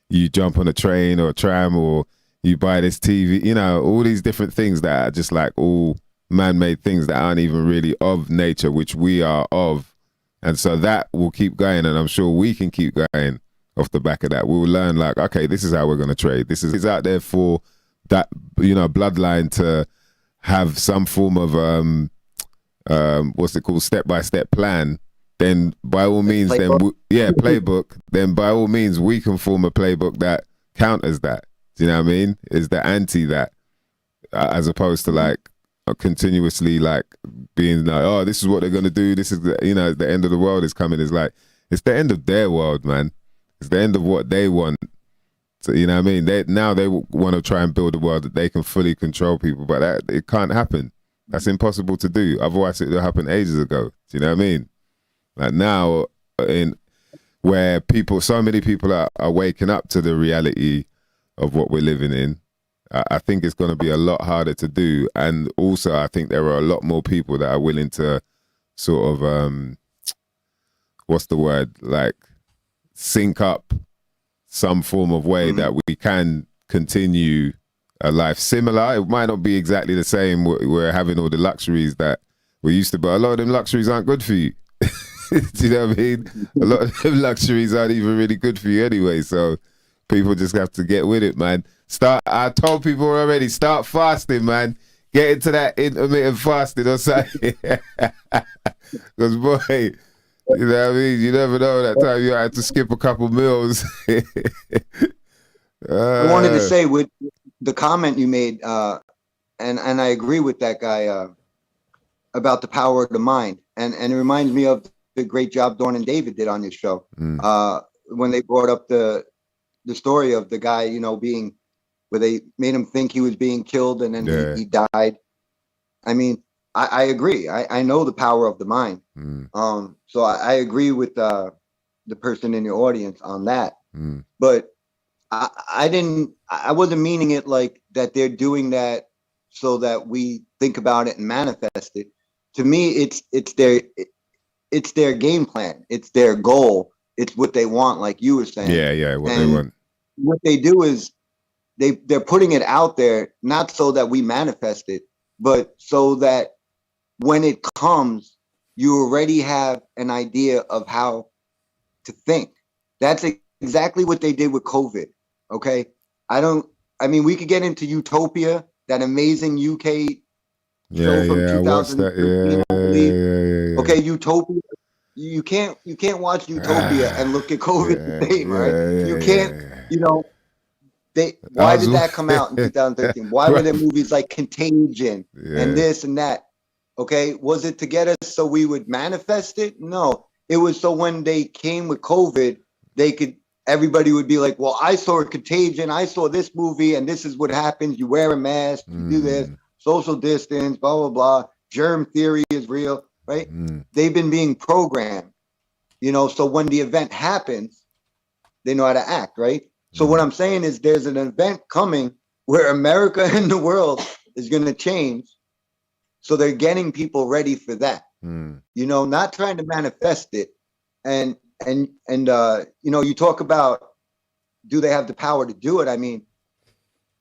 you jump on a train or a tram, or you buy this TV, you know, all these different things that are just like all man-made things that aren't even really of nature, which we are of. And so that will keep going, and I'm sure we can keep going off the back of that. We'll learn like, okay, this is how we're going to trade. This is out there for that, you know, bloodline to have some form of, what's it called, step-by-step plan. Then by all means, playbook. Then by all means, we can form a playbook that counters that. Do you know what I mean? Is the anti that, as opposed to like continuously like being like, oh, this is what they're gonna do. This is the, you know, the end of the world is coming. It's like, it's the end of their world, man. It's the end of what they want. So you know what I mean? They want to try and build a world that they can fully control people, but it can't happen. That's impossible to do. Otherwise, it would happen ages ago. Do you know what I mean? Like now, where so many people are waking up to the reality of what we're living in, I think it's going to be a lot harder to do. And also, I think there are a lot more people that are willing to sort of, what's the word? Like sync up some form of way that we can continue a life similar. It might not be exactly the same. We're having all the luxuries that we used to, but a lot of them luxuries aren't good for you. Do you know what I mean? A lot of them luxuries aren't even really good for you anyway. So people just have to get with it, man. I told people already, start fasting, man. Get into that intermittent fasting or something. Because boy, you know what I mean? You never know that time you had to skip a couple meals. I wanted to say with the comment you made, and I agree with that guy about the power of the mind. And it reminds me of the great job Dawn and David did on your show. When they brought up the story of the guy, you know, where they made him think he was being killed and then he died. I mean, I agree. I know the power of the mind. So I agree with the person in your audience on that. But I wasn't meaning it like that they're doing that so that we think about it and manifest it. To me, it's their game plan. It's their goal. It's what they want, like you were saying. What they want. What they do is they're putting it out there, not so that we manifest it, but so that when it comes, you already have an idea of how to think. That's exactly what they did with COVID. Okay. We could get into Utopia, that amazing UK show from 2013, I believe. Okay, Utopia. You can't watch Utopia and look at COVID the same, right? You can't, you know. Why did that come out in 2013? Why were there movies like Contagion and this and that? Okay, was it to get us so we would manifest it? No, it was so when they came with COVID, everybody would be like, well, I saw a Contagion, I saw this movie, and this is what happens. You wear a mask, you do this, social distance, blah, blah, blah. Germ theory is real, right? They've been being programmed, you know, so when the event happens, they know how to act, right? So what I'm saying is there's an event coming where America and the world is going to change. So they're getting people ready for that. Mm. You know, not trying to manifest it. And you know, you talk about, do they have the power to do it? I mean,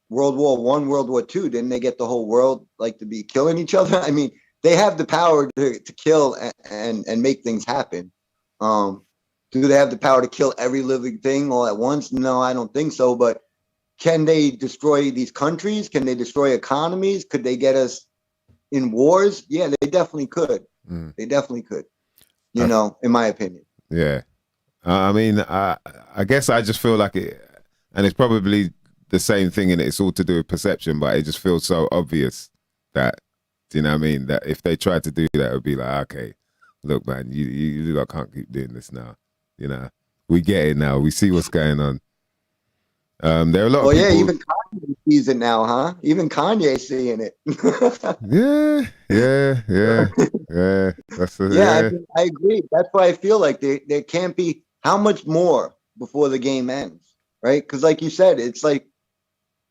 World War I, World War II, didn't they get the whole world like to be killing each other? I mean, they have the power to kill and make things happen. Do they have the power to kill every living thing all at once? No, I don't think so. But can they destroy these countries? Can they destroy economies? Could they get us in wars? Yeah, they definitely could. Mm. They definitely could, you know, in my opinion. Yeah. I mean, I guess I just feel like it, and it's probably the same thing, and it's all to do with perception, but it just feels so obvious that, do you know what I mean? That if they tried to do that, it would be like, okay, look, man, you lot can't keep doing this now. You know, we get it now. We see what's going on. There are a lot of people. Yeah, even Kanye sees it now, huh? Even Kanye seeing it. yeah. That's I agree. That's why I feel like there can't be, how much more before the game ends, right? Because like you said, it's like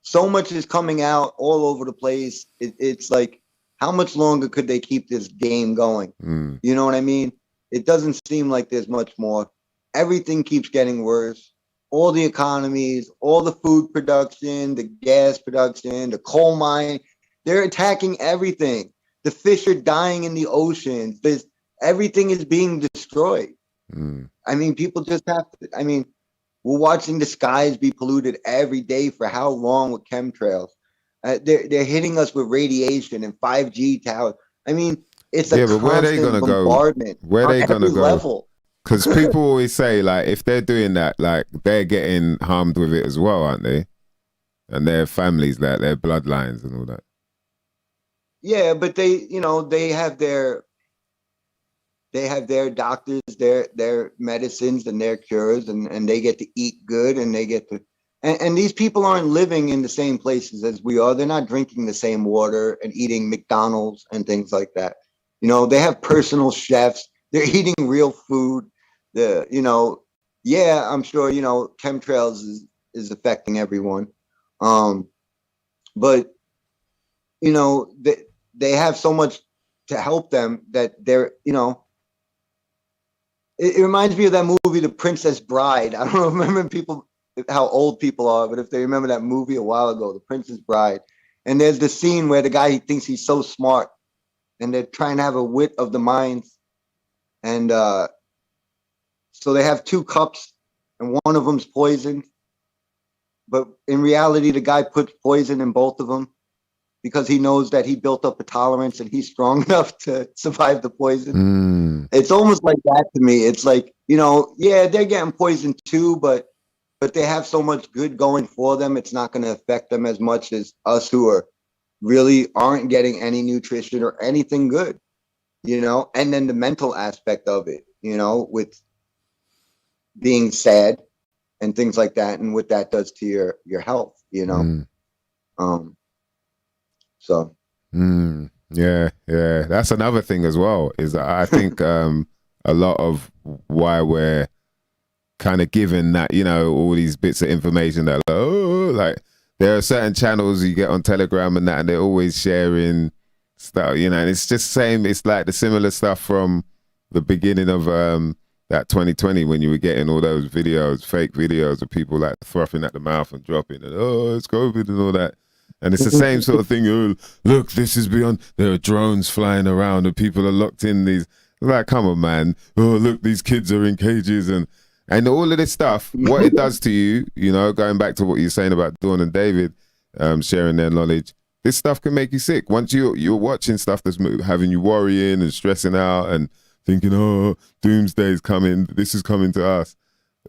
so much is coming out all over the place. It's like, how much longer could they keep this game going? Mm. You know what I mean? It doesn't seem like there's much more. Everything keeps getting worse. All the economies, all the food production, the gas production, the coal mine, they're attacking everything. The fish are dying in the oceans. Everything is being destroyed. Mm. I mean, people just have to, I mean, we're watching the skies be polluted every day for how long with chemtrails? They're hitting us with radiation and 5G towers. I mean, it's a but where are they constant gonna bombardment go? Where are they on gonna every go? level. Because people always say, like, if they're doing that, like, they're getting harmed with it as well, aren't they? And their families, like, their bloodlines and all that. Yeah, but they, you know, they have their doctors, their medicines and their cures, and they get to eat good, and they get to, and these people aren't living in the same places as we are. They're not drinking the same water and eating McDonald's and things like that. You know, they have personal chefs. They're eating real food. You know, yeah, I'm sure, you know, chemtrails is affecting everyone. But, you know, they have so much to help them that they're, you know, it reminds me of that movie, The Princess Bride. I don't remember how old people are, but if they remember that movie a while ago, The Princess Bride. And there's the scene where the guy, he thinks he's so smart, and they're trying to have a wit of the minds. And so they have two cups, and one of them's poisoned. But in reality, the guy puts poison in both of them because he knows that he built up a tolerance and he's strong enough to survive the poison. Mm. It's almost like that to me. It's like, you know, yeah, they're getting poisoned too, but they have so much good going for them. It's not going to affect them as much as us who aren't getting any nutrition or anything good, you know? And then the mental aspect of it, you know, with being sad and things like that, and what that does to your health, you know? So. Yeah. That's another thing as well, is that I think a lot of why we're kind of given that, you know, all these bits of information that, like there are certain channels you get on Telegram and that, and they're always sharing stuff, you know, and it's just same. It's like the similar stuff from the beginning of that 2020 when you were getting all those videos, fake videos of people like frothing at the mouth and dropping, and it's COVID and all that. And it's the same sort of thing. Oh, look, this is beyond. There are drones flying around and people are locked in these. Like, come on, man. Oh, look, these kids are in cages and all of this stuff. What it does to you, you know, going back to what you're saying about Dawn and David sharing their knowledge, this stuff can make you sick. Once you're watching stuff that's having you worrying and stressing out and thinking, oh, doomsday is coming. This is coming to us.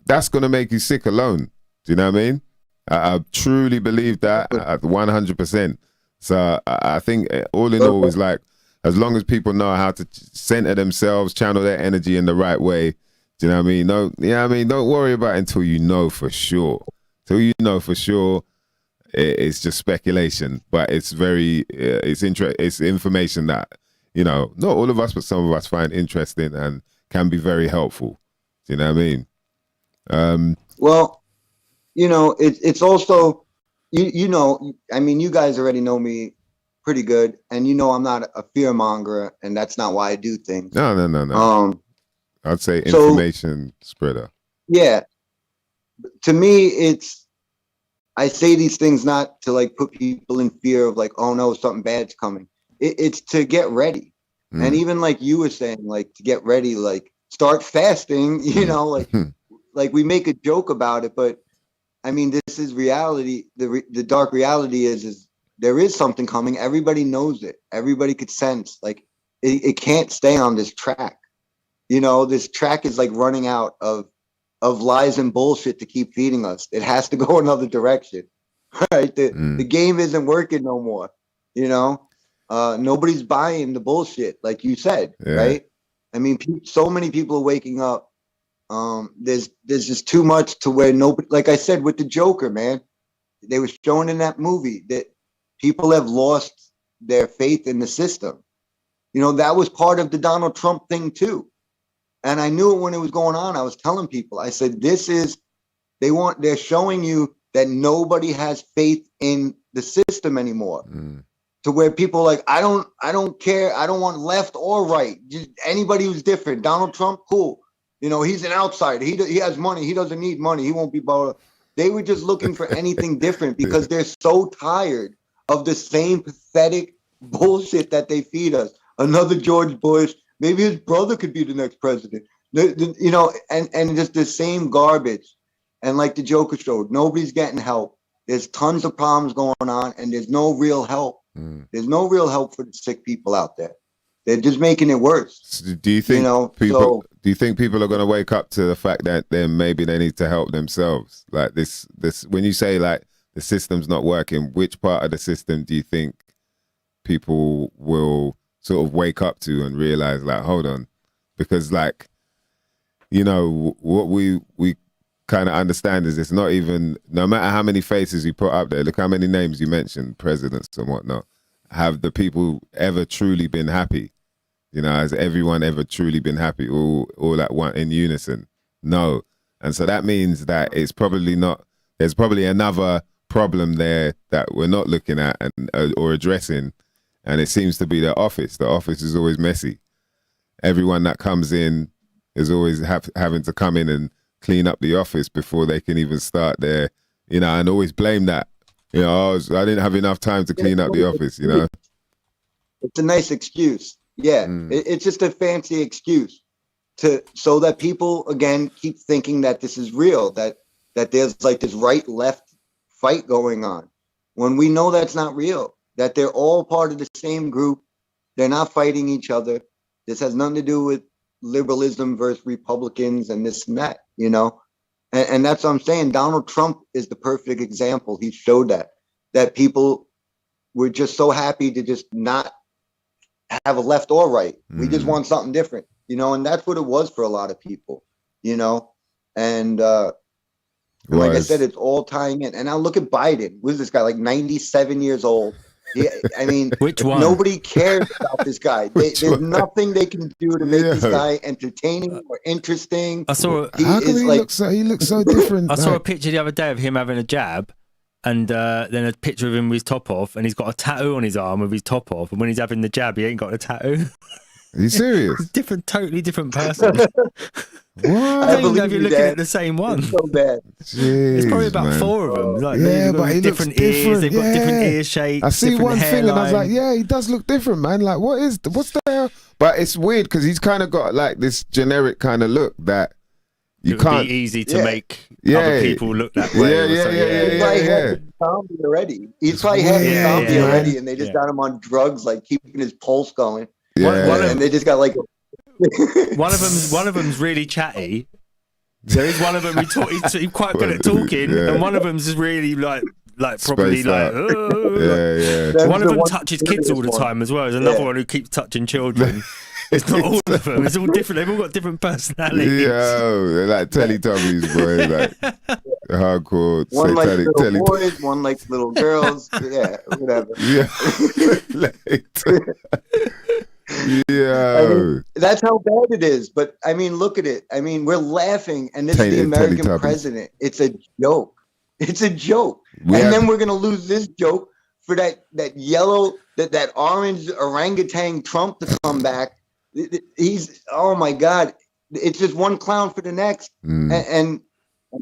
That's going to make you sick alone. Do you know what I mean? I truly believe that at 100%. So I think all in all is like, as long as people know how to center themselves, channel their energy in the right way, do you know what I mean? Don't worry about it until you know for sure. Till you know for sure, it's just speculation. But it's it's information that, you know, not all of us, but some of us find interesting and can be very helpful. Do you know what I mean? Well, you know, it's also, you know, I mean, you guys already know me pretty good. And you know, I'm not a fear monger, and that's not why I do things. No. I'd say so- information spreader. Yeah. To me, I say these things not to like put people in fear of like, oh no, something bad's coming. It's to get ready. And even like you were saying, like to get ready, like start fasting, you know, like we make a joke about it, but I mean, this is reality. The dark reality is there is something coming. Everybody knows it. Everybody could sense like it can't stay on this track. You know, this track is like running out of lies and bullshit to keep feeding us. It has to go another direction, right? The game isn't working no more. You know, nobody's buying the bullshit, like you said, right? I mean, so many people are waking up. There's just too much to where nobody, like I said with the Joker, man, they were showing in that movie that people have lost their faith in the system. You know, that was part of the Donald Trump thing too. And I knew it when it was going on. I was telling people, I said, they're showing you that nobody has faith in the system anymore. To where people are like, I don't care. I don't want left or right. Just anybody who's different. Donald Trump, cool. You know, he's an outsider. He has money. He doesn't need money. He won't be bothered. They were just looking for anything different because they're so tired of the same pathetic bullshit that they feed us. Another George Bush. Maybe his brother could be the next president. You know, and just the same garbage. And like the Joker showed, nobody's getting help. There's tons of problems going on, and there's no real help. There's no real help for the sick people out there. They're just making it worse. Do you think do you think people are going to wake up to the fact that then maybe they need to help themselves? Like this when you say like the system's not working, which part of the system do you think people will sort of wake up to and realize like, hold on, because like, you know, what we kind of understand is it's not even, no matter how many faces you put up there, look how many names you mentioned, presidents and whatnot, have the people ever truly been happy? You know, has everyone ever truly been happy all at one in unison? No. And so that means that it's probably not, there's probably another problem there that we're not looking at and or addressing. And it seems to be the office. The office is always messy. Everyone that comes in is always having to come in and clean up the office before they can even start their, you know, and always blame that. You know, I didn't have enough time to clean up the office, you know. It's a nice excuse. Yeah, it's just a fancy excuse so that people, again, keep thinking that this is real, that there's like this right-left fight going on, when we know that's not real, that they're all part of the same group. They're not fighting each other. This has nothing to do with liberalism versus Republicans and this and that, you know? And that's what I'm saying. Donald Trump is the perfect example. He showed that people were just so happy to just not have a left or right. We just want something different, you know? And that's what it was for a lot of people, you know? And like I said, it's all tying in. And now look at Biden. Who's this guy? Like 97 years old. I mean, which one? Nobody cares about this guy. There's nothing they can do to make this guy entertaining or interesting. I saw. He looks so different. I saw a picture the other day of him having a jab, and then a picture of him with his top off, and he's got a tattoo on his arm with his top off. And when he's having the jab, he ain't got a tattoo. Are you serious? Totally different person. What? I don't even know if you're looking at the same one. It's so bad. Jeez, it's probably about man. 4 of them. Like, yeah, but he different looks different. ears. They've got different ear shapes. I see one hairline. thing and I was like, yeah, he does look different, man. Like, what's the hell? But it's weird because he's kind of got like this generic kind of look that you it can't. Would be easy to make other people look that way. He's probably had the zombie already. He's probably had the zombie already, and they just got him on drugs, like keeping his pulse going. And they just got like. One of them's really chatty. There is one of them he's quite good at talking, and one of them's just really like probably like. One of them touches kids all the time as well. There's another one who keeps touching children. It's not all of them. It's all different. They've all got different personalities. Yo, they're like Teletubbies, boy. Like hardcore. One like little boys, one like little girls. Yeah, whatever. Yeah. I mean, that's how bad it is. But I mean, look at it. I mean, we're laughing, and this is the American president. It's a joke. It's a joke. And then we're gonna lose this joke for that yellow, that orange orangutan Trump to come back. He's, oh my God, it's just one clown for the next, and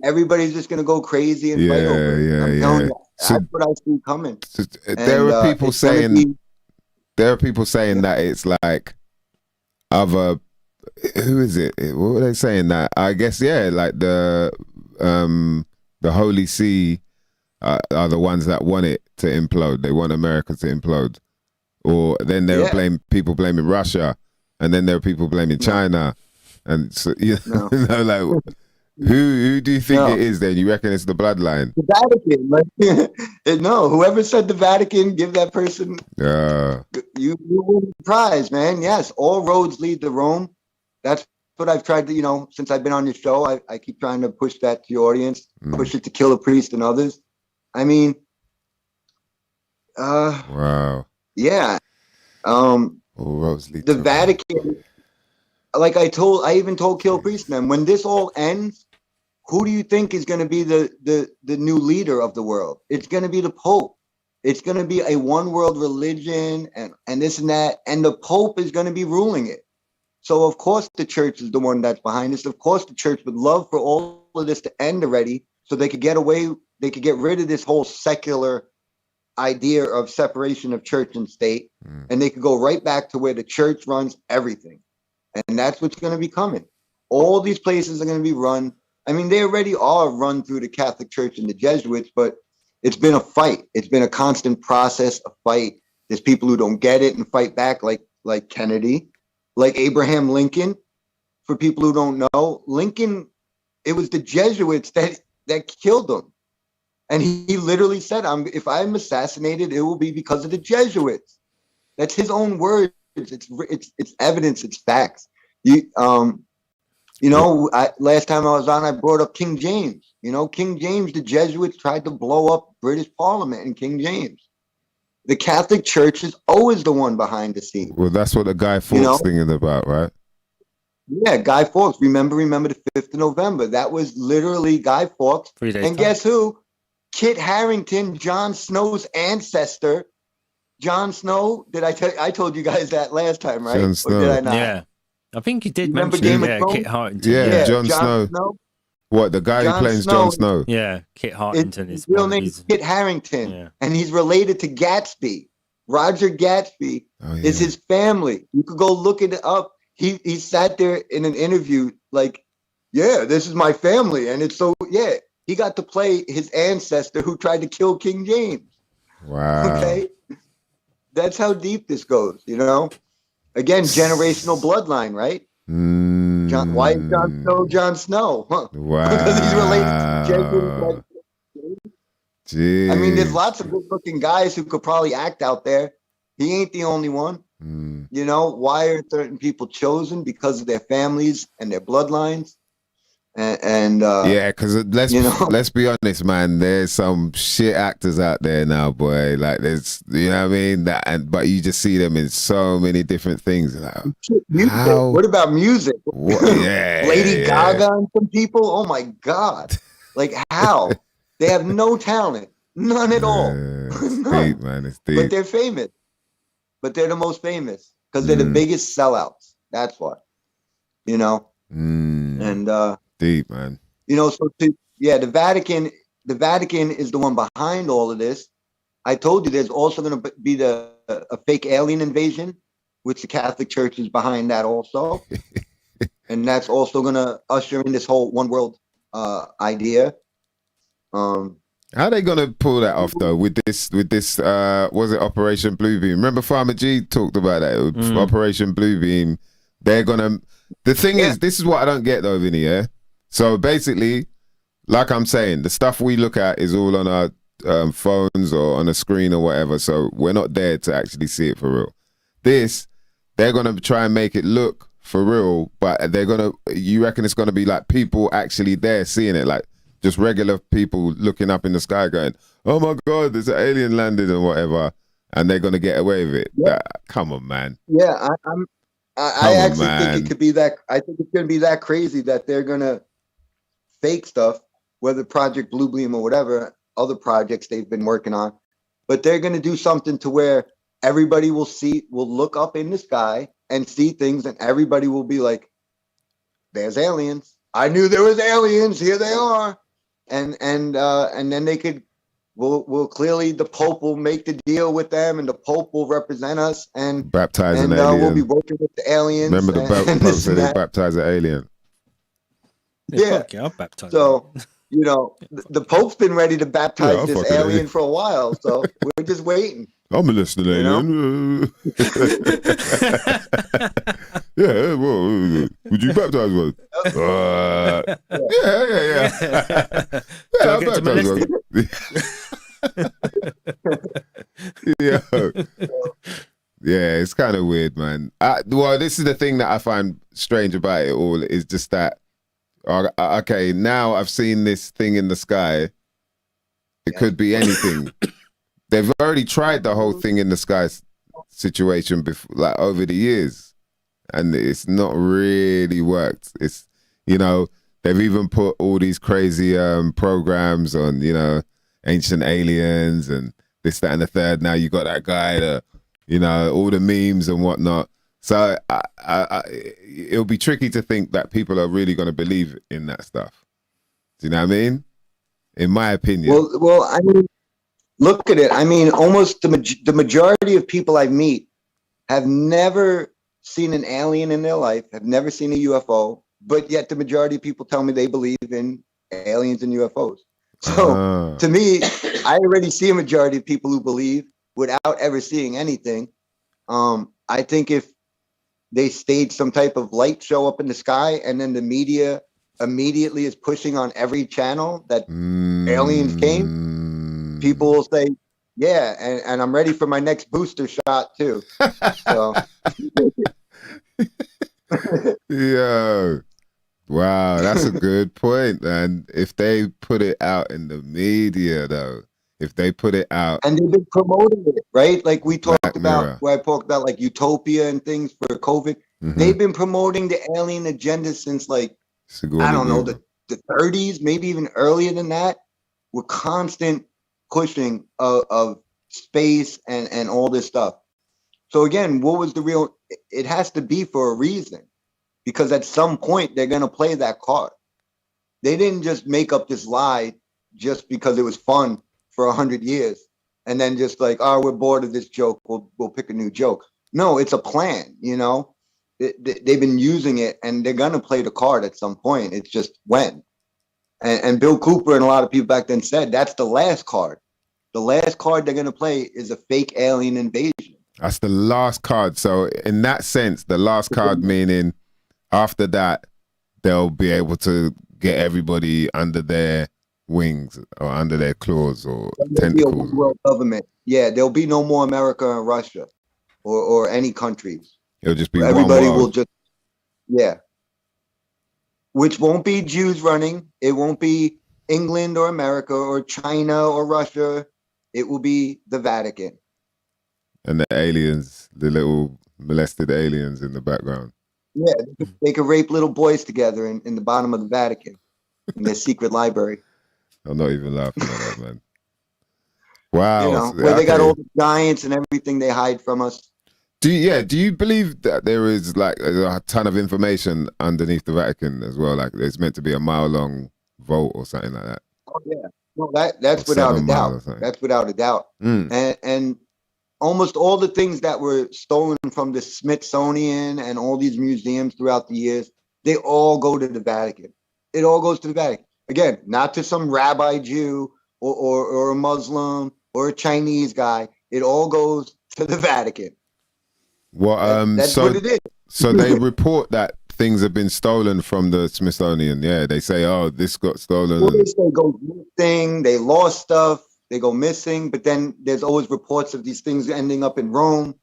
everybody's just gonna go crazy and fight over it. I'm telling you, that's what I see coming. There are people saying that it's like other. Who is it? What were they saying? That I guess like the Holy See are the ones that want it to implode. They want America to implode, or then there are people blaming Russia, and then there are people blaming China, and so like who do you think it is? Then you reckon it's the bloodline? The Vatican. Like, no, whoever said the Vatican, give that person. You win the prize, man. Yes, all roads lead to Rome. That's what I've tried to, since I've been on your show, I keep trying to push that to your audience, push it to Kill a Priest and others. I mean, wow. Yeah. The Vatican, like I even told Kill a Priest, man, when this all ends, who do you think is going to be the new leader of the world? It's going to be the Pope. It's going to be a one world religion and this and that. And the Pope is going to be ruling it. So, of course, the church is the one that's behind this. Of course, the church would love for all of this to end already so they could get rid of this whole secular idea of separation of church and state. And they could go right back to where the church runs everything. And that's what's going to be coming. All these places are going to be run. I mean, they already are run through the Catholic Church and the Jesuits, but it's been a fight. It's been a constant process, a fight. There's people who don't get it and fight back, like Kennedy. Like Abraham Lincoln, for people who don't know, Lincoln, it was the Jesuits that killed him. And he literally said, if I'm assassinated, it will be because of the Jesuits. That's his own words. It's evidence, it's facts. Last time I was on, I brought up King James. King James, the Jesuits tried to blow up British Parliament in King James. The Catholic Church is always the one behind the scenes. Well, that's what the Guy Fawkes thing is about, right? Yeah, Guy Fawkes. Remember the 5th of November. That was literally Guy Fawkes. And guess who? Kit Harington, Jon Snow's ancestor. Jon Snow. Did I told you guys that last time, right? Jon Snow. Or did I not? Yeah. I think you did Remember mention Game of Thrones? Kit Harington. Yeah, Jon Snow. What, the guy who plays Jon Snow? Yeah, Kit Harington. His real name is Kit Harington, and he's related to Gatsby. Roger Gatsby is his family. You could go look it up. He sat there in an interview like, this is my family. And it's he got to play his ancestor who tried to kill King James. Wow. Okay. That's how deep this goes, Again, generational bloodline, right? Why is Jon Snow Jon Snow? Huh? Wow. Because he's related to Jesuits. I mean, there's lots of good-looking guys who could probably act out there. He ain't the only one. Why are certain people chosen? Because of their families and their bloodlines. Because let's be honest, man. There's some shit actors out there now, boy. Like there's, what I mean. But you just see them in so many different things. Like, what about music? Lady Gaga and some people. Oh my God! Like how? They have no talent, none at all. It's deep, man. It's deep. But they're famous. But they're the most famous because they're the biggest sellouts. That's why, And deep, man. The Vatican is the one behind all of this. I told you there's also going to be a fake alien invasion, which the Catholic Church is behind that also, and that's also going to usher in this whole one world idea. How are they gonna pull that off though? With this, was it Operation Bluebeam? Remember Farmer G talked about that. Operation Bluebeam. They're gonna. The thing is, this is what I don't get though, Vinny. Yeah. So basically, like I'm saying, the stuff we look at is all on our phones or on a screen or whatever. So we're not there to actually see it for real. They're gonna try and make it look for real, but you reckon it's gonna be like people actually there seeing it, like just regular people looking up in the sky going, oh my God, there's an alien landed and whatever, and they're gonna get away with it. Come on, man. Yeah, I actually think it could be that. I think it's gonna be that crazy that they're gonna fake stuff, whether Project Bluebeam or whatever other projects they've been working on. but they're going to do something to where everybody will look up in the sky and see things, and everybody will be like, there's aliens. I knew there was aliens. Here they are. And then they will clearly, the Pope will make the deal with them, and the Pope will represent us, and baptize an alien. We'll be working with the aliens. Remember the Pope said he baptized an alien. Yeah. I'll baptize so, the Pope's been ready to baptize this alien for a while, so we're just waiting. I'm a listening alien. Yeah, well, would you baptize one? Yeah. I'll baptize one. Yeah, it's kind of weird, man. Well, this is the thing that I find strange about it all, is just that, okay, now I've seen this thing in the sky. It could be anything. They've already tried the whole thing in the sky situation before, like over the years, and it's not really worked. It's, they've even put all these crazy programs on, ancient aliens and this, that, and the third. Now you got that guy that, all the memes and whatnot. So it'll be tricky to think that people are really going to believe in that stuff. Do you know what I mean? In my opinion. Well, I mean, look at it. I mean, almost the majority of people I meet have never seen an alien in their life, have never seen a UFO, but yet the majority of people tell me they believe in aliens and UFOs. So to me, I already see a majority of people who believe without ever seeing anything. I think if they stage some type of light show up in the sky, and then the media immediately is pushing on every channel that aliens came, people will say, yeah, and I'm ready for my next booster shot too. So yeah. Wow, that's a good point, man. If they put it out in the media, though, if they put it out, and they've been promoting it, right? Like we talked about, where I talked about like Utopia and things for COVID. Mm-hmm. They've been promoting the alien agenda since like, I don't know, the 30s, maybe even earlier than that. With constant pushing of space and all this stuff. So again, what was the real? It has to be for a reason. Because at some point, they're going to play that card. They didn't just make up this lie just because it was fun for 100 years. And then just like, oh, we're bored of this joke. We'll pick a new joke. No, it's a plan, They've been using it, and they're going to play the card at some point. It's just when. And Bill Cooper and a lot of people back then said, that's the last card. The last card they're going to play is a fake alien invasion. That's the last card. So in that sense, the last card meaning... after that, they'll be able to get everybody under their wings or under their claws or tentacles. World government. Yeah, there'll be no more America and Russia or any countries. It'll just be everybody one world. Will just, yeah. Which won't be Jews running. It won't be England or America or China or Russia. It will be the Vatican. And the aliens, the little molested aliens in the background. Yeah, they could rape little boys together in the bottom of the Vatican, in their secret library. I'm not even laughing at that, man. Wow. Where they got all the giants and everything they hide from us. Do you believe that there is like a ton of information underneath the Vatican as well? Like it's meant to be a mile-long vault or something like that? Oh, yeah. No, that's without a doubt. That's without a doubt. And almost all the things that were stolen from the Smithsonian and all these museums throughout the years, they all go to the Vatican. It all goes to the Vatican. Again, not to some rabbi Jew or a Muslim or a Chinese guy. It all goes to the Vatican. Well, that's what it is. So they report that things have been stolen from the Smithsonian. Yeah, they say, oh, this got stolen. Well, they say go missing. They lost stuff. They go missing, but then there's always reports of these things ending up in Rome.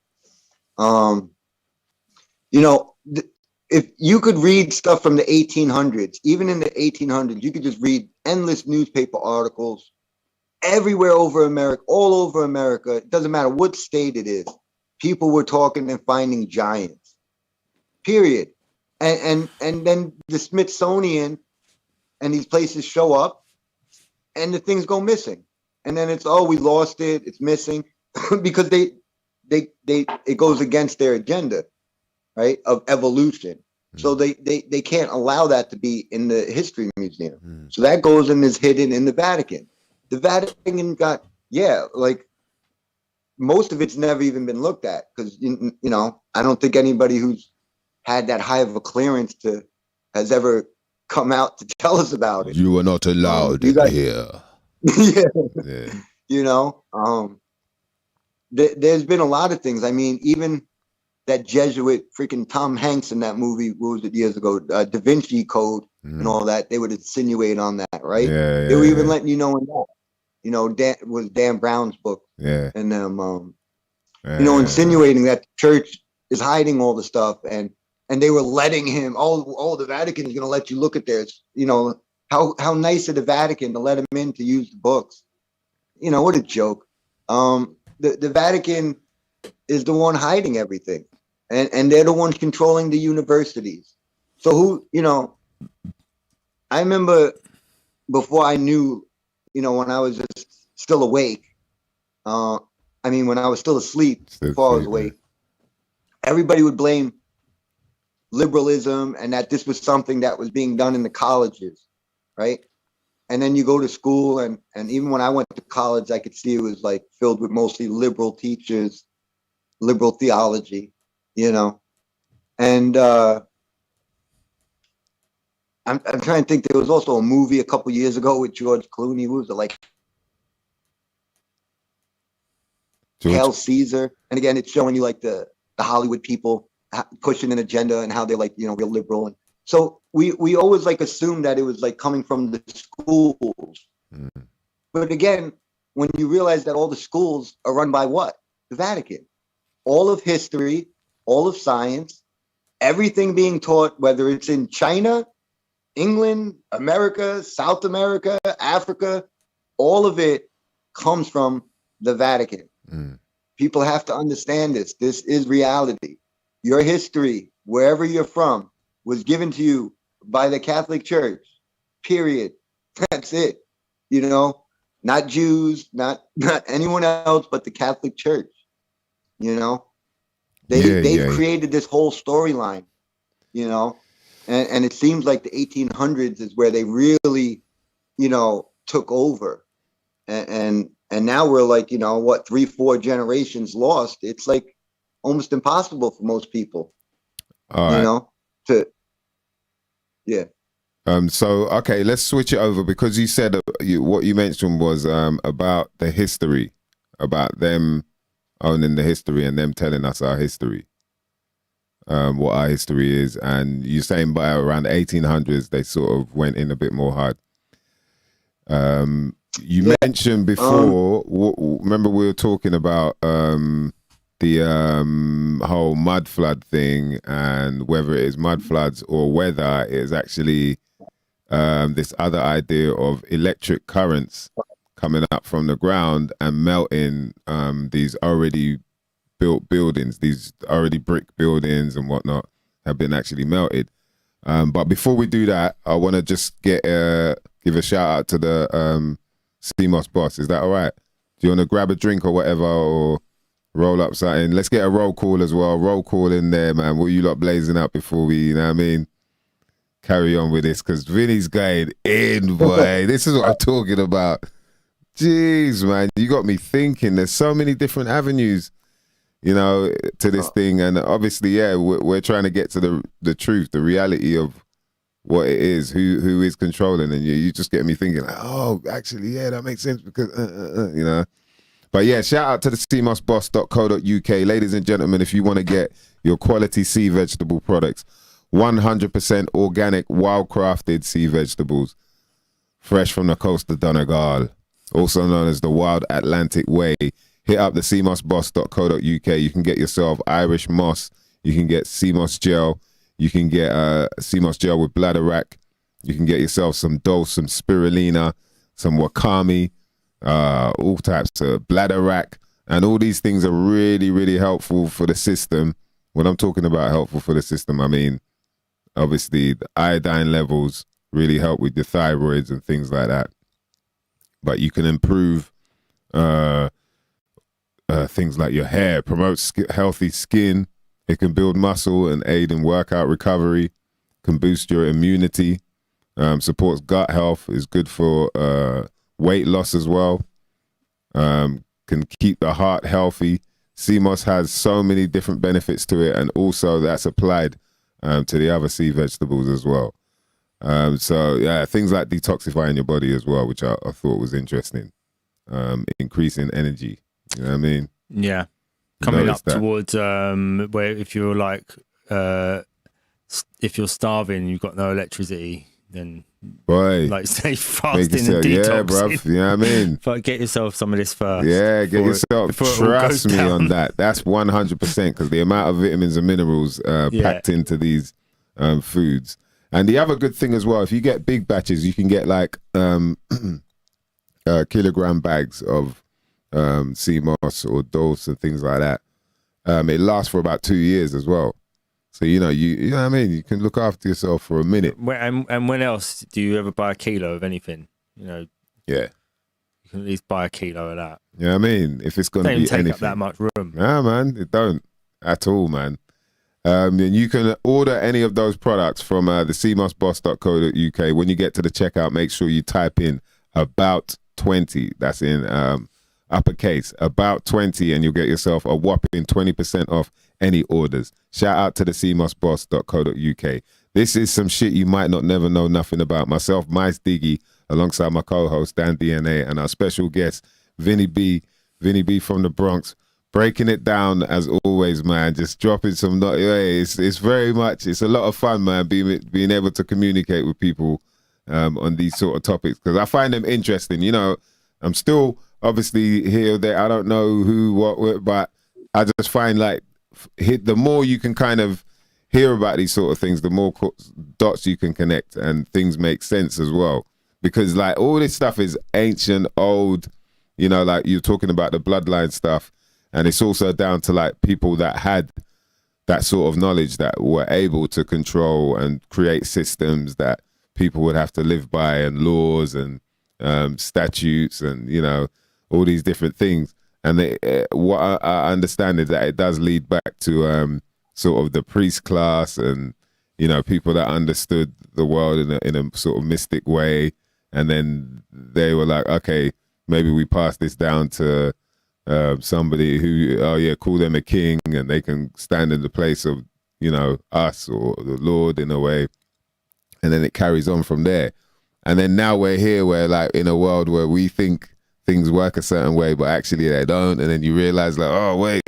If you could read stuff from the 1800s, even in the 1800s, you could just read endless newspaper articles everywhere over America, all over America. It doesn't matter what state it is. People were talking and finding giants, period. And then the Smithsonian and these places show up and the things go missing. and then it's, oh, we lost it, it's missing, because it goes against their agenda, right, of evolution. So they can't allow that to be in the history museum. So that goes and is hidden in the Vatican. The Vatican got, like, most of it's never even been looked at, because you know, I don't think anybody who's had that high of a clearance has ever come out to tell us about it. You are not allowed here. Yeah. You know, there's been a lot of things. I mean, even that Jesuit freaking Tom Hanks in that movie, what was it, years ago, Da Vinci Code and all that, they would insinuate on that, right? They were even letting you know in that, you know, was Dan Brown's book. And them, you know, insinuating that the church is hiding all the stuff, and they were letting him, the Vatican is going to let you look at this, you know, how nice of the Vatican to let him in to use the books. You know, what a joke. The Vatican is the one hiding everything, and they're the ones controlling the universities. So who, you know, I remember before I knew, you know, when I was just still awake, I mean, when I was still asleep, before I was awake, everybody would blame liberalism and that this was something that was being done in the colleges, right? And then you go to school, and even when I went to college, I could see it was like filled with mostly liberal teachers, liberal theology, you know. And I'm trying to think, there was also a movie a couple years ago with George Clooney. What was it, like Hail Caesar? And again, it's showing you like the Hollywood people pushing an agenda and how they're like, you know, real liberal. And so we always like assumed that it was like coming from the schools. But again, when you realize that all the schools are run by what? The Vatican. All of history, all of science, everything being taught, whether it's in China, England, America, South America, Africa, all of it comes from the Vatican. People have to understand this. This is reality. Your history, wherever you're from, was given to you by the Catholic Church, period. That's it. You know, not Jews, not anyone else but the Catholic Church. You know, they've created this whole storyline, you know, and it seems like the 1800s is where they really, you know, took over. And now we're like, you know, what, 3-4 generations lost. It's like almost impossible for most people, you know, to, So, okay, let's switch it over, because you said what you mentioned was about the history, about them owning the history and them telling us our history, what our history is. And you're saying by around the 1800s, they sort of went in a bit more hard. You mentioned before, remember we were talking about the whole mud flood thing, and whether it is mud floods or whether it is actually this other idea of electric currents coming up from the ground and melting these already built buildings, these already brick buildings and whatnot have been actually melted. But before we do that, I want to just give a shout out to the CMOS boss. Is that all right? Do you want to grab a drink or whatever, or roll up something? Let's get a roll call as well. Roll call in there, man. What you lot blazing up before we, you know what I mean, carry on with this, because Vinny's going in, boy. This is what I'm talking about. Jeez, man, you got me thinking. There's so many different avenues, you know, to this thing. And obviously, we're trying to get to the truth, the reality of what it is, who is controlling. And you just get me thinking, like, oh, actually, that makes sense, because, you know. But yeah, shout out to the cmosboss.co.uk. Ladies and gentlemen, if you want to get your quality sea vegetable products, 100% organic, wild-crafted sea vegetables, fresh from the coast of Donegal, also known as the Wild Atlantic Way, hit up the cmosboss.co.uk. You can get yourself Irish moss. You can get CMOS gel. You can get CMOS gel with bladderwrack. You can get yourself some dose, some spirulina, some wakame, all types of bladderwrack. And all these things are really, really helpful for the system. When I'm talking about helpful for the system, I mean, obviously, the iodine levels really help with your thyroids and things like that. But you can improve things like your hair, promotes healthy skin. It can build muscle and aid in workout recovery, can boost your immunity, supports gut health, is good for weight loss as well, can keep the heart healthy. Sea moss has so many different benefits to it, and also that's applied to the other sea vegetables as well. So yeah, things like detoxifying your body as well, which I thought was interesting. Increasing energy, you know what I mean? Yeah. Coming up that. towards where if you're like if you're starving, you've got no electricity, then Boy, like say make fasting yourself, and yeah, detoxing. bruv, you know what I mean? But get yourself some of this first. Yeah, get yourself, trust me on that. That's 100%, because the amount of vitamins and minerals packed into these foods. And the other good thing as well, if you get big batches, you can get like kilogram bags of sea moss or dose and things like that. It lasts for about 2 years as well. So, you know what I mean? You can look after yourself for a minute. And when else do you ever buy a kilo of anything? You know, yeah, you can at least buy a kilo of that. You know what I mean? If it's going to be take anything. Up that much room. Nah, man, it don't at all, man. And you can order any of those products from the seamossboss.co.uk. When you get to the checkout, make sure you type in about 20. That's in uppercase, about 20, and you'll get yourself a whopping 20% off any orders. Shout out to the seamossboss.co.uk. This is some shit you might not never know nothing about. Myself, Mice Diggy, alongside my co-host Dan DNA, and our special guest Vinny B from the Bronx, breaking it down as always, man. Just dropping some. It's very much. It's a lot of fun, man. Being able to communicate with people on these sort of topics, because I find them interesting. You know, I'm still obviously here or there. I don't know who, what, but I just find like the more you can kind of hear about these sort of things, the more dots you can connect and things make sense as well. Because like all this stuff is ancient, old, you know, like you're talking about the bloodline stuff. And it's also down to like people that had that sort of knowledge that were able to control and create systems that people would have to live by, and laws and statutes and, you know, all these different things. And what I understand is that it does lead back to sort of the priest class and, you know, people that understood the world in a sort of mystic way. And then they were like, okay, maybe we pass this down to somebody who, call them a king, and they can stand in the place of, you know, us or the Lord in a way. And then it carries on from there. And then now we're here, we're like in a world where we think things work a certain way, but actually they don't. And then you realize like, oh, wait,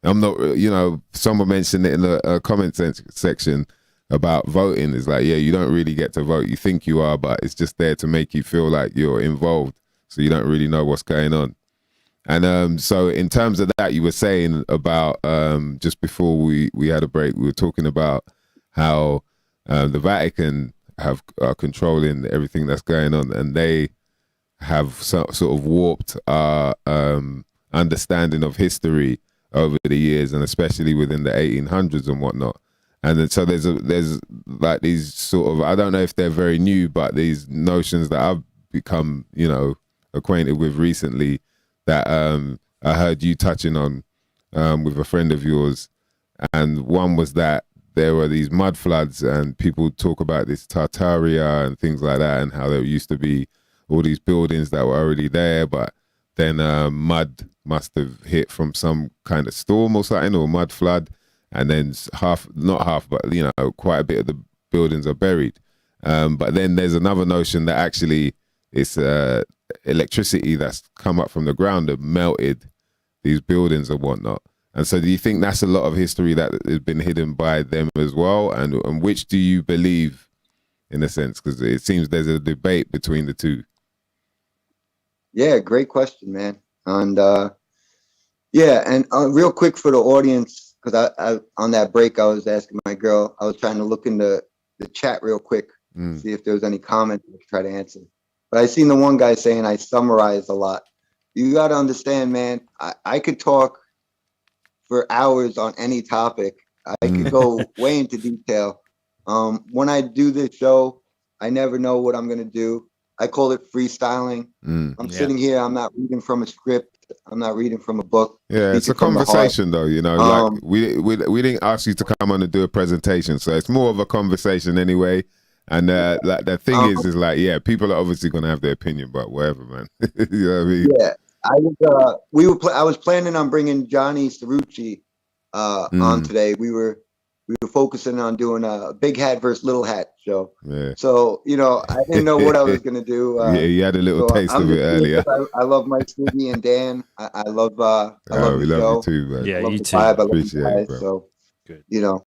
I'm not, you know, someone mentioned it in the comment section about voting. It's like, yeah, you don't really get to vote. You think you are, but it's just there to make you feel like you're involved. So you don't really know what's going on. And so in terms of that, you were saying about just before we had a break, we were talking about how the Vatican are controlling everything that's going on, and they have sort of warped our understanding of history over the years, and especially within the 1800s and whatnot. And then, so there's like these sort of, I don't know if they're very new, but these notions that I've become, you know, acquainted with recently that I heard you touching on with a friend of yours. And one was that there were these mud floods, and people talk about this Tartaria and things like that, and how there used to be all these buildings that were already there, but then mud must have hit from some kind of storm or something, or mud flood, and then not half, but, you know, quite a bit of the buildings are buried. But then there's another notion that actually it's electricity that's come up from the ground and melted these buildings and whatnot. And so do you think that's a lot of history that has been hidden by them as well? And which do you believe, in a sense? Because it seems there's a debate between the two. Yeah, great question, man. And and real quick for the audience, because I on that break, I was asking my girl, I was trying to look in the chat real quick, see if there was any comments to try to answer. But I seen the one guy saying I summarized a lot. You got to understand, man, I could talk for hours on any topic. I could go way into detail. When I do this show, I never know what I'm going to do. I call it freestyling. I'm sitting here. I'm not reading from a script. I'm not reading from a book. Yeah, it's a conversation though, you know, like we didn't ask you to come on and do a presentation, so it's more of a conversation anyway. And like the thing is like, yeah, people are obviously gonna have their opinion, but whatever, man. You know what I mean? Yeah, I was planning on bringing Johnny Cerrucci on today. We were focusing on doing a big hat versus little hat show. Yeah. So, you know, I didn't know what I was going to do. Yeah, you had a little taste of it earlier. I love Mike Stevie and Dan. I love the we show. love you too, man. Yeah, you too. Vibe. I love Appreciate you guys. it, bro. So, good. You know,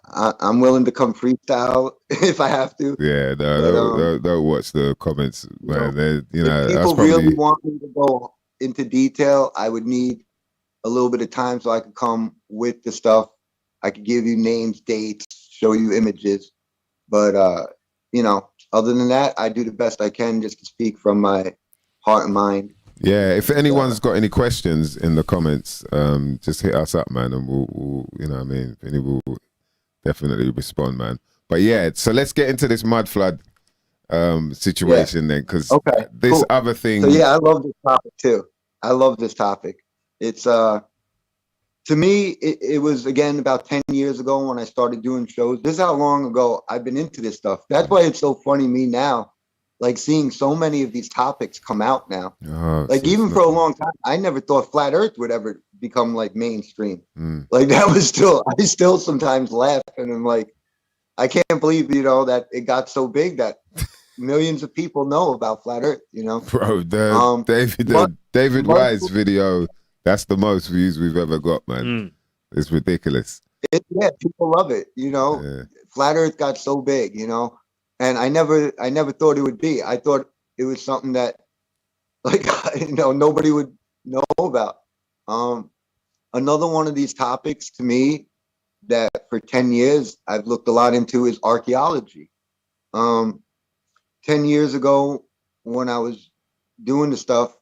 I'm willing to come freestyle if I have to. Yeah, no, don't watch the comments, man. You know, if people really want me to go into detail, I would need a little bit of time so I could come with the stuff. I could give you names, dates, show you images, but you know, other than that, I do the best I can just to speak from my heart and mind. Yeah, if anyone's got any questions in the comments, just hit us up, man, and we'll you know what I mean, Vinny will definitely respond, man. But yeah, so let's get into this mud flood situation then, because this other thing. So yeah, I love this topic too. I love this topic. It's to me, it was, again, about 10 years ago when I started doing shows. This is how long ago I've been into this stuff. That's why it's so funny me now, like seeing so many of these topics come out now. Like even for a long time, I never thought flat earth would ever become like mainstream. Like that was still, I still sometimes laugh and I'm like, I can't believe, you know, that it got so big that millions of people know about flat earth, you know? Bro, David Wise video, that's the most views we've ever got, man. It's ridiculous. Yeah, people love it, you know. Yeah. Flat Earth got so big, you know, and I never thought it would be. I thought it was something that, like, you know, nobody would know about. Another one of these topics to me that for 10 years I've looked a lot into is archaeology. 10 years ago, when I was doing the stuff,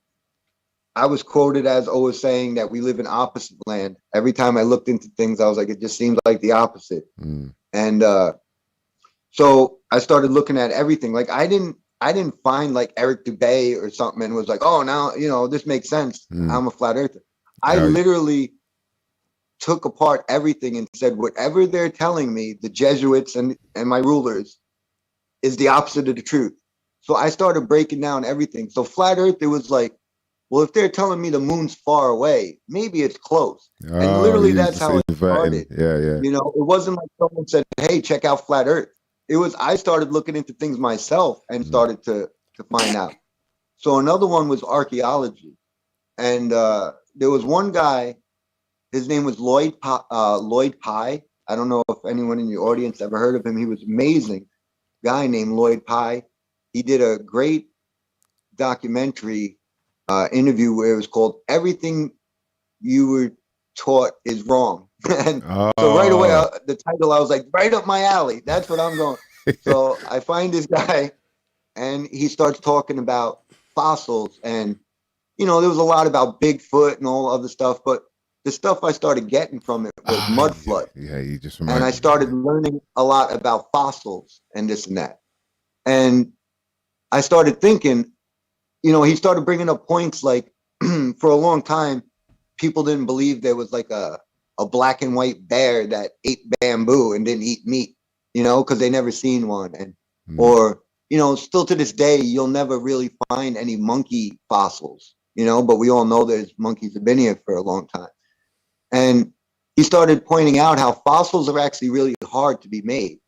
I was quoted as always saying that we live in opposite land. Every time I looked into things, I was like, it just seems like the opposite. And so I started looking at everything. Like I didn't find like Eric Dubay or something and was like, oh, now, you know, this makes sense. I'm a flat earther. I literally took apart everything and said, whatever they're telling me, the Jesuits and my rulers, is the opposite of the truth. So I started breaking down everything. So flat earth, it was like, well, if they're telling me the moon's far away, maybe it's close. And literally that's how it started. Yeah. You know, it wasn't like someone said, hey, check out flat earth. It was, I started looking into things myself and started to find out. So another one was archaeology. And there was one guy, his name was Lloyd Pye. I don't know if anyone in your audience ever heard of him. He was amazing guy named Lloyd Pye. He did a great documentary interview where it was called "Everything You Were Taught Is Wrong." And so right away, the title, I was like, right up my alley. That's what I'm going. So I find this guy and he starts talking about fossils, and, you know, there was a lot about Bigfoot and all other stuff, but the stuff I started getting from it was mud flood. Yeah, you just and I started learning a lot about fossils and this and that. And I started thinking, you know, he started bringing up points like for a long time, people didn't believe there was like a black and white bear that ate bamboo and didn't eat meat, you know, because they never seen one. And or, you know, still to this day, you'll never really find any monkey fossils, you know, but we all know there's monkeys have been here for a long time. And he started pointing out how fossils are actually really hard to be made.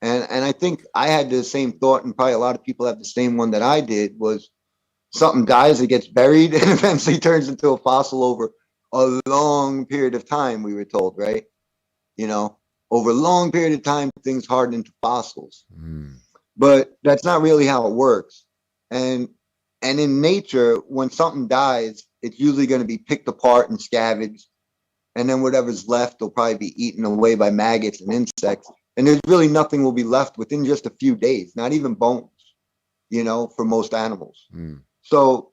And I think I had the same thought, and probably a lot of people have the same one that I did, was something dies, it gets buried, and eventually turns into a fossil over a long period of time, we were told, right? You know, over a long period of time, things harden into fossils. But that's not really how it works. And in nature, when something dies, it's usually going to be picked apart and scavenged. And then whatever's left will probably be eaten away by maggots and insects. And there's really nothing will be left within just a few days, not even bones, you know, for most animals. So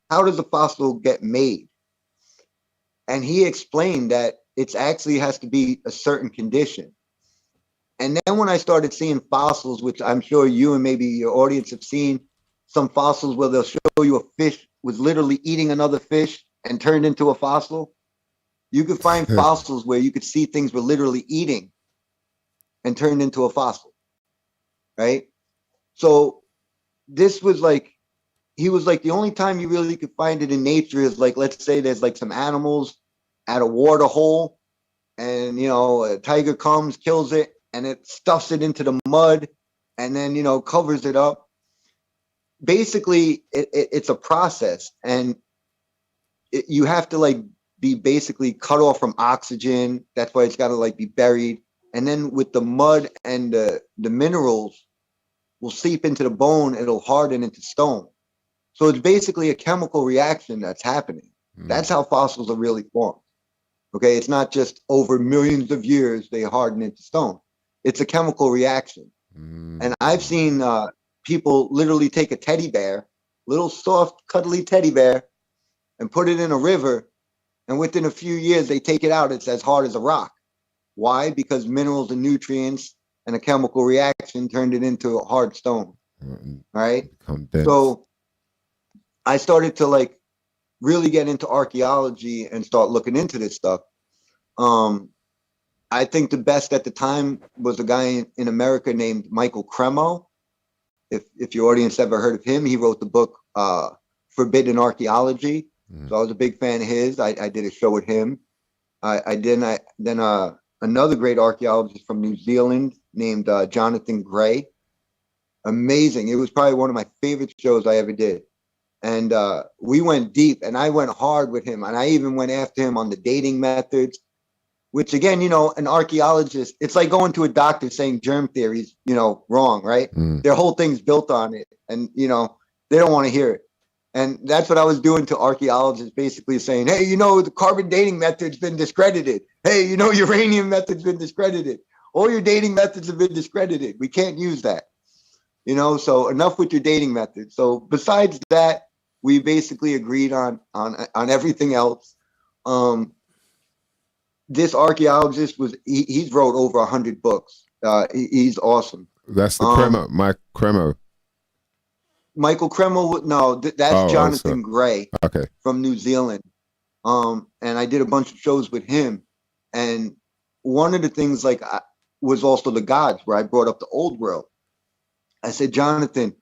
how does a fossil get made? And he explained that it actually has to be a certain condition. And then when I started seeing fossils, which I'm sure you and maybe your audience have seen, some fossils where they'll show you a fish was literally eating another fish and turned into a fossil. You could find fossils where you could see things were literally eating and turned into a fossil, right? So this was like, he was like, the only time you really could find it in nature is like, let's say there's like some animals at a water hole and, you know, a tiger comes, kills it, and it stuffs it into the mud and then, you know, covers it up. Basically, it's a process, and you have to like be basically cut off from oxygen. That's why it's got to like be buried. And then with the mud and the minerals will seep into the bone, it'll harden into stone. So it's basically a chemical reaction that's happening. That's how fossils are really formed. Okay, it's not just over millions of years they harden into stone. It's a chemical reaction. And I've seen people literally take a teddy bear, little soft, cuddly teddy bear, and put it in a river. And within a few years, they take it out. It's as hard as a rock. Why? Because minerals and nutrients and a chemical reaction turned it into a hard stone. Right? So I started to like really get into archaeology and start looking into this stuff. I think the best at the time was a guy in America named Michael Cremo. If your audience ever heard of him, he wrote the book Forbidden Archaeology. So I was a big fan of his. I did a show with him. Then another great archaeologist from New Zealand named Jonathan Gray. Amazing. It was probably one of my favorite shows I ever did. And we went deep, and I went hard with him. And I even went after him on the dating methods, which again, you know, an archaeologist, it's like going to a doctor saying germ theory's, you know, wrong, right? Their whole thing's built on it. And, you know, they don't want to hear it. And that's what I was doing to archaeologists, basically saying, hey, you know, the carbon dating method's been discredited. Hey, you know, uranium method's been discredited. All your dating methods have been discredited. We can't use that. You know, so enough with your dating method. So besides that, we basically agreed on everything else. This archaeologist he's wrote over 100 books. He's awesome. That's the Cremo, Mike Cremo. Michael Cremo, no, that's Jonathan Gray, okay, from New Zealand. And I did a bunch of shows with him. And one of the things like was also the gods, where I brought up the old world. I said, Jonathan,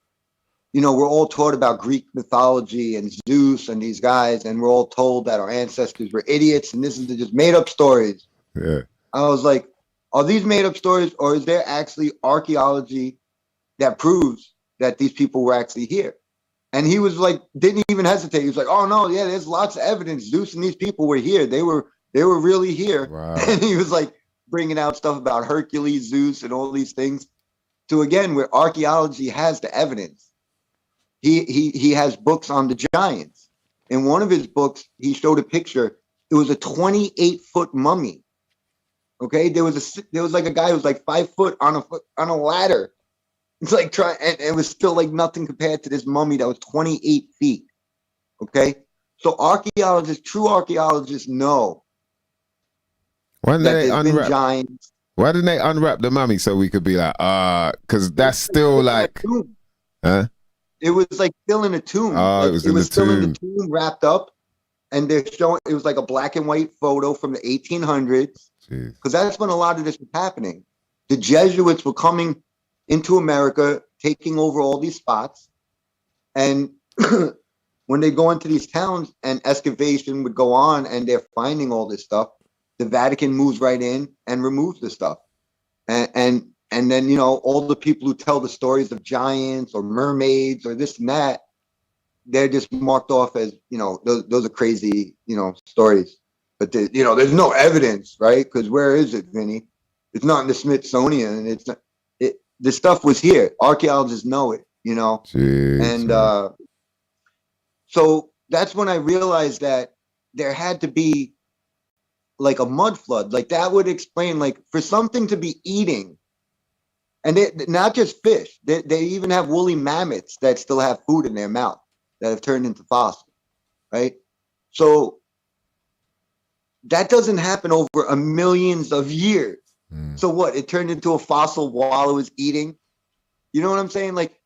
you know, we're all taught about Greek mythology and Zeus and these guys, and we're all told that our ancestors were idiots and this is just made up stories. Yeah. I was like, are these made up stories, or is there actually archaeology that proves that these people were actually here? And he was like, didn't even hesitate. He was like, oh no, yeah, there's lots of evidence. Zeus and these people were here. They were really here. Wow. And he was like bringing out stuff about Hercules, Zeus, and all these things. So again, where archaeology has the evidence. He has books on the giants. In one of his books, he showed a picture. It was a 28-foot mummy. Okay, there was like a guy who was like 5 foot on a ladder. It's like and it was still like nothing compared to this mummy that was 28 feet. Okay, so true archaeologists know why didn't they unwrap giants. Why didn't they unwrap the mummy so we could be like, because that's still like, huh? It was like still in a tomb. Oh, like, it was in the tomb, wrapped up, and they're showing. It was like a black and white photo from the 1800s, because that's when a lot of this was happening. The Jesuits were coming into America, taking over all these spots, and when they go into these towns and excavation would go on, and they're finding all this stuff, the Vatican moves right in and removes the stuff, and then, you know, all the people who tell the stories of giants or mermaids or this and that, they're just marked off as, you know, those are crazy, you know, stories. But, you know, there's no evidence, right? Because where is it, Vinny? It's not in the Smithsonian. It's not, the stuff was here. Archaeologists know it, you know. Jeez, and so that's when I realized that there had to be like a mud flood. Like that would explain, like, for something to be eating. And not just fish, they even have woolly mammoths that still have food in their mouth that have turned into fossils, right? So that doesn't happen over millions of years. So what? It turned into a fossil while it was eating. You know what I'm saying? Like,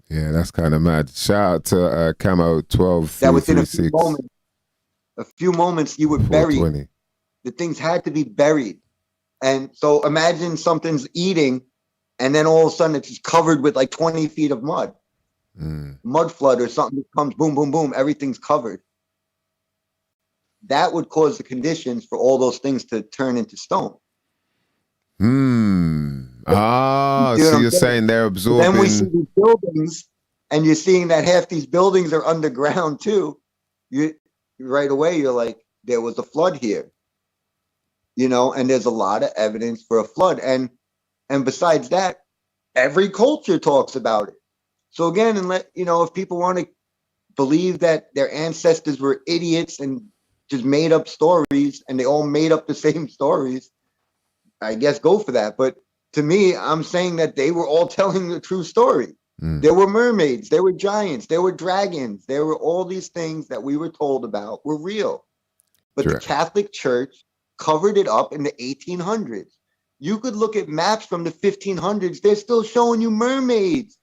yeah, that's kind of mad. Shout out to Camo that within a 12336 few moments you were buried. 420. The things had to be buried. And so imagine something's eating, and then all of a sudden it's just covered with like 20 feet of mud. Mud flood or something comes, boom, boom, boom, everything's covered. That would cause the conditions for all those things to turn into stone. Ah, so you're saying they're absorbing. Then we see these buildings, and you're seeing that half these buildings are underground too. You right away, you're like, there was a flood here, you know, and there's a lot of evidence for a flood. And besides that, every culture talks about it. So again, and if people want to believe that their ancestors were idiots and just made up stories, and they all made up the same stories, I guess go for that. But to me, I'm saying that they were all telling the true story. There were mermaids, there were giants, there were dragons, there were all these things that we were told about were real. But the Catholic Church covered it up in the 1800s. You could look at maps from the 1500s. They're still showing you mermaids.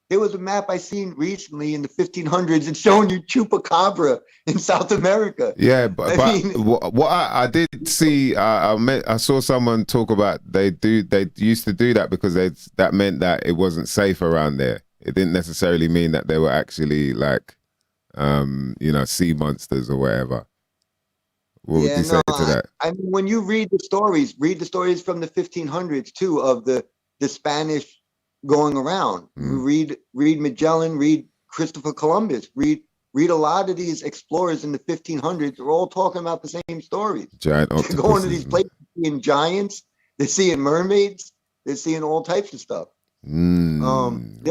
There was a map I seen recently in the 1500s. It's showing you chupacabra in South America. Yeah, but what I did see, I saw someone talk about they used to do that because that meant that it wasn't safe around there. It didn't necessarily mean that they were actually like, sea monsters or whatever. What would you say to that? I mean, when you read the stories from the 1500s too of the Spanish going around. Read Magellan, read Christopher Columbus, read a lot of these explorers in the 1500s. They're all talking about the same stories. Giant octopuses. They're going to these places, seeing giants, they're seeing mermaids, they're seeing all types of stuff. There's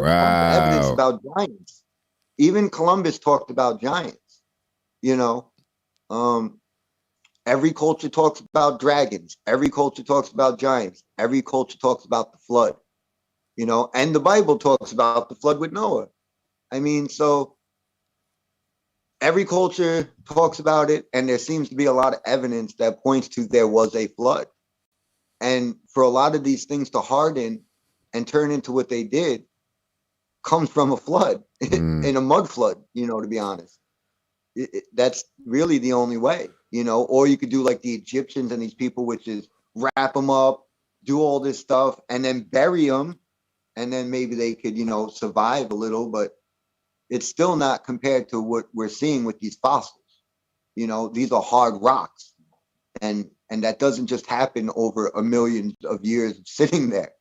evidence about giants. Even Columbus talked about giants. Every culture talks about dragons. Every culture talks about giants. Every culture talks about the flood. And the Bible talks about the flood with Noah. I mean, so every culture talks about it, and there seems to be a lot of evidence that points to there was a flood. And for a lot of these things to harden and turn into what they did comes from a flood, in a mud flood, to be honest. That's really the only way, or you could do like the Egyptians and these people, which is wrap them up, do all this stuff, and then bury them. And then maybe they could, survive a little, but it's still not compared to what we're seeing with these fossils. These are hard rocks, and that doesn't just happen over a million of years of sitting there,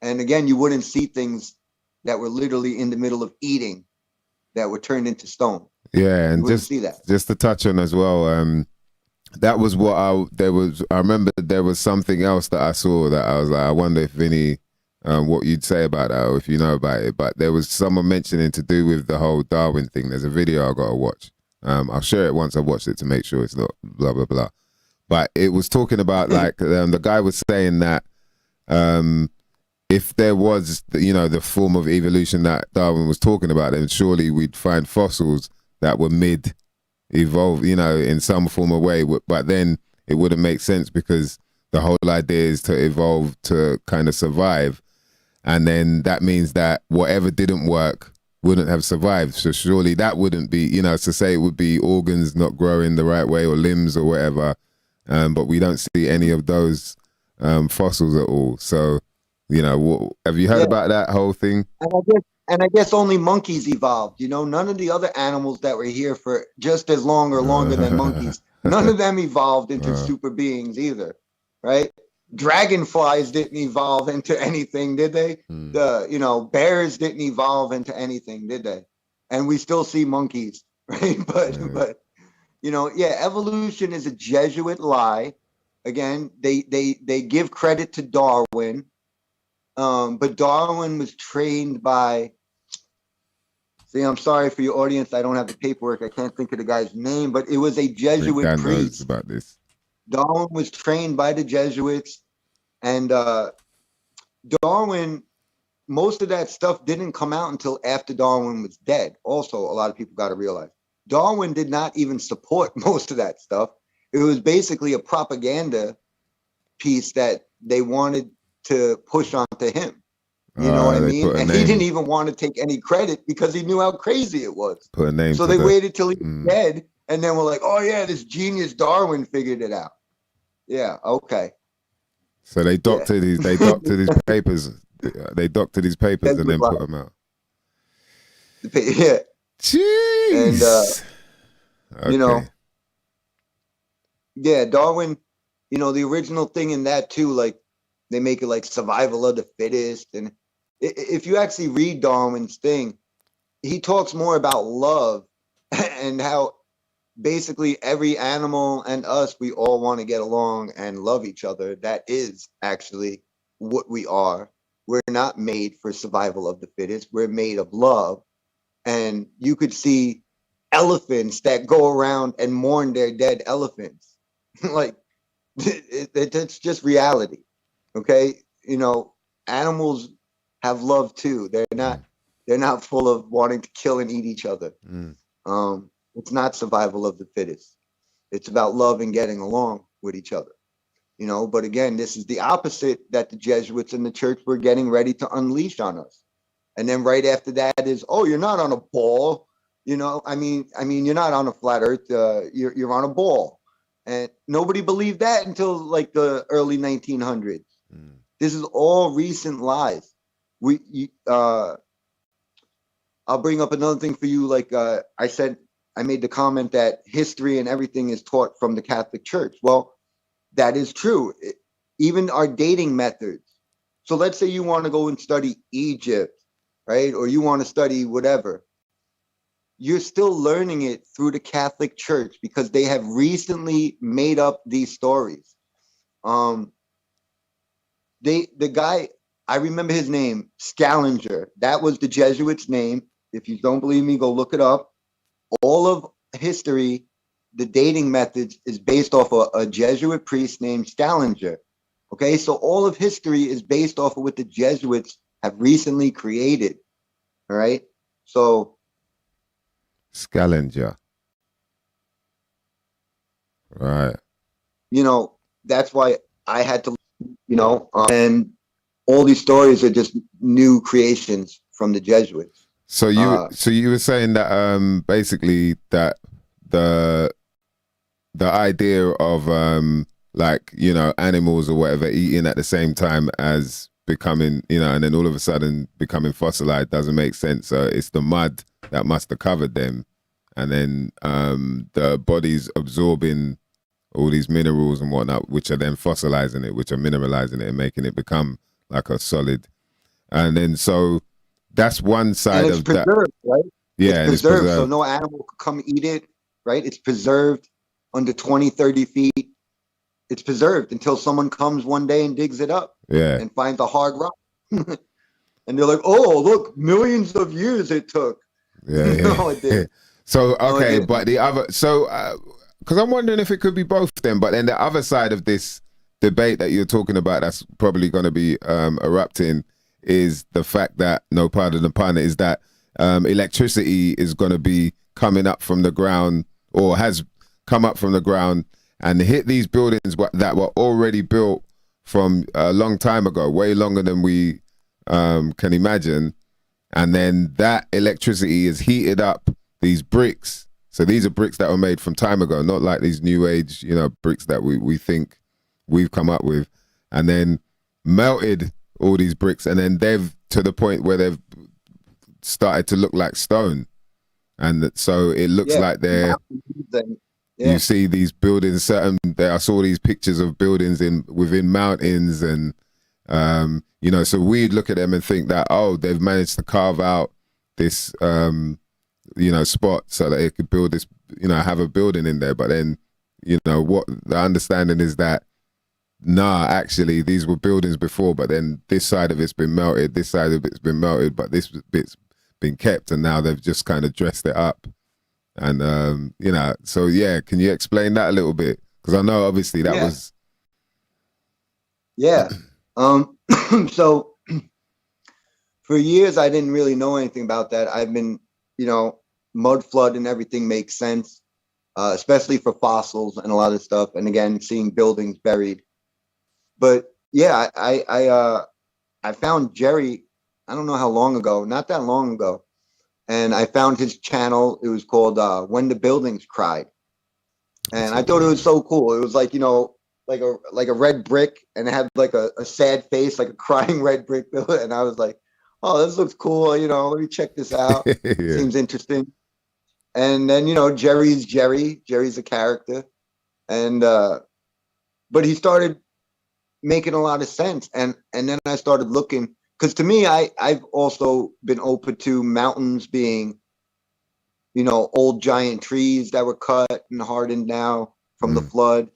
And again, you wouldn't see things that were literally in the middle of eating that were turned into stone. Yeah, and just to touch on as well, that was what I remember there was something else that I saw that I was like, I wonder if Vinny. What you'd say about that, or if you know about it. But there was someone mentioning to do with the whole Darwin thing. There's a video I got to watch. I'll share it once I've watched it to make sure it's not blah, blah, blah. But it was talking about like, the guy was saying that if there was, the form of evolution that Darwin was talking about, then surely we'd find fossils that were mid-evolved, in some form of way. But then it wouldn't make sense because the whole idea is to evolve to kind of survive. And then that means that whatever didn't work wouldn't have survived. So surely that wouldn't be, to say it would be organs not growing the right way or limbs or whatever. But we don't see any of those fossils at all. So, have you heard about that whole thing? And I guess only monkeys evolved. None of the other animals that were here for just as long or longer than monkeys, none of them evolved into super beings either, right? Dragonflies didn't evolve into anything, did they? Bears didn't evolve into anything, did they? And we still see monkeys, right? But evolution is a Jesuit lie. Again, they give credit to Darwin, but Darwin was trained by. See, I'm sorry for your audience. I don't have the paperwork. I can't think of the guy's name, but it was a Jesuit priest. About this. Darwin was trained by the Jesuits, and Darwin, most of that stuff didn't come out until after Darwin was dead. Also, a lot of people got to realize Darwin did not even support most of that stuff. it was basically a propaganda piece that they wanted to push onto him. You know what I mean? And he didn't even want to take any credit because he knew how crazy it was. Put a name. So they waited till he was dead, and then we're like, "Oh yeah, this genius Darwin figured it out." Yeah, okay. So they doctored his papers. They doctored his papers and then put them out. Yeah. Jeez. And you know, yeah, Darwin. You know, the original thing in that too, like they make it like survival of the fittest, and if you actually read Darwin's thing, he talks more about love and how basically every animal and us, we all want to get along and love each other. That is actually what we are. We're not made for survival of the fittest. We're made of love. And you could see elephants that go around and mourn their dead elephants. Like, it's just reality. Okay. You know, animals have love too. They're not full of wanting to kill and eat each other. It's not survival of the fittest. It's about love and getting along with each other. You know, but again, this is the opposite that the Jesuits and the church were getting ready to unleash on us. And then right after that is, oh, you're not on a ball. You know, I mean, you're not on a flat earth. You're on a ball. And nobody believed that until like the early 1900s. This is all recent lies. I'll bring up another thing for you. Like I said, I made the comment that history and everything is taught from the Catholic Church. Well, that is true. Even our dating methods. So let's say you want to go and study Egypt, right? Or you want to study whatever. You're still learning it through the Catholic Church because they have recently made up these stories. The guy, I remember his name, Scaliger. That was the Jesuits' name. If you don't believe me, go look it up. All of history, the dating methods is based off a Jesuit priest named Scaliger. Okay, so all of history is based off of what the Jesuits have recently created. All right, so Scaliger. Right. You know, that's why I had to, you know, and all these stories are just new creations from the Jesuits. So you were saying that basically that the idea of like, you know, animals or whatever eating at the same time as becoming, you know, and then all of a sudden becoming fossilized doesn't make sense. So it's the mud that must have covered them, and then the body's absorbing all these minerals and whatnot, which are then fossilizing it, which are mineralizing it and making it become like a solid. And then so that's one side of that. Right? Yeah, it's preserved, so no animal could come eat it, right? It's preserved under 20, 30 feet. It's preserved until someone comes one day and digs it up and finds a hard rock. And they're like, oh, look, millions of years it took. Yeah, No, it didn't. So, okay, but the other, so, because I'm wondering if it could be both of them, but then the other side of this debate that you're talking about that's probably going to be erupting is the fact that, no pardon the pun, is that electricity is going to be coming up from the ground, or has come up from the ground and hit these buildings that were already built from a long time ago, way longer than we can imagine. And then that electricity is heated up these bricks. So these are bricks that were made from time ago, not like these new age, you know, bricks that we think we've come up with, and then melted all these bricks, and then they've, to the point where they've started to look like stone. And so it looks like they're, you see these buildings, I saw these pictures of buildings within mountains, and you know, so we'd look at them and think that, oh, they've managed to carve out this you know, spot so that it could build this, you know, have a building in there. But then, you know, what the understanding is that, nah, actually these were buildings before, but then this side of it's been melted, this side of it's been melted, but this bit's been kept, and now they've just kind of dressed it up. And you know, so yeah, can you explain that a little bit? Because I know obviously that was so for years I didn't really know anything about that. I've been, you know, mud flood and everything makes sense. especially for fossils and a lot of stuff. And again, seeing buildings buried. But yeah, I found Jerry, I don't know how long ago, not that long ago. And I found his channel. It was called When the Buildings Cried. And I thought it was so cool. It was like, you know, like a red brick, and it had like a sad face, like a crying red brick. And I was like, oh, this looks cool. You know, let me check this out. Yeah. Seems interesting. And then, you know, Jerry's Jerry. Jerry's a character. And but he started making a lot of sense. And then I started looking, because to me, I've also been open to mountains being, you know, old giant trees that were cut and hardened now from the flood.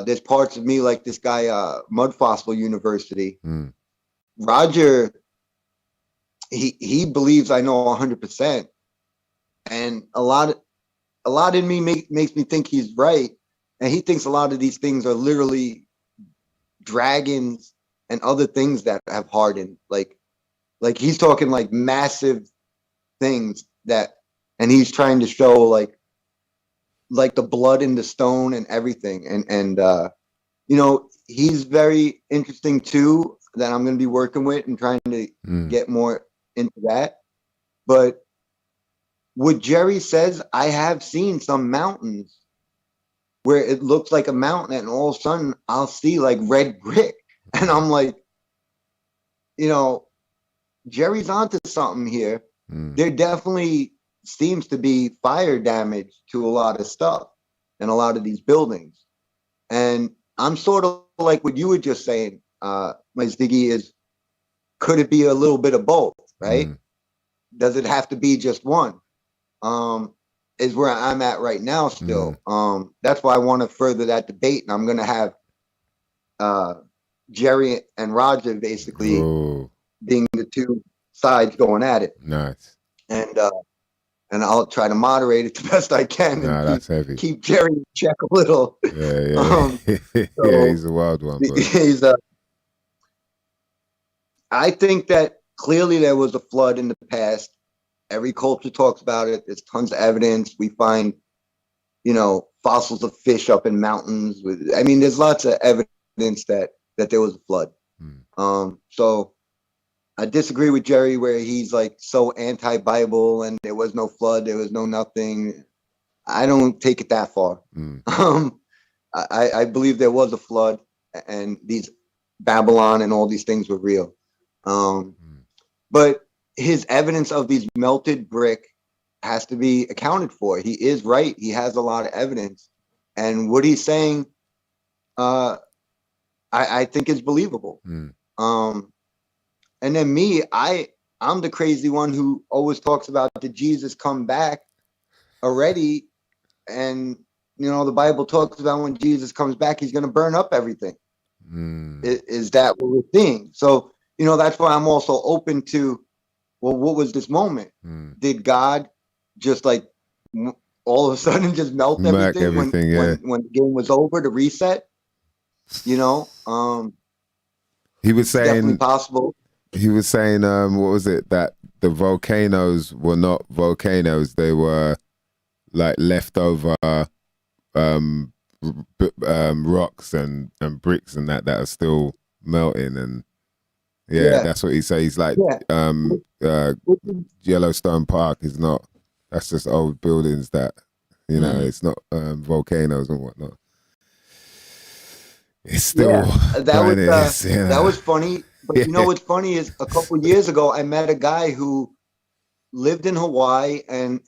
There's parts of me like this guy, Mud Fossil University. Roger, he believes I know 100%. And a lot in me makes me think he's right. And he thinks a lot of these things are literally dragons and other things that have hardened. Like he's talking like massive things that, and he's trying to show like the blood in the stone and everything. And you know, he's very interesting too, that I'm going to be working with and trying to get more into that. But what Jerry says, I have seen some mountains where it looks like a mountain, and all of a sudden I'll see like red brick. And I'm like, you know, Jerry's onto something here. There definitely seems to be fire damage to a lot of stuff and a lot of these buildings. And I'm sort of like what you were just saying, my Ziggy, is, could it be a little bit of both, right? Does it have to be just one? Is where I'm at right now still. That's why I want to further that debate. And I'm going to have Jerry and Roger basically being the two sides going at it. Nice. And I'll try to moderate it the best I can. Nah, and that's heavy. Keep Jerry in check a little. Yeah. Yeah, he's a wild one. Bro. I think that clearly there was a flood in the past. Every culture talks about it. There's tons of evidence. We find, you know, fossils of fish up in mountains. I mean, there's lots of evidence that there was a flood. So I disagree with Jerry where he's like so anti-Bible and there was no flood, there was no nothing. I don't take it that far. I believe there was a flood and these Babylon and all these things were real. But his evidence of these melted brick has to be accounted for. He is right. He has a lot of evidence. And what he's saying, I think is believable. And then me, I'm the crazy one who always talks about did Jesus come back already? And, you know, the Bible talks about when Jesus comes back, he's going to burn up everything. Is that what we're seeing? So, you know, that's why I'm also open to, well, what was this moment? Did God just like all of a sudden just melt everything, when the game was over to reset? You know, he was saying definitely possible. He was saying, what was it? That the volcanoes were not volcanoes; they were like leftover rocks and bricks and that are still melting. And yeah, that's what he says. He's like, Yellowstone Park is not. That's just old buildings that, you know, it's not volcanoes and whatnot. It's still that was funny. But you know what's funny is a couple years ago, I met a guy who lived in Hawaii and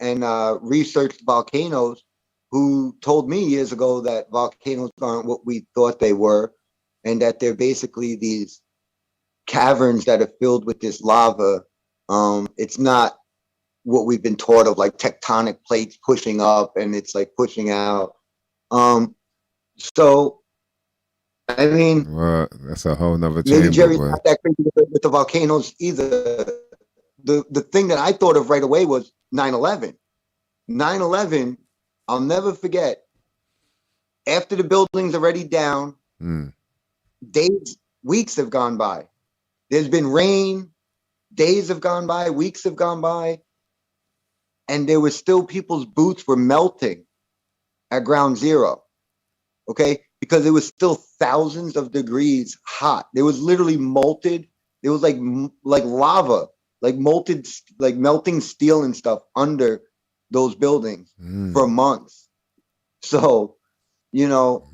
researched volcanoes, who told me years ago that volcanoes aren't what we thought they were, and that they're basically these caverns that are filled with this lava. It's not what we've been taught of, like tectonic plates pushing up and it's like pushing out. So I mean, well, that's a whole nother maybe Jerry's not that crazy with the volcanoes either. The thing that I thought of right away was 9/11. 9/11, I'll never forget. After the building's already down, days, weeks have gone by. There's been rain, days have gone by, weeks have gone by, and there were still people's boots were melting at ground zero. Okay, because it was still thousands of degrees hot. There was literally molted. It was like lava, like molted, like melting steel and stuff under those buildings for months. So, you know,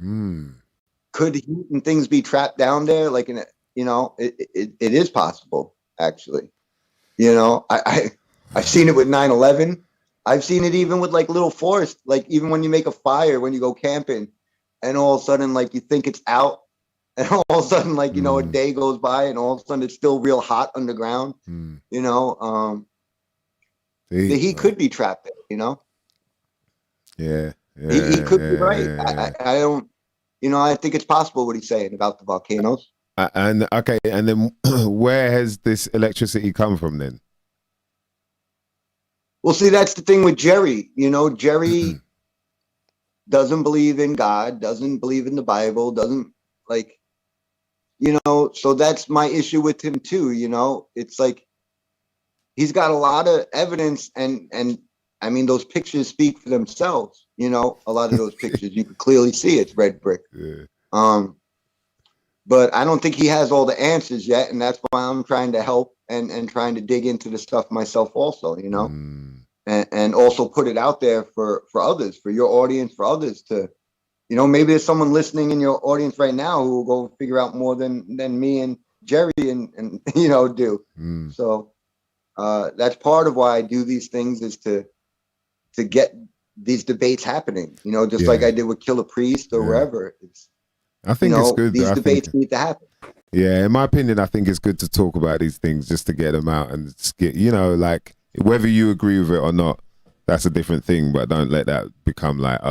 could heat and things be trapped down there? Like, you know, it is possible, actually. You know, I've seen it with 9/11. I've seen it even with like little forest, like even when you make a fire, when you go camping, and all of a sudden, like you think it's out, and all of a sudden, like, you know, a day goes by, and all of a sudden it's still real hot underground. You know, the heat could be trapped there. You know, he could be right. I don't, you know, I think it's possible what he's saying about the volcanoes. And okay, and then where has this electricity come from then? Well, see, that's the thing with Jerry. You know, Jerry doesn't believe in God, doesn't believe in the Bible, doesn't, like, you know, so that's my issue with him too. You know, it's like he's got a lot of evidence, and I mean, those pictures speak for themselves. You know, a lot of those pictures, you can clearly see it's red brick. But I don't think he has all the answers yet, and that's why I'm trying to help and trying to dig into the stuff myself also, you know, and also put it out there for others, for your audience, for others to, you know, maybe there's someone listening in your audience right now who will go figure out more than me and Jerry and you know, do. So that's part of why I do these things, is to get these debates happening, you know, just like I did with Killer Priest or wherever. I think it's good. These debates need to happen. Yeah, in my opinion, I think it's good to talk about these things just to get them out and get, you know, like whether you agree with it or not, that's a different thing. But don't let that become like,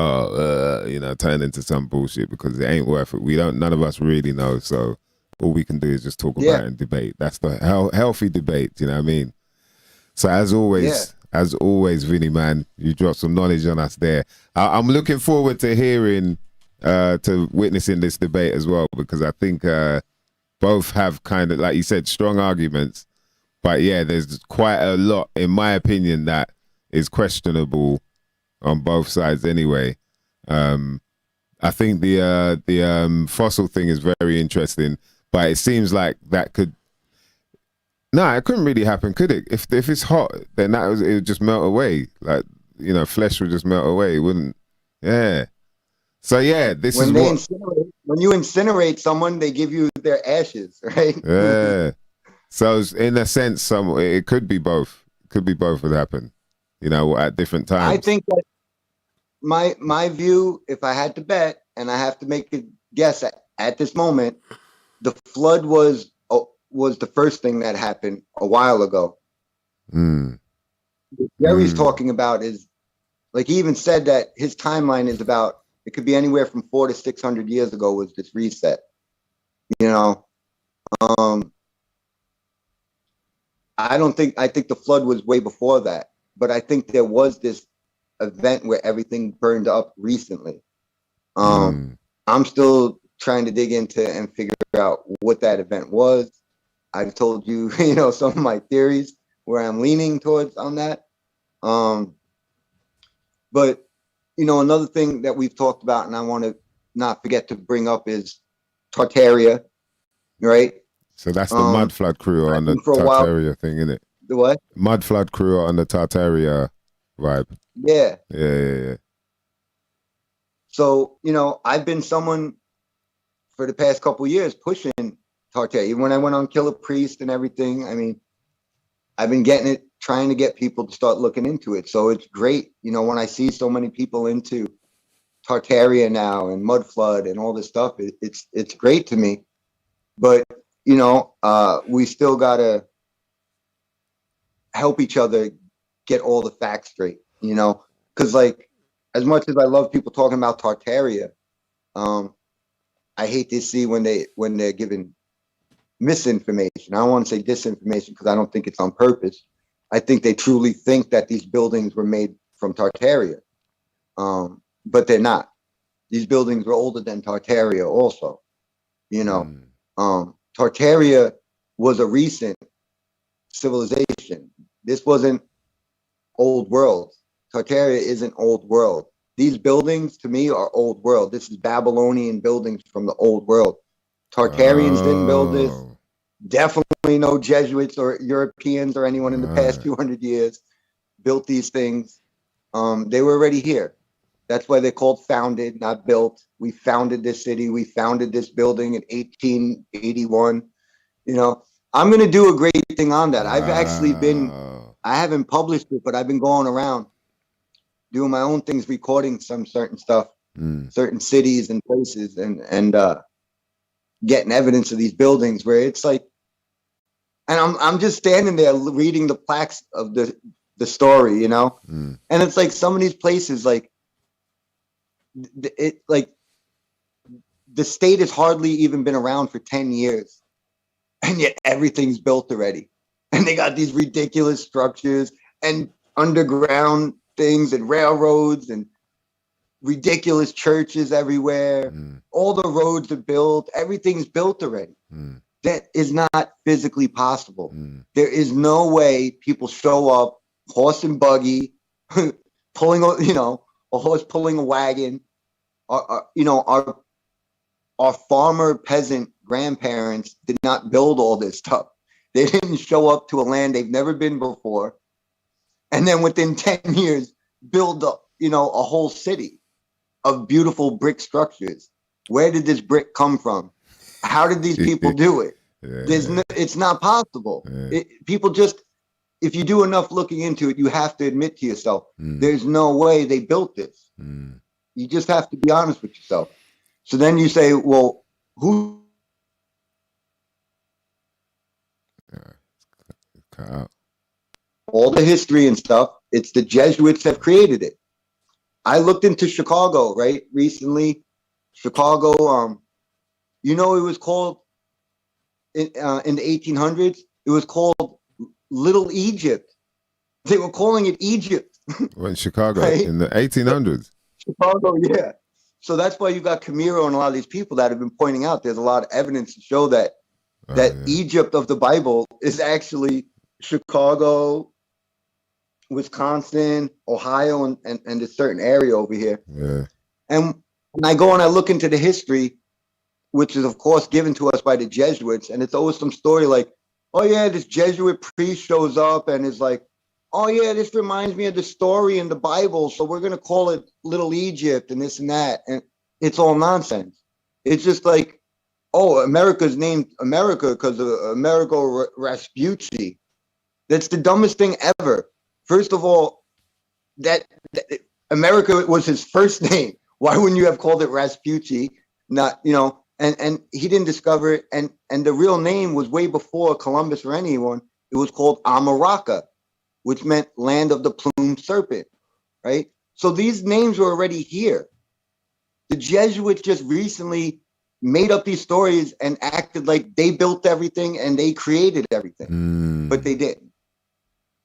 you know, turn into some bullshit, because it ain't worth it. None of us really know. So all we can do is just talk about it and debate. That's the healthy debate. You know what I mean? So as always, Vinny, man, you dropped some knowledge on us there. I'm looking forward to hearing. To witnessing this debate as well, because I think both have kind of, like you said, strong arguments, but yeah, there's quite a lot, in my opinion, that is questionable on both sides anyway. I think the fossil thing is very interesting, but it seems like that could, it couldn't really happen, could it? If it's hot, then it would just melt away, like, you know, flesh would just melt away, wouldn't? Yeah. So yeah, when you incinerate someone, they give you their ashes, right? Yeah. So in a sense, it could be both. Could be both would happen, you know, at different times. I think that my view, if I had to bet, and I have to make a guess at this moment, the flood was the first thing that happened a while ago. What Jerry's talking about is, like, he even said that his timeline is about, it could be anywhere from 400 to 600 years ago was this reset. You know, I think the flood was way before that, but I think there was this event where everything burned up recently. I'm still trying to dig into and figure out what that event was. I've told you, you know, some of my theories where I'm leaning towards on that. But you know, another thing that we've talked about, and I want to not forget to bring up, is Tartaria, right? So that's the mud flood crew on the Tartaria thing, isn't it? The what? Mud flood crew on the Tartaria vibe. Yeah. Yeah. So, you know, I've been someone for the past couple of years pushing Tartaria. Even when I went on Killer Priest and everything, I mean, I've been trying to get people to start looking into it. So it's great, you know, when I see so many people into Tartaria now and mud flood and all this stuff, it's great to me. But, you know, we still gotta help each other get all the facts straight, you know, because, like, as much as I love people talking about Tartaria, I hate to see when they're given misinformation. I don't want to say disinformation, because I don't think it's on purpose. I think they truly think that these buildings were made from Tartaria, but they're not. These buildings were older than Tartaria also, you know. Tartaria was a recent civilization. This wasn't old world. Tartaria isn't old world. these buildings to me are old world. This is Babylonian buildings from the old world. Tartarians didn't build this. Oh. Definitely no Jesuits or Europeans or anyone in the past 200 years built these things. They were already here. That's why they're called founded, not built. We founded this city. We founded this building in 1881. You know, I'm going to do a great thing on that. I've actually been, I haven't published it, but I've been going around doing my own things, recording some certain stuff, certain cities and places, and getting evidence of these buildings where it's like, and I'm just standing there reading the plaques of the story, you know, and it's like some of these places, like it, like the state has hardly even been around for 10 years, and yet everything's built already, and they got these ridiculous structures and underground things and railroads and ridiculous churches everywhere. All the roads are built. Everything's built already. That is not physically possible. There is no way people show up, horse and buggy, pulling, you know, a horse pulling a wagon. You know, our farmer peasant grandparents did not build all this stuff. They didn't show up to a land they've never been before, and then within 10 years build up, you know, a whole city of beautiful brick structures. Where did this brick come from? How did these people do it? It's not possible. People just, if you do enough looking into it, you have to admit to yourself, there's no way they built this. You just have to be honest with yourself. So then you say, well, who? All the history and stuff, it's the Jesuits have created it. I looked into Chicago, right, recently. Chicago, you know, it was called in the 1800s. It was called Little Egypt. They were calling it Egypt. In Chicago, right? In the 1800s. Chicago, yeah. So that's why you got Camilo and a lot of these people that have been pointing out there's a lot of evidence to show that Egypt of the Bible is actually Chicago, Wisconsin, Ohio, and a certain area over here. And when I go and I look into the history, which is of course given to us by the Jesuits, and it's always some story like, oh yeah, this Jesuit priest shows up and is like, oh yeah, this reminds me of the story in the Bible, so we're gonna call it Little Egypt and this and that, and it's all nonsense. It's just like, oh, America's named America because of Amerigo Vespucci. That's the dumbest thing ever. First of all, that America was his first name. Why wouldn't you have called it Vespucci? Not, you know, and he didn't discover it, and the real name was way before Columbus or anyone. It was called Amaraca, which meant land of the plumed serpent, right? So these names were already here. The Jesuits just recently made up these stories and acted like they built everything and they created everything, but they didn't.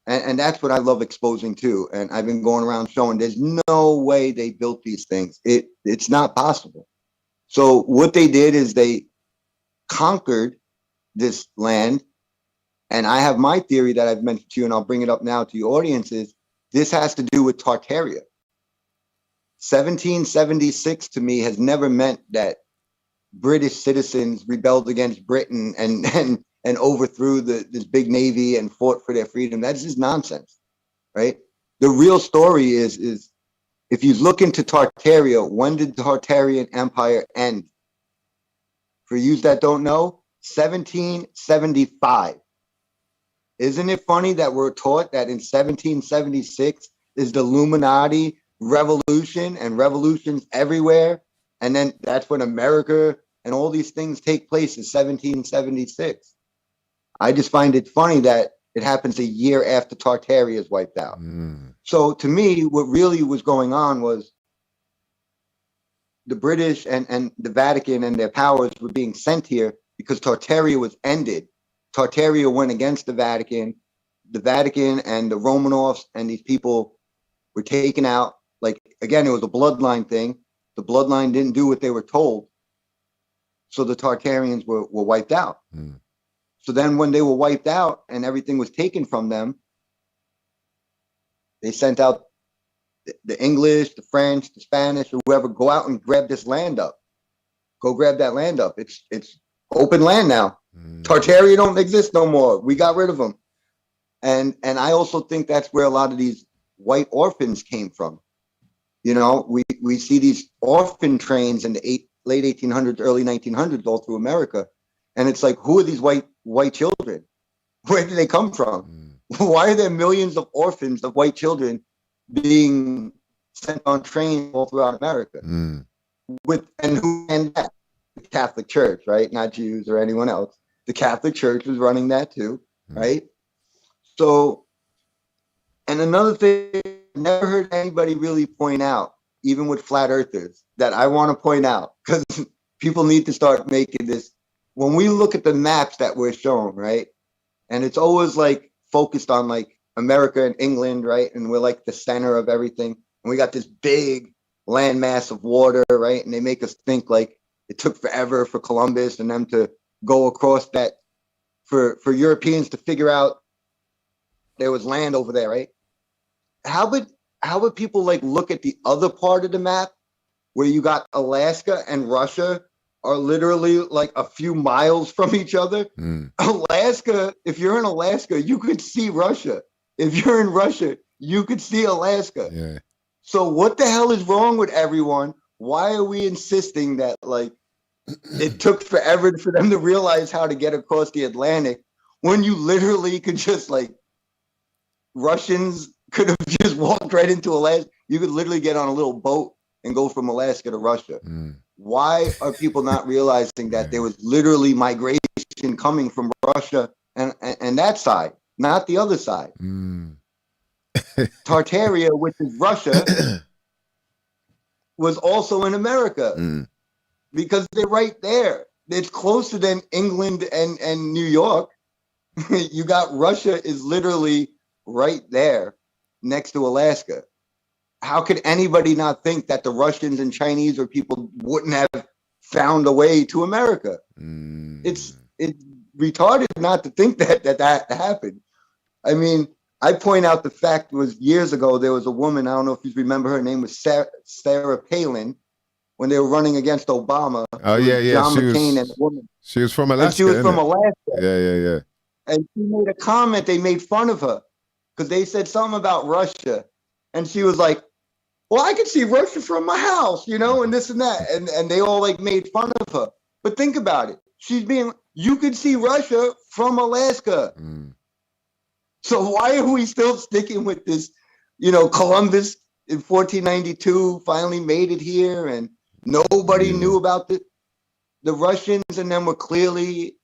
And that's what I love exposing too. And I've been going around showing there's no way they built these things. It's not possible. So what they did is they conquered this land. And I have my theory that I've mentioned to you, and I'll bring it up now to your audiences. This has to do with Tartaria. 1776 to me has never meant that British citizens rebelled against Britain and overthrew this big navy and fought for their freedom. That's just nonsense, right? The real story is if you look into Tartaria, when did the Tartarian Empire end? For you that don't know, 1775. Isn't it funny that we're taught that in 1776 is the Illuminati revolution and revolutions everywhere? And then that's when America and all these things take place in 1776. I just find it funny that it happens a year after Tartaria is wiped out. So to me, what really was going on was the British and the Vatican and their powers were being sent here because Tartaria was ended. Tartaria went against the Vatican. The Vatican and the Romanovs and these people were taken out. Like, again, it was a bloodline thing. The bloodline didn't do what they were told. So the Tartarians were wiped out. So then when they were wiped out and everything was taken from them, they sent out the English, the French, the Spanish, or whoever, go out and grab this land up. Go grab that land up. It's open land now. Tartaria don't exist no more. We got rid of them. And I also think that's where a lot of these white orphans came from. You know, we see these orphan trains in the late 1800s, early 1900s all through America. And it's like, who are these white children? Where did they come from? Why are there millions of orphans of white children being sent on trains all throughout America? And that? The Catholic Church, right? Not Jews or anyone else. The Catholic Church was running that too, right? So, and another thing, I never heard anybody really point out, even with flat earthers, that I want to point out, because people need to start making this. When we look at the maps that we're shown, right? And it's always like focused on like America and England, right? And we're like the center of everything. And we got this big landmass of water, right? And they make us think like it took forever for Columbus and them to go across that, for Europeans to figure out there was land over there, right? How would people like look at the other part of the map where you got Alaska and Russia are literally like a few miles from each other? Alaska, if you're in Alaska, you could see Russia. If you're in Russia, you could see Alaska. Yeah. So what the hell is wrong with everyone? Why are we insisting that like it took forever for them to realize how to get across the Atlantic when you literally could just like, Russians could have just walked right into Alaska. You could literally get on a little boat and go from Alaska to Russia. Why are people not realizing that there was literally migration coming from Russia and that side, not the other side? Tartaria, which is Russia, was also in America because they're right there. It's closer than England and New York. You got Russia is literally right there next to Alaska. How could anybody not think that the Russians and Chinese or people wouldn't have found a way to America? It's retarded not to think that happened. I mean, I point out the fact was years ago, there was a woman, I don't know if you remember, her name was Sarah Palin, when they were running against Obama. Oh, yeah. John McCain and a woman. She was from Alaska. And she was from Alaska. Yeah. And she made a comment, they made fun of her because they said something about Russia. And she was like, well, I can see Russia from my house, you know, and this and that. And they all like made fun of her. But think about it. You could see Russia from Alaska. So why are we still sticking with this, you know, Columbus in 1492 finally made it here and nobody knew about the Russians and then were clearly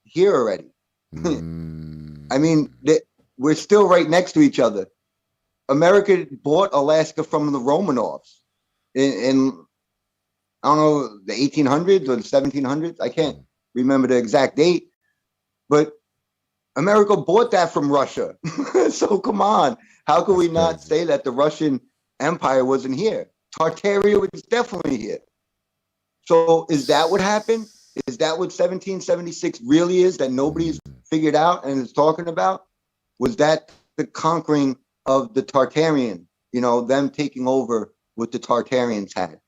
here already. I mean, we're still right next to each other. America bought Alaska from the Romanovs in I don't know, the 1800s or the 1700s. I can't remember the exact date, but America bought that from Russia. So come on, how can we not say that the Russian Empire wasn't here? Tartaria was definitely here. So is that what happened? Is that what 1776 really is, that nobody's figured out and is talking about? Was that the conquering of the Tartarian, you know, them taking over what the Tartarians had,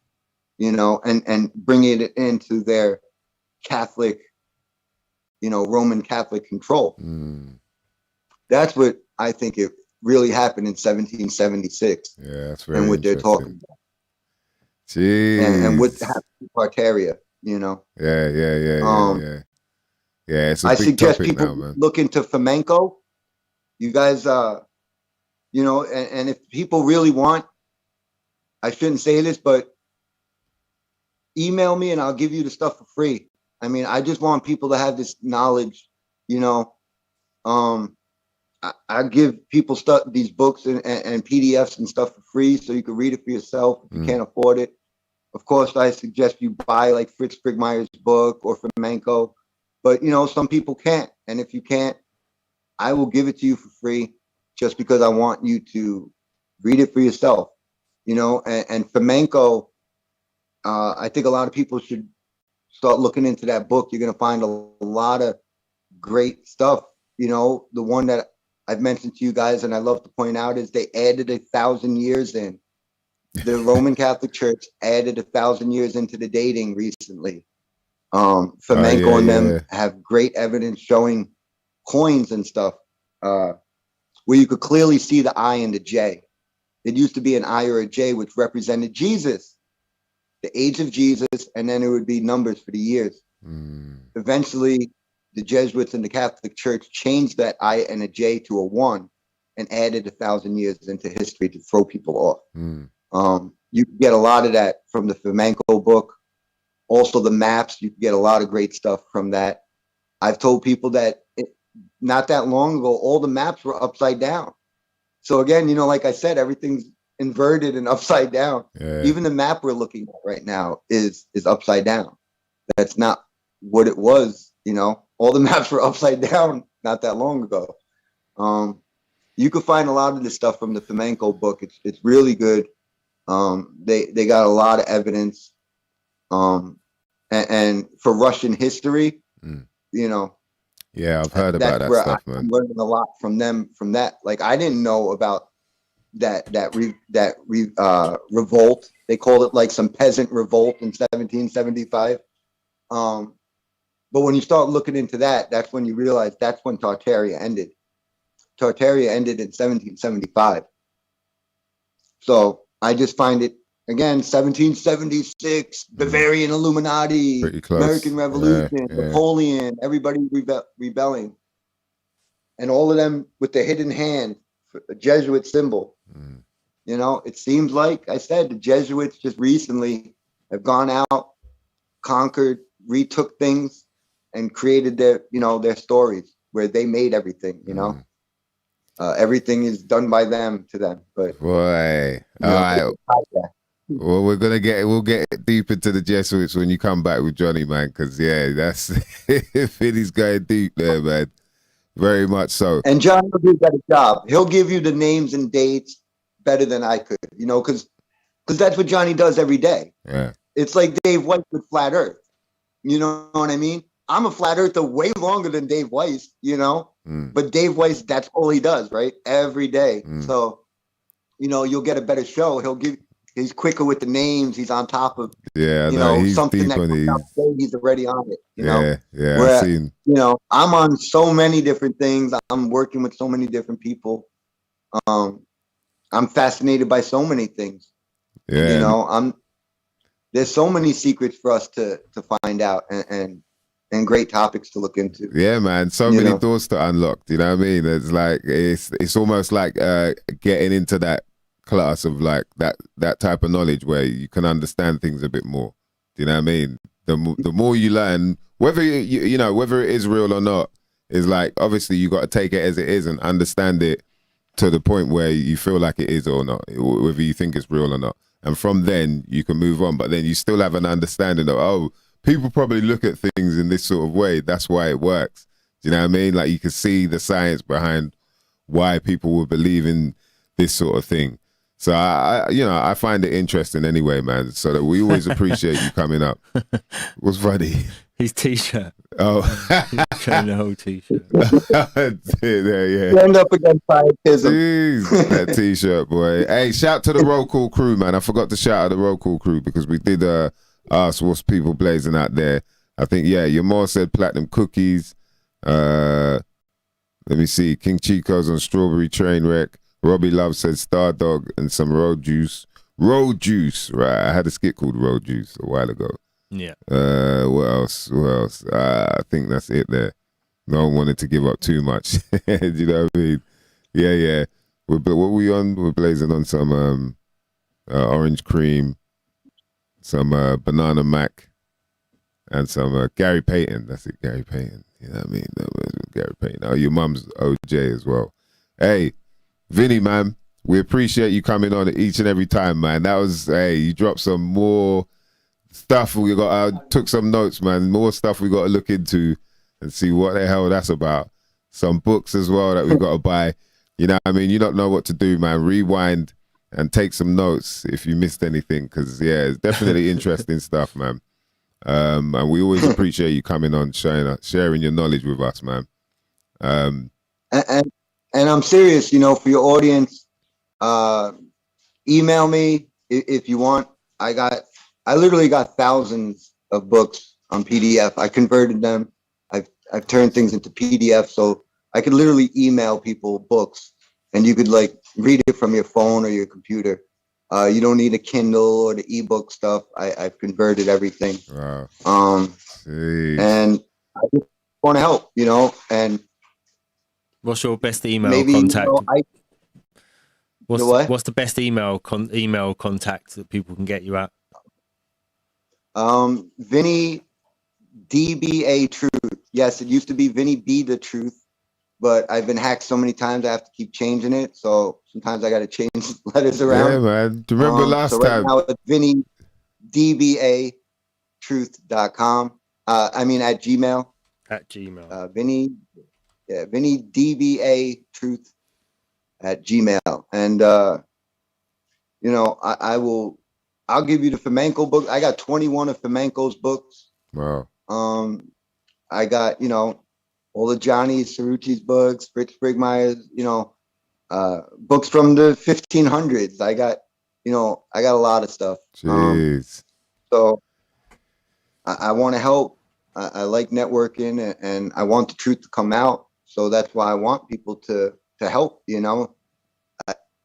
you know, and bringing it into their Catholic, you know, Roman Catholic control. That's what I think it really happened in 1776. Yeah, that's very and what they're talking about. Jeez. And what happened to Tartaria, you know. Yeah. Yeah, it's a I big suggest topic people now, man. look into flamenco. You guys, you know, and if people really want, I shouldn't say this, but email me and I'll give you the stuff for free. I mean, I just want people to have this knowledge, you know. I give people stuff, these books and PDFs and stuff for free so you can read it for yourself if you can't afford it. Of course, I suggest you buy like Fritz Springmeyer's book or flamenco, but you know, some people can't. And if you can't, I will give it to you for free just because I want you to read it for yourself, you know. And flamenco, I think a lot of people should start looking into that book. You're going to find a lot of great stuff. You know, the one that I've mentioned to you guys and I love to point out is they added 1,000 years in the Roman Catholic Church added 1,000 years into the dating recently. Flamenco and them have great evidence showing coins and stuff where you could clearly see the I and the J. It used to be an I or a J, which represented Jesus, the age of Jesus, and then it would be numbers for the years. Eventually, the Jesuits and the Catholic Church changed that I and a J to a 1 and added 1,000 years into history to throw people off. You can get a lot of that from the Flamenco book. Also, the maps, you can get a lot of great stuff from that. I've told people that not that long ago, all the maps were upside down. So again, you know, like I said, everything's inverted and upside down. Even the map we're looking at right now is upside down. That's not what it was, you know. All the maps were upside down not that long ago. You can find a lot of this stuff from the Flamenco book. It's really good. They got a lot of evidence. And for Russian history, you know. Yeah, I've heard about that stuff, man. I'm learning a lot from them from that. Like, I didn't know about that revolt. They called it like some peasant revolt in 1775. But when you start looking into that, that's when you realize that's when Tartaria ended. Tartaria ended in 1775. So I just find it, again, 1776, Bavarian Illuminati, American Revolution, Napoleon, everybody rebelling. And all of them with the hidden hand, a Jesuit symbol. You know, it seems like, I said, the Jesuits just recently have gone out, conquered, retook things, and created their, you know, their stories where they made everything, you know. Everything is done by them to them. But boy, all right. Well, we'll get deep into the Jesuits when you come back with Johnny, man, because that's Vinny's going deep there, man. Very much so. And John will do a better job. He'll give you the names and dates better than I could, you know, because that's what Johnny does every day. Yeah. It's like Dave Weiss with Flat Earth. You know what I mean? I'm a Flat Earther way longer than Dave Weiss, you know? But Dave Weiss, that's all he does, right? Every day. So, you know, you'll get a better show. He's quicker with the names. He's on top of, you know, something that comes out today, he's already on it, you know? I've seen. You know, I'm on so many different things. I'm working with so many different people. I'm fascinated by so many things. You know, there's so many secrets for us to find out and great topics to look into. Yeah, man. So many doors to unlock. You know what I mean? It's like, it's almost like getting into that class of like that type of knowledge where you can understand things a bit more. Do you know what I mean? The more you learn, whether you know whether it is real or not, is like, obviously you got to take it as it is and understand it to the point where you feel like it is or not, whether you think it's real or not. And from then you can move on, but then you still have an understanding of, oh, people probably look at things in this sort of way. That's why it works. Do you know what I mean? Like, you can see the science behind why people would believe in this sort of thing. So I find it interesting anyway, man. So that we always appreciate you coming up. What's funny? His t-shirt. Oh, he's showing the whole t-shirt. Stand up against pietism. Jeez, that t-shirt, boy. Hey, shout to the roll call crew, man. I forgot to shout out the roll call crew because we did ask what's people blazing out there. I think Yamor said platinum cookies. Let me see, King Chico's on strawberry train wreck. Robbie Love said Star Dog and some road juice. Road juice, right? I had a skit called Road Juice a while ago. Yeah. What else? I think that's it there. No one wanted to give up too much. Do you know what I mean? Yeah. What were we on? We're blazing on some orange cream, some banana mac, and some Gary Payton. That's it, Gary Payton. You know what I mean? Gary Payton. Oh, your mum's OJ as well. Hey, Vinny, man, we appreciate you coming on each and every time, man. That was, you dropped some more stuff. I took some notes, man. More stuff we got to look into and see what the hell that's about. Some books as well that we got to buy. You know what I mean? You don't know what to do, man. Rewind and take some notes if you missed anything, because, it's definitely interesting stuff, man. And we always appreciate you coming on, sharing your knowledge with us, man. And I'm serious, for your audience, email me if you want, I literally got thousands of books on PDF. I converted them. I've turned things into PDF, so I could literally email people books, and you could like read it from your phone or your computer. You don't need a Kindle or the ebook stuff. I've converted everything. Wow. And I just want to help, you know. And what's your best email maybe, contact? You know, What's the best email contact that people can get you at? Vinny DBA Truth. Yes, it used to be Vinny B the Truth, but I've been hacked so many times I have to keep changing it. So sometimes I got to change letters around. Yeah, man. Do you remember last so right time? now it's Vinny DBA Truth.com. I mean at Gmail. At Gmail. Vinny DBA Truth at Gmail. And you know, I'll give you the Fomenko book. I got 21 of Fomenko's books. Wow. I got, you know, all the Johnny Cerrucci's books, Fritz Springmeyer's, you know, books from the 1500s. I got a lot of stuff. Jeez. So I want to help. I like networking, and I want the truth to come out. So that's why I want people to help, you know.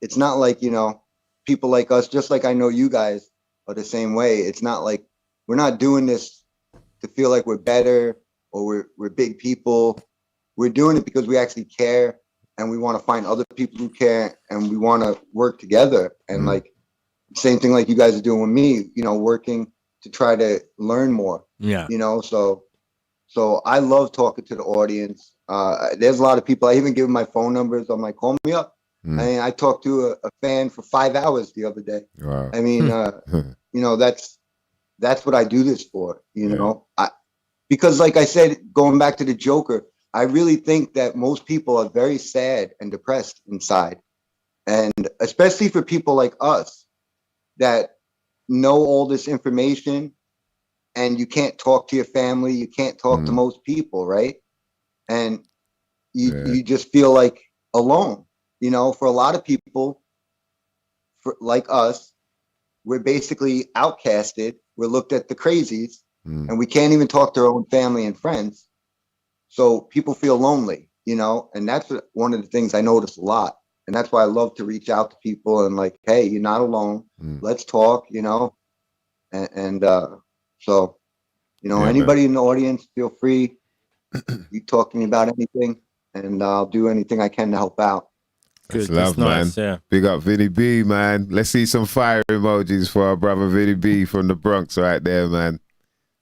It's not like, you know, people like us, just like I know you guys are the same way. It's not like we're not doing this to feel like we're better or we're big people. We're doing it because we actually care, and we want to find other people who care, and we want to work together. And like same thing like you guys are doing with me, you know, working to try to learn more. Yeah. You know, so I love talking to the audience. There's a lot of people. I even give them my phone numbers. I'm like, call me up. I mean, I talked to a fan for 5 hours the other day. Wow. I mean, you know, that's what I do this for, you know, because like I said, going back to the Joker, I really think that most people are very sad and depressed inside. And especially for people like us that know all this information, and you can't talk to your family, you can't talk to most people, right? And you just feel like alone. You know, for a lot of people, like us, we're basically outcasted. We're looked at the crazies, and we can't even talk to our own family and friends. So people feel lonely, you know, and that's one of the things I notice a lot. And that's why I love to reach out to people and like, hey, you're not alone. Let's talk, you know. And so, you know, anybody in the audience, feel free. You talk to me about anything, and I'll do anything I can to help out. That's Good. love, That's man. nice, yeah. Big up Vinny B, man. Let's see some fire emojis for our brother Vinny B from the Bronx right there, man.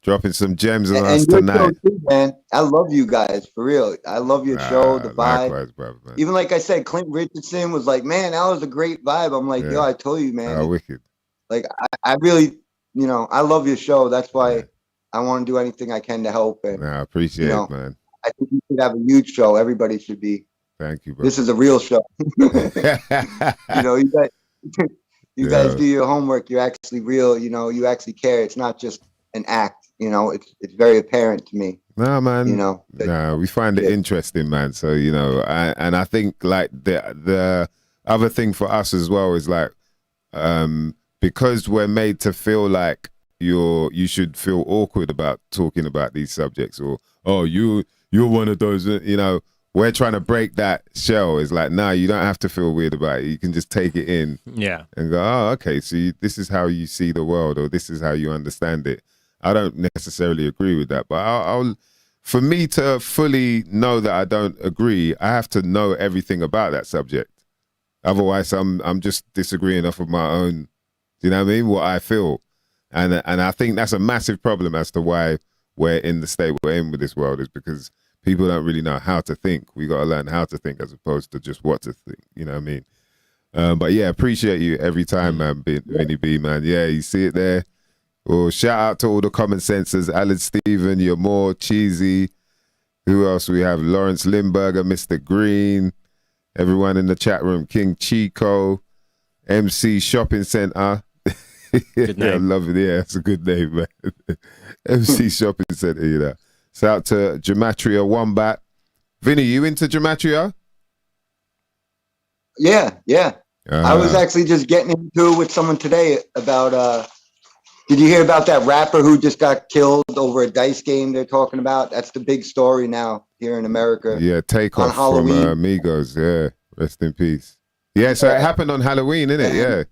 Dropping some gems on us your tonight. show too, man. I love you guys, for real. I love your show, the vibe. Likewise, brother, man. Even like I said, Clint Richardson was like, man, that was a great vibe. I'm like, yo, I told you, man. Oh, wicked. Like, I really, you know, I love your show. That's why I want to do anything I can to help. And I appreciate it, man. I think you should have a huge show. Everybody should be. Thank you, bro. This is a real show. You know, you guys do your homework. You're actually real. You know, you actually care. It's not just an act. You know, it's very apparent to me. No, man. You know, we find it interesting, man. So, you know, I think like the other thing for us as well is like, because we're made to feel like you should feel awkward about talking about these subjects, or you're one of those, you know. We're trying to break that shell. It's like, no, you don't have to feel weird about it. You can just take it in, and go, oh, okay. So this is how you see the world, or this is how you understand it. I don't necessarily agree with that, but I'll for me to fully know that I don't agree, I have to know everything about that subject. Otherwise, I'm just disagreeing off of my own. Do you know what I mean? What I feel, and I think that's a massive problem as to why we're in the state we're in with this world, is because people don't really know how to think. We got to learn how to think as opposed to just what to think. You know what I mean? But yeah, appreciate you every time, man. Vinny B, man. Yeah, you see it there. Well, shout out to all the common sensors. Alan Steven, you're more cheesy. Who else we have? Lawrence Limburger, Mr. Green. Everyone in the chat room. King Chico. MC Shopping Center. Good name. I love it. Yeah, it's a good name, man. MC Shopping Center, you know. Shout out to Gematria Wombat. Vinny, you into Gematria? Yeah. I was actually just getting into it with someone today about, did you hear about that rapper who just got killed over a dice game they're talking about? That's the big story now here in America. Yeah, Takeoff from Migos. Yeah, rest in peace. Yeah, so it happened on Halloween, innit? Yeah.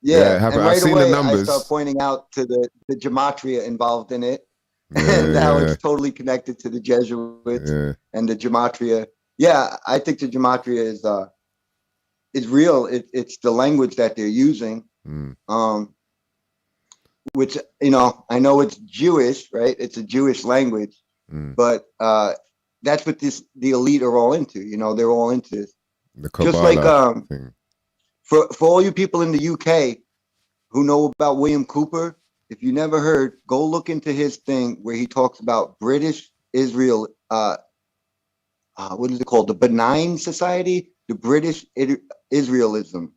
Yeah, and right away I start pointing out to the gematria involved in it, and how it's totally connected to the Jesuits and the gematria. Yeah, I think the gematria is real. It's the language that they're using, which, you know, I know it's Jewish, right? It's a Jewish language, but that's what the elite are all into. You know, they're all into this. The Kabbalah just like thing. For all you people in the UK who know about William Cooper, if you never heard, go look into his thing where he talks about British Israel. What is it called? The Benign Society, the British Israelism.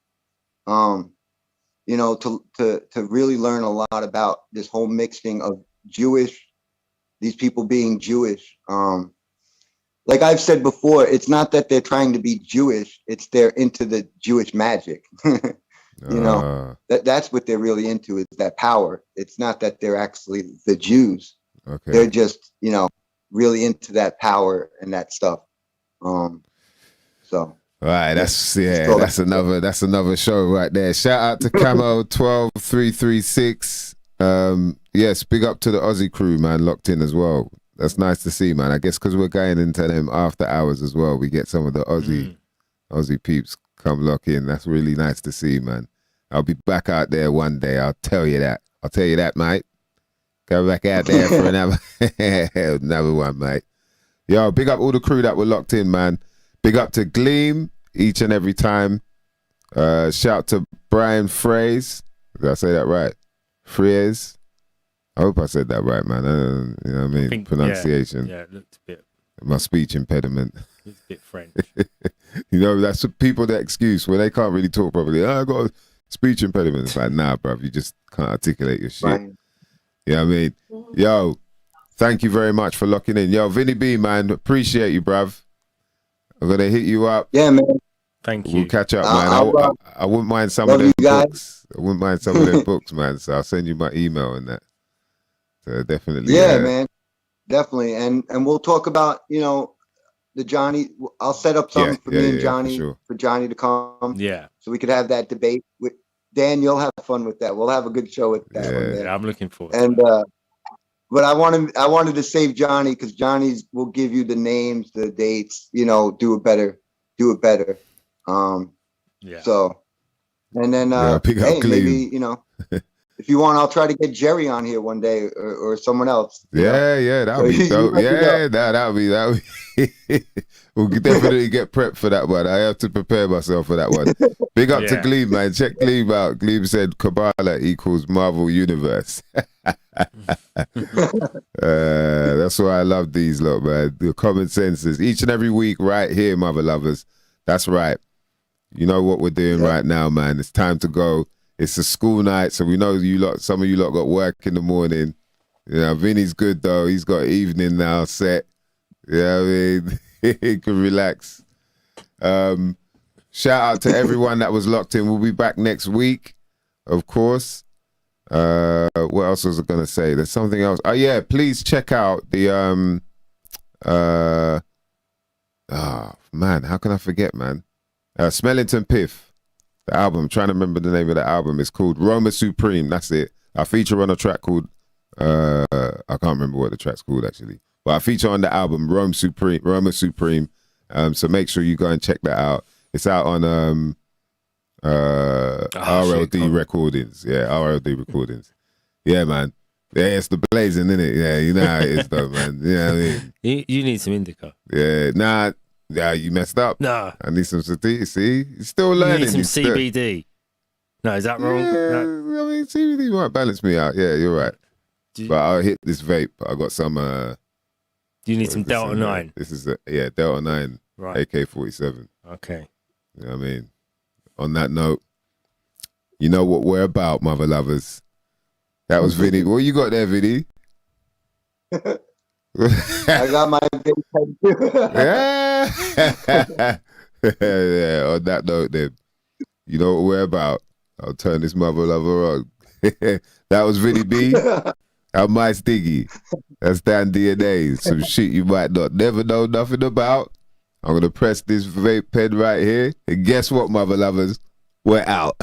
You know, to really learn a lot about this whole mixing of these people being Jewish. Like I've said before, it's not that they're trying to be Jewish, it's they're into the Jewish magic. You know, that's what they're really into, is that power. It's not that they're actually the Jews. Okay. They're just, you know, really into that power and that stuff. So all right, that's another show right there. Shout out to Camo 12336. Yes, big up to the Aussie crew, man, locked in as well. That's nice to see, man. I guess because we're going into them after hours as well, we get some of the Aussie peeps come lock in. That's really nice to see, man. I'll be back out there one day. I'll tell you that. Mate. Go back out there for another one, mate. Yo, big up all the crew that were locked in, man. Big up to Gleam each and every time. Shout to Brian Fraze. Did I say that right? Fraze. I hope I said that right, man. You know what I mean? Pronunciation. Yeah, it looked a bit. My speech impediment. It's a bit French. You know, that's what people, that excuse when they can't really talk properly. I got a speech impediment. It's like, nah, bruv, you just can't articulate your shit. Right. You know what I mean? Yo, thank you very much for locking in. Yo, Vinny B, man, appreciate you, bruv. I'm going to hit you up. Yeah, man. Thank you. We'll catch up, man. I wouldn't mind some of them books. I wouldn't mind some of them books, man. So I'll send you my email and that. So definitely. Yeah, man. Definitely. And we'll talk about, you know, the Johnny. I'll set up something for me and Johnny, for Johnny to come. Yeah. So we could have that debate with Dan. You'll have fun with that. We'll have a good show with that one. Yeah, I'm looking forward to that. But I wanted to save Johnny, because Johnny's will give you the names, the dates, you know, do it better. Yeah. So, and then, hey, maybe, you know, if you want, I'll try to get Jerry on here one day, or someone else. Yeah, that would be dope. Yeah, that would be. We'll definitely get prepped for that one. I have to prepare myself for that one. Big up to Gleam, man. Check Gleam out. Gleam said Kabbalah equals Marvel Universe. That's why I love these lot, man. The common senses. Each and every week right here, mother lovers. That's right. You know what we're doing right now, man. It's time to go. It's a school night, so we know you lot. Some of you lot got work in the morning. You know, Vinny's good though. He's got evening now set. You know what I mean? He can relax. Shout out to everyone that was locked in. We'll be back next week, of course. What else was I gonna say? There's something else. Oh yeah, please check out the man, how can I forget, man? Smellington Piff. The album, I'm trying to remember the name of the album. It's called Roma Supreme. That's it. I feature on a track called I can't remember what the track's called actually. But I feature on the album Roma Supreme. So make sure you go and check that out. It's out on RLD Recordings. Yeah, RLD Recordings. Yeah, man. Yeah, it's the blazing, isn't it? Yeah, you know how it is though, man. You know what I mean? You need some indica. Yeah, nah. Yeah, you messed up. No. I need some sativa. See? You're still learning. You need some CBD. No, is that wrong? Yeah, no. I mean, CBD might balance me out. Yeah, you're right. But I'll hit this vape. I got some... you need some Delta 9. This is Delta 9, right. AK-47. Okay. You know what I mean? On that note, you know what we're about, mother lovers. That was Vinny. What you got there, Vinny? I got my vape. Yeah. Yeah, on that note then, you know what we're about. I'll turn this mother lover on. That was Vinny B. I'm my Stiggy. That's Dan DNA. Some shit you might not never know nothing about. I'm going to press this vape pen right here. And guess what, mother lovers? We're out.